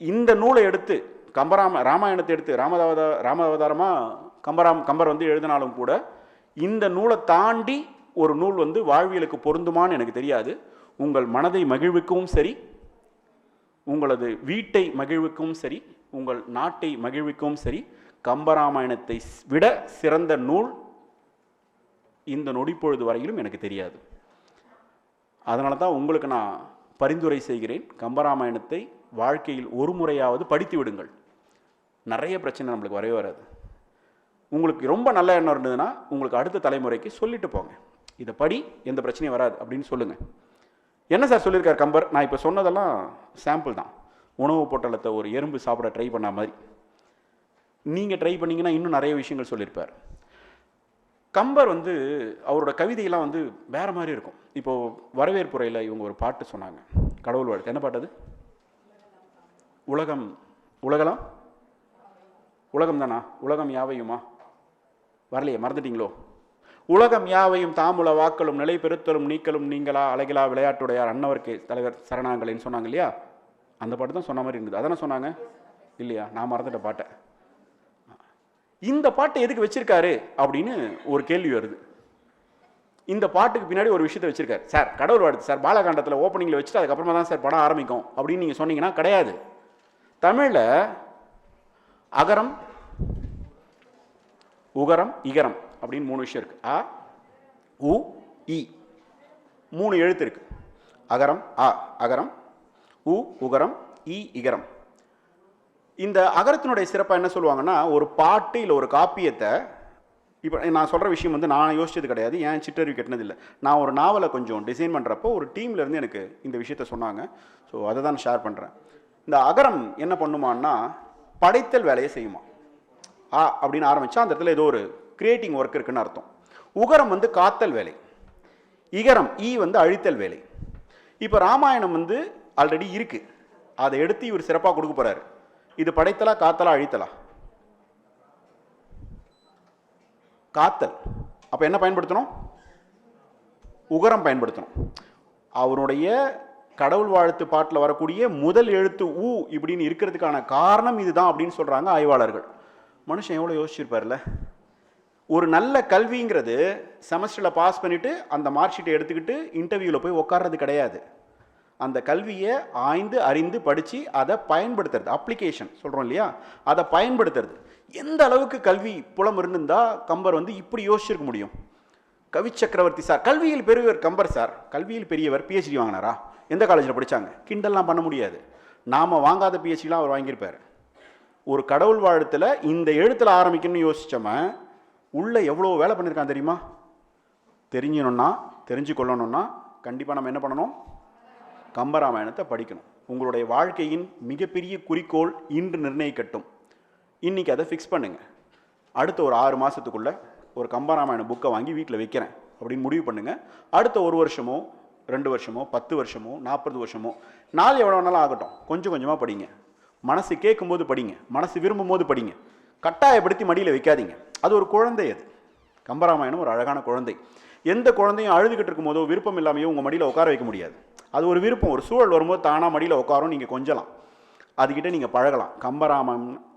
இந்த நூலை எடுத்து ராமாயணத்தை எடுத்து ராமாவதாரமாக கம்பர் வந்து எழுதினாலும் கூட இந்த நூலை தாண்டி ஒரு நூல் வந்து வாழ்வியலுக்கு பொருந்துமான்னு எனக்கு தெரியாது. உங்கள் மனதை மகிழ்விக்கவும் சரி, உங்களது வீட்டை மகிழ்விக்கவும் சரி, உங்கள் நாட்டை மகிழ்விக்கவும் சரி, கம்பராமாயணத்தை விட சிறந்த நூல் இந்த நொடிப்பொழுது வரையிலும் எனக்கு தெரியாது. அதனால தான் உங்களுக்கு நான் பரிந்துரை செய்கிறேன், கம்பராமாயணத்தை வாழ்க்கையில் ஒரு முறையாவது படித்து விடுங்கள். நிறைய பிரச்சனை நம்மளுக்கு வரவே வராது. உங்களுக்கு ரொம்ப நல்ல எண்ணம் இருந்ததுன்னா உங்களுக்கு அடுத்த தலைமுறைக்கு சொல்லிட்டு போங்க, இதை படி, எந்த பிரச்சனையும் வராது அப்படின்னு சொல்லுங்கள். என்ன சார் சொல்லியிருக்கார் கம்பர்? நான் இப்போ சொன்னதெல்லாம் சாம்பிள் தான். உணவு பொட்டலத்தை ஒரு எறும்பு சாப்பிட ட்ரை பண்ண மாதிரி நீங்கள் ட்ரை பண்ணிங்கன்னா இன்னும் நிறைய விஷயங்கள் சொல்லியிருப்பார். கம்பர் வந்து அவரோட கவிதையெல்லாம் வந்து வேறு மாதிரி இருக்கும். இப்போது வரவேற்புரையில் இவங்க ஒரு பாட்டு சொன்னாங்க, கடவுள் வாழ்த்து. என்ன பாட்டு அது? உலகம் தானா? உலகம் யாவையுமா? வரலையே, மறந்துட்டீங்களோ? உலகம் யாவையும் தாமுல வாக்களும் நிலை பெருத்தலும் நீக்கலும் நீங்களா அழகிலா விளையாட்டுடையார் அன்னவர்க்கே தலைவர் சரணாங்கள்னு சொன்னாங்க இல்லையா? அந்த பாட்டு தான் சொன்ன மாதிரி இருந்தது. அதானே சொன்னாங்க இல்லையா? நான் மறந்துட்ட பாட்டை. இந்த பாட்டை எதுக்கு வச்சிருக்காரு அப்படின்னு ஒரு கேள்வி வருது. இந்த பாட்டுக்கு பின்னாடி ஒரு விஷயத்தை வச்சிருக்காரு. சார் கடவுள் வாழ்த்து சார் பாலகாண்டத்தில் ஓப்பனிங்கில் வச்சுட்டு அதுக்கப்புறமா தான் சார் படம் ஆரம்பிக்கும் அப்படின்னு நீங்கள் சொன்னீங்கன்னா கிடையாது. தமிழில் அகரம் உகரம் இகரம் அப்படின்னு 3 விஷயம் இருக்கு. அ உ இ 3 எழுத்து இருக்கு. அகரம் அ அகரம், உ உகரம், இ இகரம். இந்த அகரத்தினுடைய சிறப்பாக என்ன சொல்லுவாங்கன்னா, ஒரு பாட்டு இல்லை ஒரு காப்பியத்தை, இப்போ நான் சொல்கிற விஷயம் வந்து நான் யோசிச்சது கிடையாது, ஏன் சிட்டறிவு கட்டினதில்லை. நான் ஒரு நாவலை கொஞ்சம் டிசைன் பண்ணுறப்போ ஒரு டீம்லேருந்து எனக்கு இந்த விஷயத்த சொன்னாங்க. ஸோ அதை தான் ஷேர் பண்ணுறேன். இந்த அகரம் என்ன பண்ணுமான்னா படைத்தல் வேலையை செய்யுமா. ஆ அப்படின்னு ஆரம்பித்தா அந்த இடத்துல ஏதோ ஒரு கிரியேட்டிங் ஒர்க் இருக்குன்னு அர்த்தம். உகரம் வந்து காத்தல் வேலை, இகரம் ஈ வந்து அழித்தல் வேலை. இப்போ ராமாயணம் வந்து ஆல்ரெடி இருக்குது, அதை எடுத்து இவர் சிறப்பாக கொடுக்க போகிறாரு. இது படைத்தலா காத்தலா அழித்தலா? காத்தல். அப்போ என்ன பயன்படுத்தணும்? உகரம் பயன்படுத்தணும். அவருடைய கடவுள் வாழ்த்து பாட்டில் வரக்கூடிய முதல் எழுத்து ஊ இப்படின்னு இருக்கிறதுக்கான காரணம் இதுதான் அப்படின்னு சொல்கிறாங்க ஆய்வாளர்கள். மனுஷன் எவ்வளோ யோசிச்சிருப்பார்ல. ஒரு நல்ல கல்விங்கிறது செமஸ்டரில் பாஸ் பண்ணிவிட்டு அந்த மார்க் ஷீட்டை எடுத்துக்கிட்டு இன்டர்வியூவில் போய் உட்கார்றது கிடையாது. அந்த கல்வியை ஆய்ந்து அறிந்து படித்து அதை பயன்படுத்துறது, அப்ளிகேஷன் சொல்கிறோம் இல்லையா, அதை பயன்படுத்துறது. எந்த அளவுக்கு கல்வி புலம் இருந்திருந்தால் கம்பர் வந்து இப்படி யோசிச்சிருக்க முடியும்? கவி சக்கரவர்த்தி சார் கல்வியில் பெரியவர் கம்பர் சார், கல்வியில் பெரியவர், பிஹெச்டி வாங்கினாரா? எந்த காலேஜில் படித்தாங்க? கிண்டல்லாம் பண்ண முடியாது. நாம் வாங்காத பிஹெச்டிலாம் அவர் வாங்கியிருப்பார். ஒரு கடவுள் வாழ்த்தில் இந்த எழுத்தில் ஆரம்பிக்கணும்னு யோசித்தோம உள்ளே எவ்வளோ வேலை பண்ணியிருக்கான் தெரியுமா? தெரிஞ்சு கொள்ளணும்னா கண்டிப்பாக நம்ம என்ன பண்ணணும்? கம்பராமாயணத்தை படிக்கணும். உங்களுடைய வாழ்க்கையின் மிகப்பெரிய குறிக்கோள் இன்று நிர்ணயிக்கட்டும். இன்றைக்கி அதை ஃபிக்ஸ் பண்ணுங்கள். அடுத்த ஒரு 6 மாதத்துக்குள்ளே ஒரு கம்பராமாயணம் புக்கை வாங்கி வீட்டில் வைக்கிறேன் அப்படின்னு முடிவு பண்ணுங்கள். அடுத்த 1 வருஷமோ 2 வருஷமோ 10 வருஷமோ 40 வருஷமோ நாள் எவ்வளோ வேணாலும் ஆகட்டும், கொஞ்சம் கொஞ்சமாக படிங்க. மனசு கேட்கும்போது படிங்க, மனசு விரும்பும் போது படிங்க. கட்டாயப்படுத்தி மடியில் வைக்காதீங்க. அது ஒரு குழந்தை. அது கம்பராமாயணம் ஒரு அழகான குழந்தை. எந்த குழந்தையும் அழுதுகிட்டு இருக்கும் போதோ விருப்பம் இல்லாமையோ உங்கள் மடியில் உட்கார வைக்க முடியாது. அது ஒரு விருப்பம், ஒரு சூழல் வரும்போது தானாக மடியில் உட்காரும், நீங்கள் கொஞ்சலாம், அதுக்கிட்ட நீங்கள் பழகலாம்.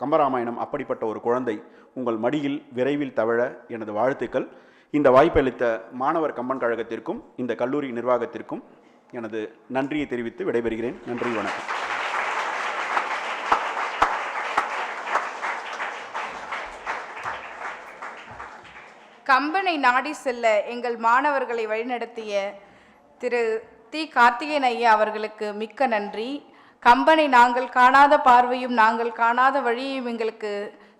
கம்பராமாயணம் அப்படிப்பட்ட ஒரு குழந்தை. உங்கள் மடியில் விரைவில் தவழ எனது வாழ்த்துக்கள். இந்த வாய்ப்பளித்த மாணவர் கம்பன் கழகத்திற்கும் இந்த கல்லூரி நிர்வாகத்திற்கும் எனது நன்றியை தெரிவித்து விடைபெறுகிறேன். நன்றி, வணக்கம். கம்பனை நாடி செல்ல எங்கள் மாணவர்களை வழிநடத்திய திரு தி. கார்த்திகேயன் ஐயா அவர்களுக்கு மிக்க நன்றி. கம்பனை நாங்கள் காணாத பார்வையும் நாங்கள் காணாத வழியையும் எங்களுக்கு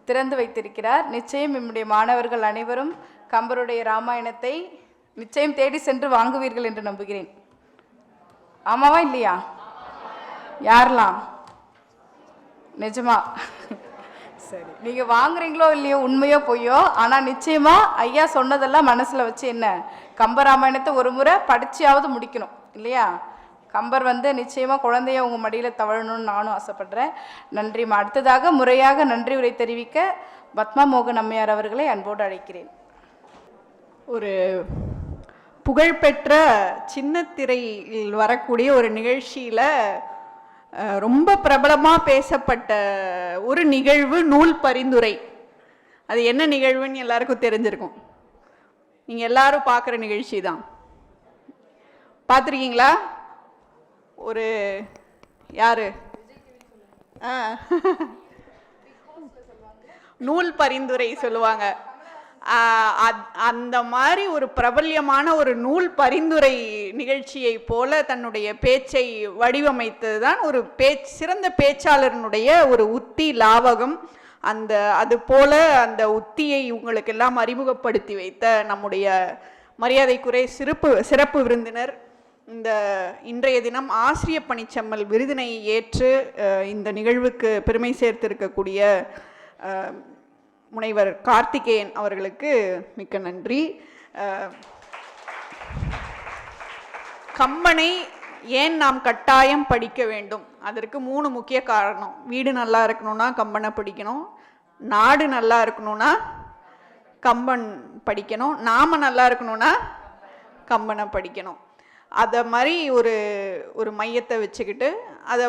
திறந்து வைத்திருக்கிறார். நிச்சயம் நம்முடைய மாணவர்கள் அனைவரும் கம்பருடைய ராமாயணத்தை நிச்சயம் தேடி சென்று வாங்குவீர்கள் என்று நம்புகிறேன். ஆமாவா இல்லையா? யாரெல்லாம்? நிஜமா? சரி, நீங்கள் வாங்குறீங்களோ இல்லையோ, உண்மையோ பொய்யோ, ஆனால் நிச்சயமாக ஐயா சொன்னதெல்லாம் மனசில் வச்சு என்ன கம்பராமாயணத்தை ஒரு முறை படிச்சியாவது முடிக்கணும் இல்லையா? கம்பர் நிச்சயமாக குழந்தைய உங்கள் மடியில் தவழணும்னு நானும் ஆசைப்படுறேன். நன்றி. அடுத்ததாக முறையாக நன்றி உரை தெரிவிக்க பத்மா மோகன் அம்மையார் அவர்களை அன்போடு அழைக்கிறேன். ஒரு புகழ்பெற்ற சின்னத்திரையில் வரக்கூடிய ஒரு நிகழ்ச்சியில் ரொம்ப பிரபலமாக பேசப்பட்ட ஒரு நிகழ்வு நூல் பரிந்துரை. அது என்ன நிகழ்வுன்னு எல்லாருக்கும் தெரிஞ்சிருக்கும். நீங்கள் எல்லாரும் பார்க்குற நிகழ்ச்சி தான். பார்த்துருக்கீங்களா? ஒரு யாரு நூல் பரிந்துரை சொல்லுவாங்க. அந்த மாதிரி ஒரு பிரபல்யமான ஒரு நூல் பரிந்துரை நிகழ்ச்சியை போல தன்னுடைய பேச்சை வடிவமைத்தது தான் ஒரு சிறந்த பேச்சாளரினுடைய ஒரு உத்தி லாவகம். அது போல அந்த உத்தியை உங்களுக்கெல்லாம் அறிமுகப்படுத்தி வைத்த நம்முடைய மரியாதைக்குரிய சிறப்பு விருந்தினர், இன்றைய தினம் ஆசிரிய பணிச்செம்மல் விருதினை ஏற்று இந்த நிகழ்வுக்கு பெருமை சேர்த்திருக்கக்கூடிய முனைவர் கார்த்திகேயன் அவர்களுக்கு மிக்க நன்றி. கம்பனை ஏன் நாம் கட்டாயம் படிக்க வேண்டும்? அதற்கு 3 முக்கிய காரணம். வீடு நல்லா இருக்கணும்னா கம்பனை படிக்கணும், நாடு நல்லா இருக்கணும்னா கம்பன் படிக்கணும், நாம நல்லா இருக்கணும்னா கம்பனை படிக்கணும். அதை மாதிரி ஒரு மையத்தை வச்சுக்கிட்டு அதை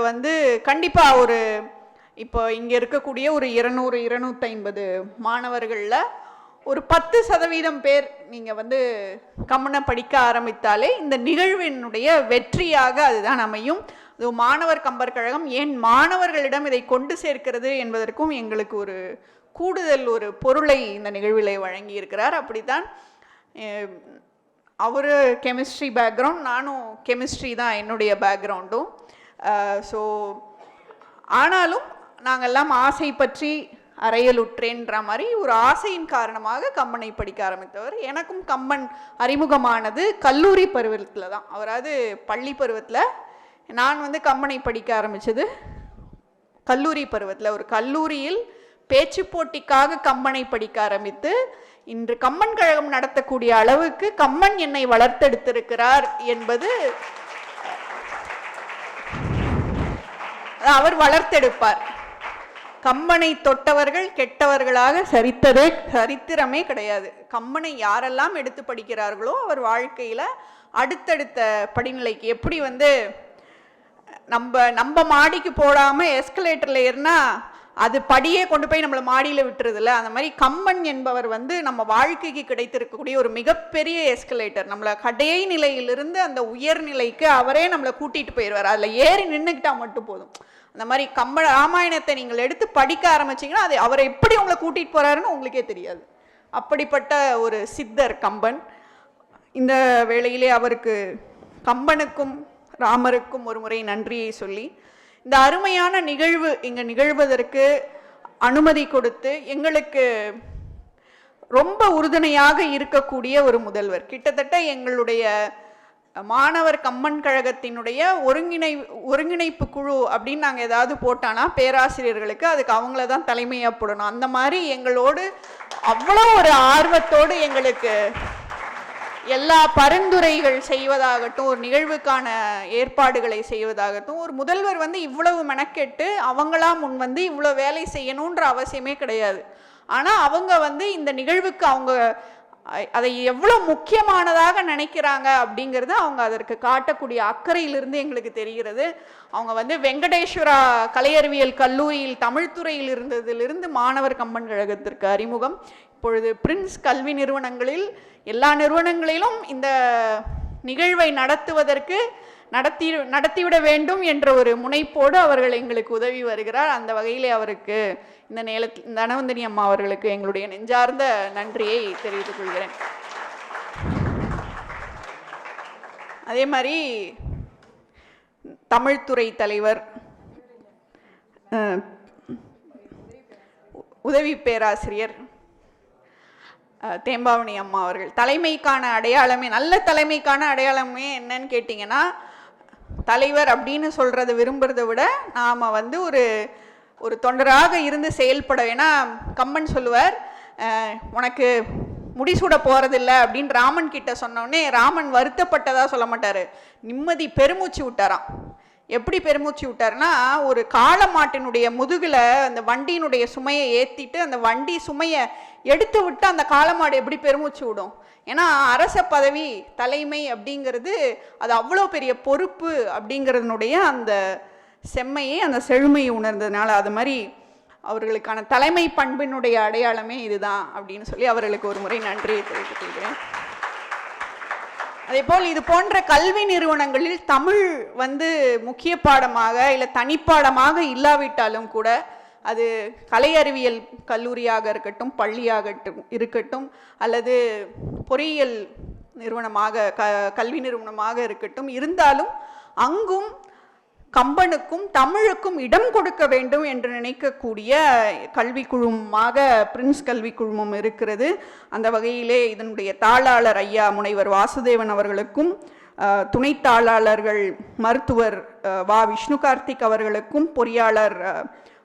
கண்டிப்பாக இப்போ இங்கே இருக்கக்கூடிய ஒரு 200-250 மாணவர்களில் ஒரு 10% பேர் நீங்கள் கம்பனை படிக்க ஆரம்பித்தாலே இந்த நிகழ்வினுடைய வெற்றியாக அதுதான் அமையும். அது மாணவர் கம்பர் கழகம் ஏன் மாணவர்களிடம் இதை கொண்டு சேர்க்கிறது என்பதற்கும் எங்களுக்கு ஒரு கூடுதல் ஒரு பொருளை இந்த நிகழ்விலை வழங்கி இருக்கிறார். அப்படித்தான் அவர் கெமிஸ்ட்ரி பேக்ரவுண்ட், நானும் கெமிஸ்ட்ரி தான் என்னுடைய பேக்ரவுண்டும். ஸோ ஆனாலும் நாங்கள்லாம் ஆசை பற்றி அறையலுற்றேன்ற மாதிரி ஒரு ஆசையின் காரணமாக கம்பனை படிக்க ஆரம்பித்தவர். எனக்கும் கம்பன் அறிமுகமானது கல்லூரி பருவத்தில் தான். அவராது பள்ளி பருவத்தில், நான் கம்பனை படிக்க ஆரம்பித்தது கல்லூரி பருவத்தில். ஒரு கல்லூரியில் பேச்சு போட்டிக்காக கம்பனை படிக்க ஆரம்பித்து இன்று கம்பன் கழகம் நடத்தக்கூடிய அளவுக்கு கம்பன் என்னை வளர்த்தெடுத்திருக்கிறார் என்பது அவர் வளர்த்தெடுப்பார். கம்பனை தொட்டவர்கள் கெட்டவர்களாக சரித்திரமே கிடையாது. கம்பனை யாரெல்லாம் எடுத்து படிக்கிறார்களோ அவர் வாழ்க்கையில் அடுத்தடுத்த படிநிலைக்கு எப்படி நம்ம மாடிக்கு போடாமல் எஸ்கலேட்டரில் ஏறினா அது படியே கொண்டு போய் நம்மளை மாடியில் விட்டுறதில்ல, அந்த மாதிரி கம்பன் என்பவர் நம்ம வாழ்க்கைக்கு கிடைத்திருக்கக்கூடிய ஒரு மிகப்பெரிய எஸ்கலேட்டர். நம்மளை கடையை நிலையிலிருந்து அந்த உயர்நிலைக்கு அவரே நம்மளை கூட்டிகிட்டு போயிடுவார். அதில் ஏறி நின்றுக்கிட்டால் மட்டும் போதும். அந்த மாதிரி ராமாயணத்தை நீங்கள் எடுத்து படிக்க ஆரம்பிச்சிங்கன்னா அது அவரை எப்படி உங்களை கூட்டிகிட்டு போகிறாருன்னு உங்களுக்கே தெரியாது. அப்படிப்பட்ட ஒரு சித்தர் கம்பன். இந்த வேளையிலே அவருக்கு கம்பனுக்கும் ராமருக்கும் ஒரு முறை நன்றியை சொல்லி இந்த அருமையான நிகழ்வு இங்கே நிகழ்வதற்கு அனுமதி கொடுத்து எங்களுக்கு ரொம்ப உறுதுணையாக இருக்கக்கூடிய ஒரு முதல்வர். கிட்டத்தட்ட எங்களுடைய மாணவர் கம்பன் கழகத்தினுடைய ஒருங்கிணைப்பு குழு அப்படின்னு நாங்கள் ஏதாவது போட்டானா பேராசிரியர்களுக்கு அதுக்கு அவங்கள தான் தலைமையாக போடணும். அந்த மாதிரி எங்களோடு அவ்வளோ ஒரு ஆர்வத்தோடு எங்களுக்கு எல்லா பரிந்துரைகள் செய்வதாகட்டும், ஒரு நிகழ்வுக்கான ஏற்பாடுகளை செய்வதாகட்டும், ஒரு முதல்வர் வந்து இவ்வளவு மெனக்கெட்டு அவங்களா முன் வந்து இவ்வளோ வேலை செய்யணுன்ற அவசியமே கிடையாது. ஆனால் அவங்க வந்து இந்த நிகழ்வுக்கு அவங்க அதை எவ்வளோ முக்கியமானதாக நினைக்கிறாங்க அப்படிங்கிறது அவங்க அதற்கு காட்டக்கூடிய அக்கறையிலிருந்து எங்களுக்கு தெரிகிறது. அவங்க வந்து வெங்கடேஸ்வரா கலையறிவியல் கல்லூரியில் தமிழ்துறையில் இருந்ததிலிருந்து மாணவர் கம்பன் கழகத்திற்கு அறிமுகம். இப்பொழுது பிரின்ஸ் கல்வி நிறுவனங்களில் எல்லா நிறுவனங்களிலும் இந்த நிகழ்வை நடத்திவிட வேண்டும் என்ற ஒரு முனைப்போடு அவர்கள் எங்களுக்கு உதவி வருகிறார். அந்த வகையிலே அவருக்கு இந்த நேரத்தில் தனவந்தினி அம்மா அவர்களுக்கு எங்களுடைய நெஞ்சார்ந்த நன்றியை தெரிவித்துக் கொள்கிறேன். அதே மாதிரி தமிழ்துறை தலைவர் உதவி பேராசிரியர் தேம்பாவணி அம்மா அவர்கள், தலைமைக்கான அடையாளமே, நல்ல தலைமைக்கான அடையாளமே என்னன்னு கேட்டிங்கன்னா, தலைவர் அப்படின்னு சொல்கிறத விரும்புகிறத விட நாம் வந்து ஒரு தொண்டராக இருந்து செயல்பட. ஏன்னா கம்பன் சொல்லுவார், உனக்கு முடிசூட போகிறதில்ல அப்படின்னு ராமன் கிட்ட சொன்னோடனே ராமன் வருத்தப்பட்டதாக சொல்ல மாட்டார், நிம்மதி பெருமூச்சு விட்டாராம். எப்படி பெருமூச்சு விட்டார்னா, ஒரு காளமாட்டினுடைய முதுகில் அந்த வண்டியினுடைய சுமையை ஏற்றிட்டு அந்த வண்டி சுமையை எடுத்து விட்டு அந்த காளமாடு எப்படி பெருமூச்சு விடும்? ஏன்னா அரச பதவி, தலைமை அப்படிங்கிறது அது அவ்வளோ பெரிய பொறுப்பு அப்படிங்கிறதுனுடைய அந்த செம்மையை, அந்த செழுமையை உணர்ந்ததுனால அது மாதிரி அவர்களுக்கான தலைமை பண்பினுடைய அடையாளமே இதுதான் அப்படின்னு சொல்லி அவர்களுக்கு ஒரு முறை நன்றியை தெரிவித்துக் கொள்கிறேன். அதே போல் இது போன்ற கல்வி நிறுவனங்களில் தமிழ் வந்து முக்கிய பாடமாக இல்லை தனிப்பாடமாக இல்லாவிட்டாலும் கூட, அது கலை அறிவியல் கல்லூரியாக இருக்கட்டும், பள்ளியாக இருக்கட்டும், அல்லது பொறியியல் நிறுவனமாக கல்வி நிறுவனமாக இருக்கட்டும், இருந்தாலும் அங்கும் கம்பனுக்கும் தமிழுக்கும் இடம் கொடுக்க வேண்டும் என்று நினைக்கக்கூடிய கல்வி குழுமமாக பிரின்ஸ் கல்வி குழுமம் இருக்கிறது. அந்த வகையிலே இதனுடைய தாளாளர் ஐயா முனைவர் வாசுதேவன் அவர்களுக்கும், துணை தாளாளர்கள் மருத்துவர் வா விஷ்ணு கார்த்திக் அவர்களுக்கும், பொறியாளர்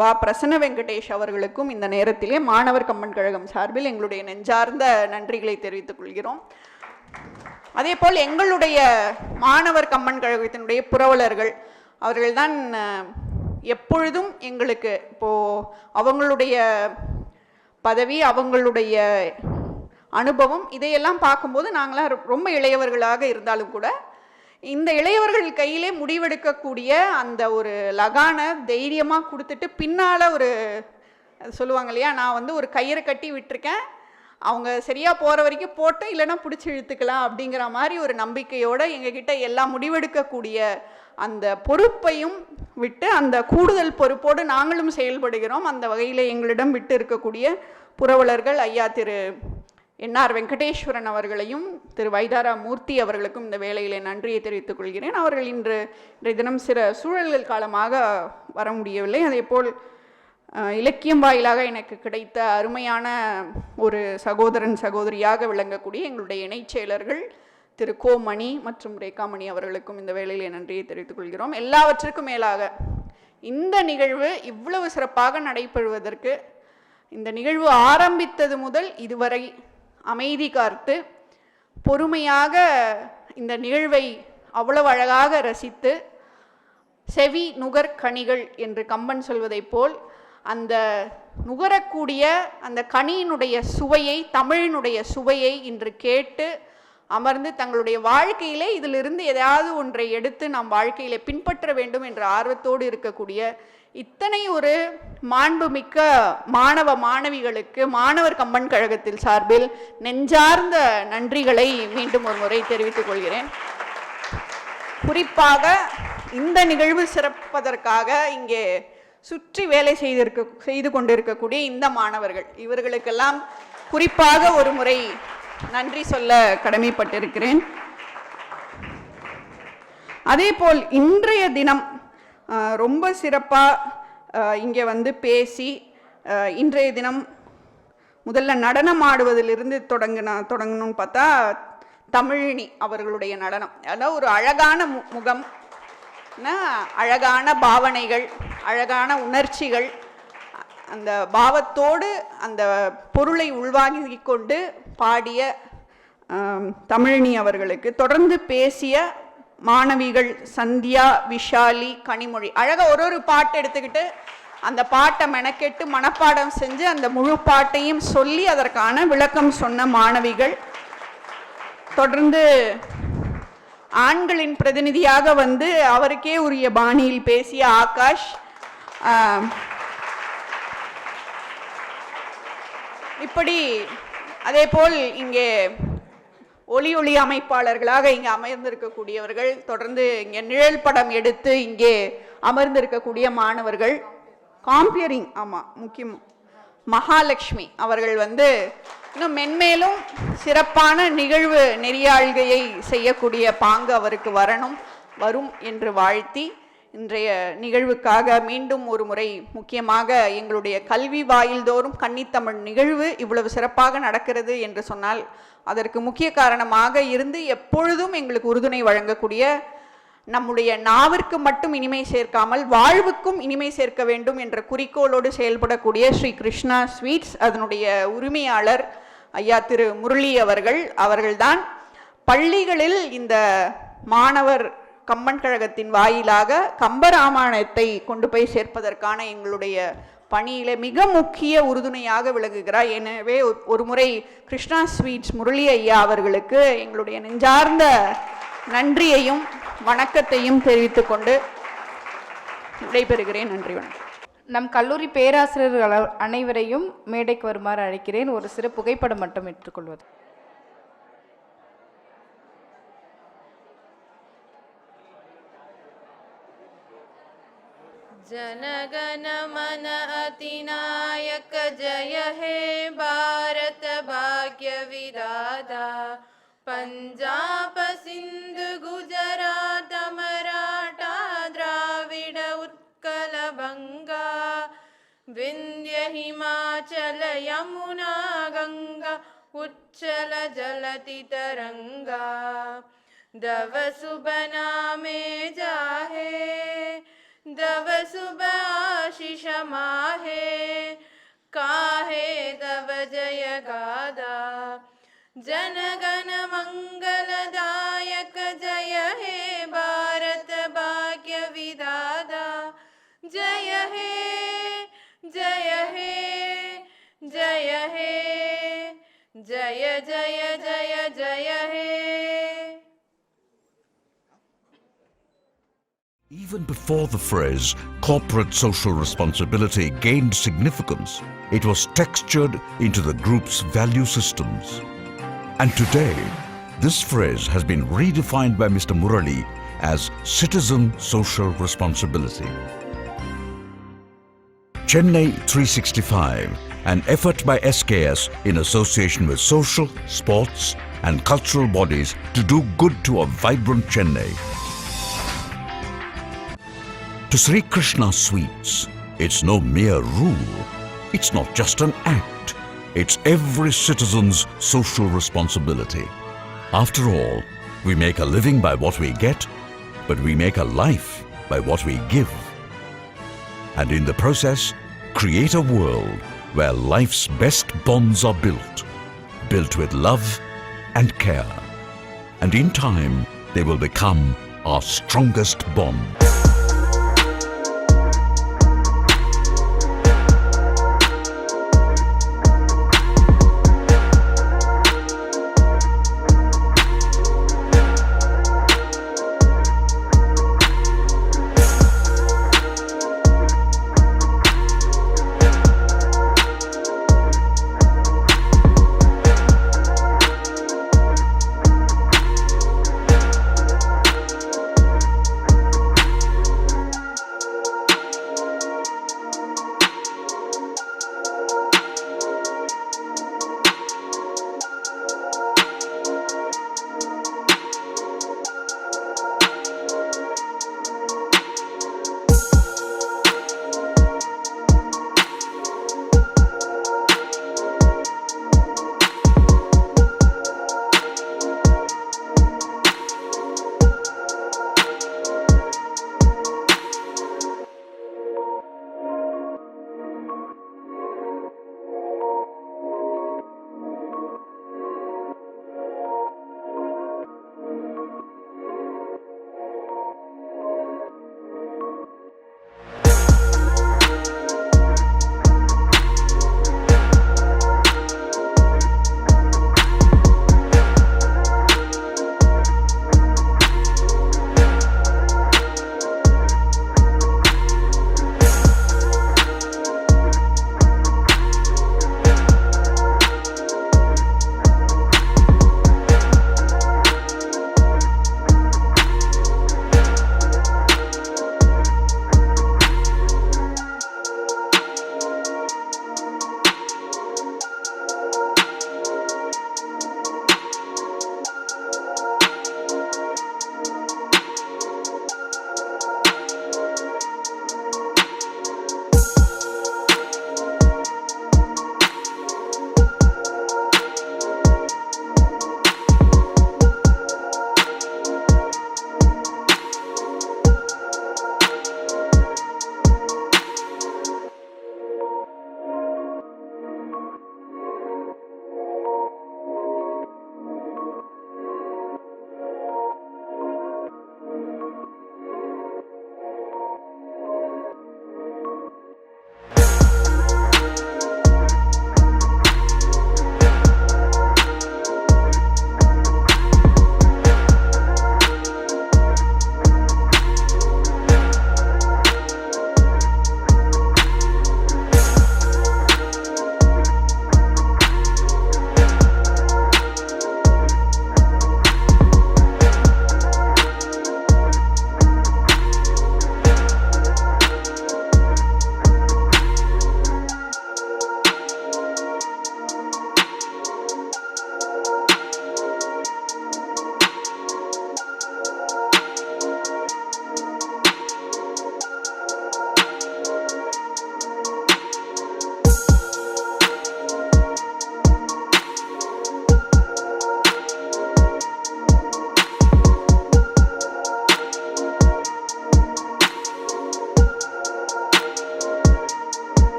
வா பிரசன்ன வெங்கடேஷ் அவர்களுக்கும் இந்த நேரத்திலே மாணவர் கம்பன் கழகம் சார்பில் எங்களுடைய நெஞ்சார்ந்த நன்றிகளை தெரிவித்துக் கொள்கிறோம். அதே போல் எங்களுடைய மாணவர் கம்பன் கழகத்தினுடைய புரவலர்கள் அவர்கள்தான் எப்பொழுதும் எங்களுக்கு, இப்போது அவங்களுடைய பதவி, அவங்களுடைய அனுபவம் இதையெல்லாம் பார்க்கும்போது நாங்களாம் ரொம்ப இளையவர்களாக இருந்தாலும் கூட இந்த இளையவர்கள் கையிலே முடிவெடுக்கக்கூடிய அந்த ஒரு லகான தைரியமாக கொடுத்துட்டு பின்னால் ஒரு சொல்லுவாங்க இல்லையா, நான் வந்து ஒரு கயிறை கட்டி விட்டுருக்கேன், அவங்க சரியாக போகிற வரைக்கும் போட்டு இல்லைன்னா பிடிச்சி இழுத்துக்கலாம் அப்படிங்கிற மாதிரி ஒரு நம்பிக்கையோடு எங்ககிட்ட எல்லாம் முடிவெடுக்கக்கூடிய அந்த பொறுப்பையும் விட்டு அந்த கூடுதல் பொறுப்போடு நாங்களும் செயல்படுகிறோம். அந்த வகையில் எங்களிடம் விட்டு இருக்கக்கூடிய புரவலர்கள் ஐயா திரு என்ஆர் வெங்கடேஸ்வரன் அவர்களையும் திரு வைதாரா மூர்த்தி அவர்களுக்கும் இந்த வேளையிலே நன்றியை தெரிவித்துக் கொள்கிறேன். அவர்கள் இன்றைய தினம் சில சூழல்கள் காலமாக வர முடியவில்லை. அதே போல் இலக்கியம் வாயிலாக எனக்கு கிடைத்த அருமையான ஒரு சகோதரன் சகோதரியாக விளங்கக்கூடிய எங்களுடைய இணைச் செயலர்கள் திரு கோமணி மற்றும் ரேகாமணி அவர்களுக்கும் இந்த வேளையிலே நன்றியை தெரிவித்துக் கொள்கிறோம். எல்லாவற்றுக்கும் மேலாக இந்த நிகழ்வு இவ்வளவு சிறப்பாக நடைபெறுவதற்கு, இந்த நிகழ்வு ஆரம்பித்தது முதல் இதுவரை அமைதி காத்து பொறுமையாக இந்த நிகழ்வை அவ்வளவு அழகாக ரசித்து, செவி நுகர் கனிகள் என்று கம்பன் சொல்வதைப் போல் அந்த நுகரக்கூடிய அந்த கனியினுடைய சுவையை, தமிழினுடைய சுவையை இன்று கேட்டு அமர்ந்து தங்களுடைய வாழ்க்கையிலே இதிலிருந்து ஏதாவது ஒன்றை எடுத்து நாம் வாழ்க்கையிலே பின்பற்ற வேண்டும் என்ற ஆர்வத்தோடு இருக்கக்கூடிய இத்தனை ஒரு மாண்புமிக்க மாணவ மாணவிகளுக்கு மாணவர் கம்பன் கழகத்தில் சார்பில் நெஞ்சார்ந்த நன்றிகளை மீண்டும் ஒரு முறை தெரிவித்துக் கொள்கிறேன். குறிப்பாக இந்த நிகழ்வு சிறப்பதற்காக இங்கே சுற்றி வேலை செய்து கொண்டிருக்கக்கூடிய இந்த மாணவர்கள், இவர்களுக்கெல்லாம் குறிப்பாக ஒரு முறை நன்றி சொல்ல கடமைப்பட்டிருக்கிறேன். அதே போல் இன்றைய தினம் ரொம்ப சிறப்பாக இங்கே வந்து பேசி, இன்றைய தினம் முதல்ல நடனம் ஆடுவதிலிருந்து தொடங்கணும்னு பார்த்தா தமிழினி அவர்களுடைய நடனம். அதாவது ஒரு அழகான முகம், அழகான பாவனைகள், அழகான உணர்ச்சிகள், அந்த பாவத்தோடு அந்த பொருளை உள்வாங்கி கொண்டு பாடிய தமிழினி அவர்களுக்கு தொடர்ந்து பேசிய மாணவிகள் சந்தியா, விஷாலி, கனிமொழி அழகா ஒரு பாட்டு எடுத்துக்கிட்டு அந்த பாட்டை மெனக்கெட்டு மனப்பாடம் செஞ்சு அந்த முழு பாட்டையும் சொல்லி அதற்கான விளக்கம் சொன்ன மாணவிகள். தொடர்ந்து ஆண்களின் பிரதிநிதியாக வந்து அவருக்கே உரிய பாணியில் பேசிய ஆகாஷ், இப்படி அதேபோல் இங்கே ஒளி அமைப்பாளர்களாக இங்கே அமர்ந்திருக்கக்கூடியவர்கள், தொடர்ந்து இங்கே நிழல் படம் எடுத்து இங்கே அமர்ந்திருக்கக்கூடிய மாணவர்கள், காம்பியரிங் முக்கியம் மகாலட்சுமி அவர்கள் வந்து இன்னும் மென்மேலும் சிறப்பான நிகழ்வு நெறியாள்கையை செய்யக்கூடிய பாங்கு அவருக்கு வரும் என்று வாழ்த்தி, இன்றைய நிகழ்வுக்காக மீண்டும் ஒரு முறை முக்கியமாக எங்களுடைய கல்வி வாயில்தோறும் கன்னித்தமிழ் நிகழ்வு இவ்வளவு சிறப்பாக நடக்கிறது என்று சொன்னால் அதற்கு முக்கிய காரணமாக இருந்து எப்பொழுதும் எங்களுக்கு உறுதுணை வழங்கக்கூடிய, நம்முடைய நாவிற்கு மட்டும் இனிமை சேர்க்காமல் வாழ்வுக்கும் இனிமை சேர்க்க வேண்டும் என்ற குறிக்கோளோடு செயல்படக்கூடிய ஸ்ரீ கிருஷ்ணா ஸ்வீட்ஸ் அதனுடைய உரிமையாளர் ஐயா திரு முரளி அவர்கள்தான் பள்ளிகளில் இந்த மாணவர் கம்பன் கழகத்தின் வாயிலாக கம்பராமாயணத்தை கொண்டு போய் சேர்ப்பதற்கான எங்களுடைய பணியில மிக முக்கிய உறுதுணையாக விளங்குகிறார். எனவே ஒரு முறை கிருஷ்ணா ஸ்வீட்ஸ் முரளி ஐயா அவர்களுக்கு எங்களுடைய நெஞ்சார்ந்த நன்றியையும் வணக்கத்தையும் தெரிவித்துக் கொண்டு விடைபெறுகிறேன். நன்றி, வணக்கம். நம் கல்லூரி பேராசிரியர்கள் அனைவரையும் மேடைக்கு வருமாறு அழைக்கிறேன். ஒரு சிறு புகைப்படம் மட்டும் ஏற்றுக்கொள்வது. जनगण मन अतिनायक जय हे भारत भाग्य विधाता, पंजाब सिंध गुजरात मराठा द्राविड उत्कल बंगा, विंध्य हिमाचल यमुना गंगा उच्चल जलति तरंगा, दव सुब नामे जाहे दव सुब आशीष माहे, काहे दव जय गादा, जनगण मंगलदायक जय हे भारत भाग्य विधाता, जय हे जय हे जय हे जय जय जय जय हे. Even before the phrase corporate social responsibility gained significance, it was textured into the group's value systems. And today, this phrase has been redefined by Mr. Murali as citizen social responsibility. Chennai 365, an effort by SKS in association with social, sports and cultural bodies to do good to a vibrant Chennai. To Sri Krishna Sweets, it's no mere rule. It's not just an act. It's every citizen's social responsibility. After all, we make a living by what we get, but we make a life by what we give. And in the process, create a world where life's best bonds are built with love and care. And in time, they will become our strongest bond.